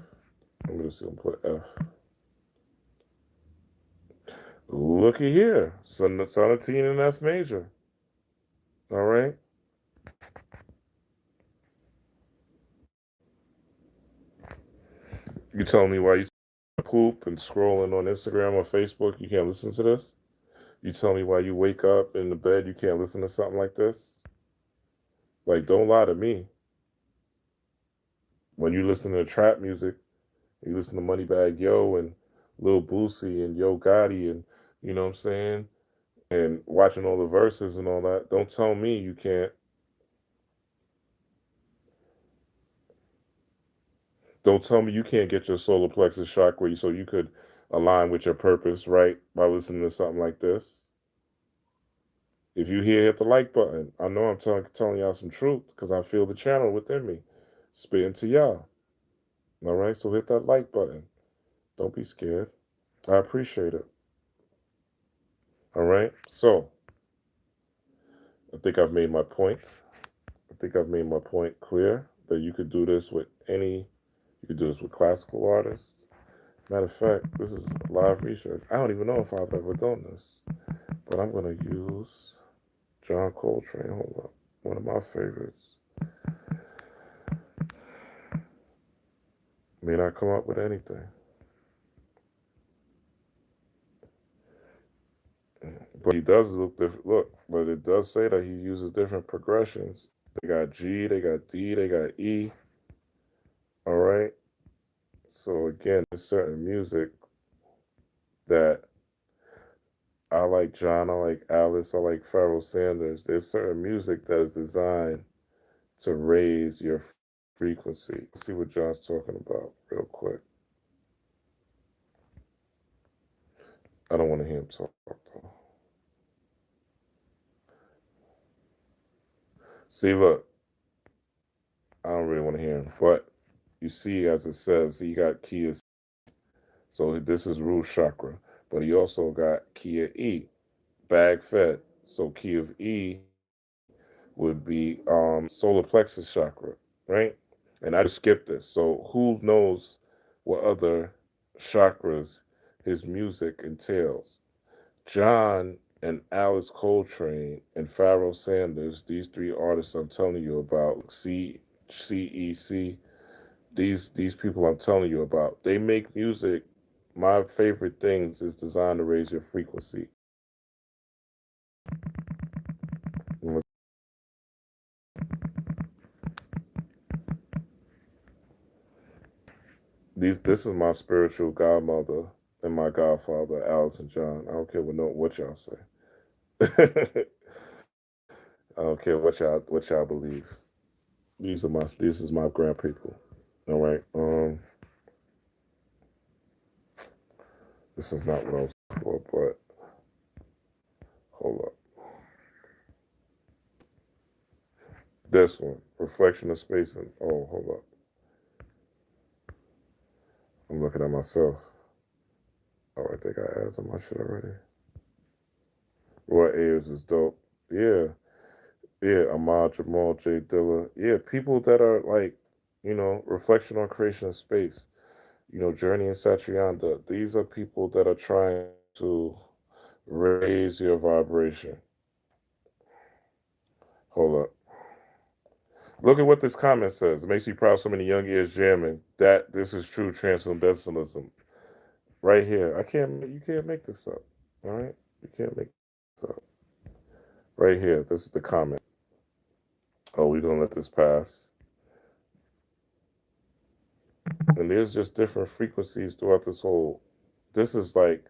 I'm gonna see. I'm gonna put F. Looky here, sonatine in F major. All right. You telling me why you poop and scrolling on Instagram or Facebook, you can't listen to this? You tell me why you wake up in the bed, you can't listen to something like this? Like, don't lie to me. When you listen to trap music, you listen to Moneybagg Yo and Lil Boosie and Yo Gotti and, you know what I'm saying? And watching all the verses and all that, don't tell me you can't. Don't tell me you can't get your solar plexus chakra so you could align with your purpose, right? By listening to something like this. If you here, hit the like button. I know I'm telling y'all some truth because I feel the channel within me spitting to y'all. All right, so hit that like button. Don't be scared. I appreciate it. All right, so I think I've made my point. I think I've made my point clear that you could do this with you could do this with classical artists. Matter of fact, this is live research. I don't even know if I've ever done this, but I'm going to use John Coltrane. Hold up. One of my favorites. May not come up with anything. But he does look different. Look, but it does say that he uses different progressions. They got G, they got D, they got E. All right. So again, there's certain music that I like John, I like Alice, I like Pharoah Sanders. There's certain music that is designed to raise your frequency. Let's see what John's talking about real quick. I don't want to hear him talk though. See, look, I don't really want to hear him, but you see, as it says, he got key. So this is Root Chakra, but he also got key of E, bag fed. So key of E would be solar plexus chakra, right? And I just skipped this. So who knows what other chakras his music entails? John and Alice Coltrane and Pharoah Sanders, these three artists I'm telling you about, CEC, these people I'm telling you about, they make music. My favorite things is designed to raise your frequency. This is my spiritual godmother and my godfather, Alice and John. I don't care what y'all say. I don't care what y'all believe. This is my grand people. All right. This is not what I was for, but hold up. This one, reflection of space and hold up. I'm looking at myself. Oh, I think I added some of my shit already. Roy Ayers is dope. Yeah. Yeah, Ahmad Jamal, J Dilla. Yeah, people that are like, reflection on creation of space. Journey and Satrianda. These are people that are trying to raise your vibration. Hold up. Look at what this comment says. It makes me proud so many young ears jamming. That this is true transcendentalism. Right here. You can't make this up. All right? You can't make this up. Right here. This is the comment. Oh, we're gonna let this pass. And there's just different frequencies throughout this whole. This is like,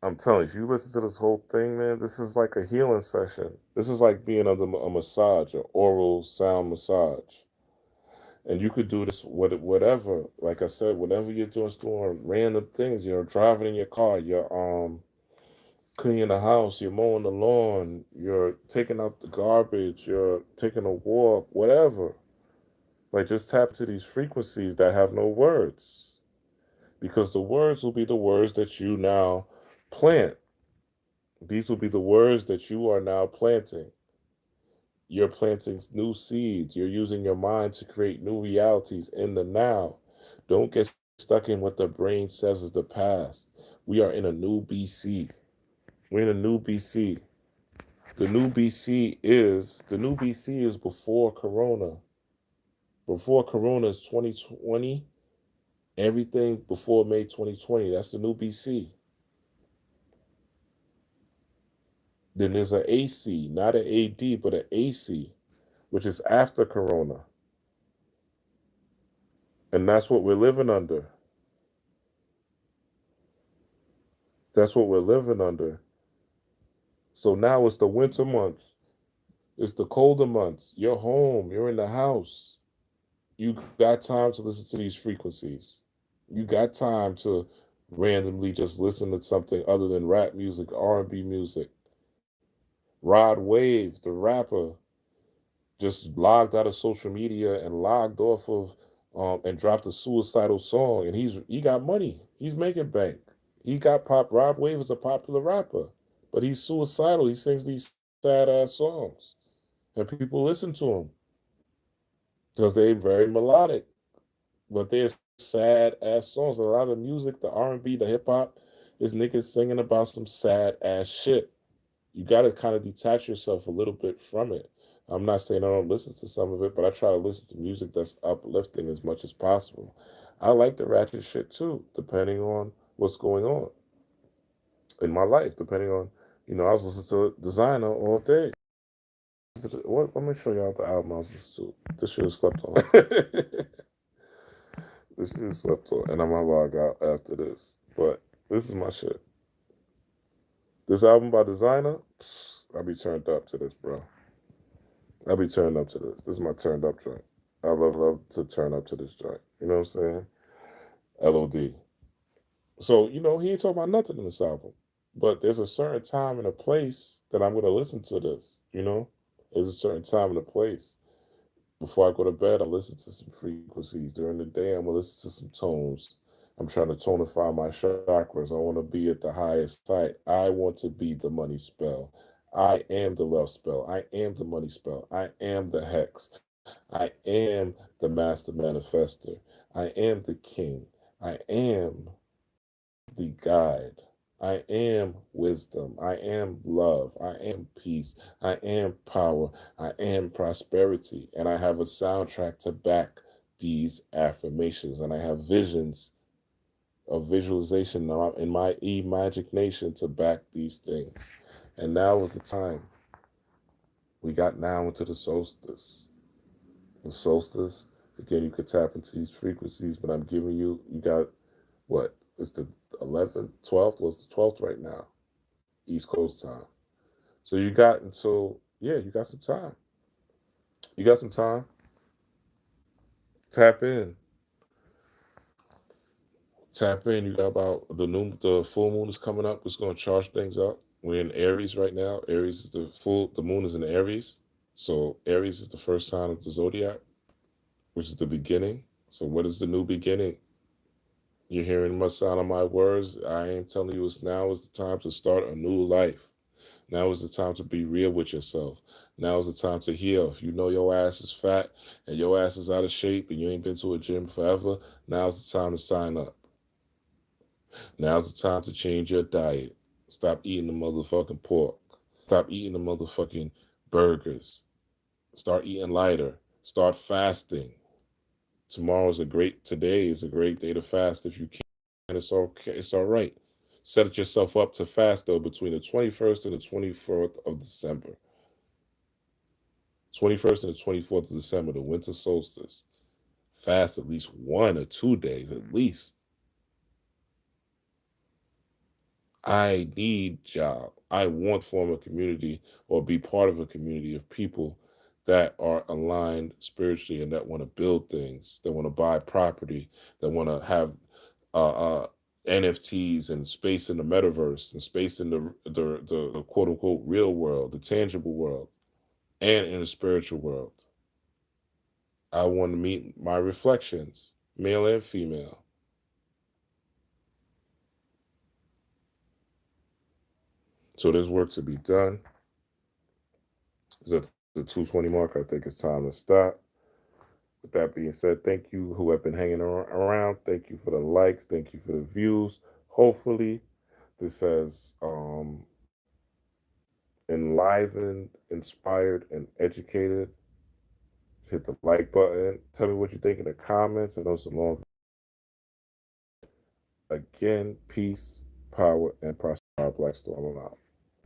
I'm telling you, if you listen to this whole thing, man, this is like a healing session. This is like being under a massage, an oral sound massage. And you could do this whatever. Like I said, whatever you're doing random things. You're driving in your car. You're cleaning the house. You're mowing the lawn. You're taking out the garbage. You're taking a walk. Whatever. Like just tap to these frequencies that have no words, because the words will be the words that you now plant. These will be the words that you are now planting. You're planting new seeds. You're using your mind to create new realities in the now. Don't get stuck in what the brain says is the past. We are in a new BC. We're in a new BC. The new BC is before Corona. Before Corona is 2020. Everything before May 2020. That's the new BC. Then there's an AC, not an AD, but an AC, which is after Corona. And that's what we're living under. That's what we're living under. So now it's the winter months. It's the colder months. You're home. You're in the house. You got time to listen to these frequencies. You got time to randomly just listen to something other than rap music, R&B music. Rod Wave, the rapper, just logged out of social media and logged off of and dropped a suicidal song, and he got money. He's making bank. He got pop. Rod Wave is a popular rapper, but he's suicidal. He sings these sad ass songs, and people listen to him because they're very melodic, but they're sad ass songs. A lot of music, the R&B, the hip hop, is niggas singing about some sad ass shit. You got to kind of detach yourself a little bit from it. I'm not saying I don't listen to some of it, but I try to listen to music that's uplifting as much as possible. I like the ratchet shit too, depending on what's going on in my life. Depending on, I was listening to Designer all day. Let me show y'all the album I was listening to. This shit is slept on. This shit is slept on, and I'm gonna log out after this. But this is my shit. This album by Designer, I be turned up to this, bro. I be turned up to this. This is my turned up joint. I love to turn up to this joint. You know what I'm saying? LOD. So, he ain't talking about nothing in this album. But there's a certain time and a place that I'm gonna listen to this, There's a certain time and a place. Before I go to bed, I listen to some frequencies. During the day, I'm gonna listen to some tones. I'm trying to tonify my chakras. I want to be at the highest height. I want to be the money spell. I am the love spell. I am the money spell. I am the hex. I am the master manifester. I am the king. I am the guide. I am wisdom. I am love. I am peace. I am power. I am prosperity. And I have a soundtrack to back these affirmations. And I have visions of visualization in my imagination to back these things. And now is the time. We got now into the solstice. The solstice, again, you could tap into these frequencies, but I'm giving you got what? It's the 11th, 12th, well, it's the 12th right now, East Coast time. So you got until, you got some time. You got some time. Tap in. Tap in. You got about the full moon is coming up. It's going to charge things up. We're in Aries right now. Aries is the moon is in Aries. So Aries is the first sign of the zodiac, which is the beginning. So what is the new beginning? You're hearing my sound of my words. I am telling you, now is the time to start a new life. Now is the time to be real with yourself. Now is the time to heal. If you know your ass is fat and your ass is out of shape and you ain't been to a gym forever, now's the time to sign up. Now's the time to change your diet. Stop eating the motherfucking pork. Stop eating the motherfucking burgers. Start eating lighter. Start fasting. Today is a great day to fast if you can. It's okay. It's all right. Set yourself up to fast though between the 21st and the 24th of December. 21st and the 24th of December, the winter solstice. Fast at least 1 or 2 days at least. I need y'all. I want to form a community or be part of a community of people that are aligned spiritually and that want to build things, that want to buy property, that want to have NFTs and space in the metaverse and space in the quote unquote real world, the tangible world, and in the spiritual world. I want to meet my reflections, male and female. So there's work to be done. It's at the 2:20 mark. I think it's time to stop. With that being said, thank you who have been hanging around. Thank you for the likes. Thank you for the views. Hopefully, this has enlivened, inspired, and educated. Hit the like button. Tell me what you think in the comments. I know it's a long. Again, peace, power, and prosperity. Black Storm. I'm out.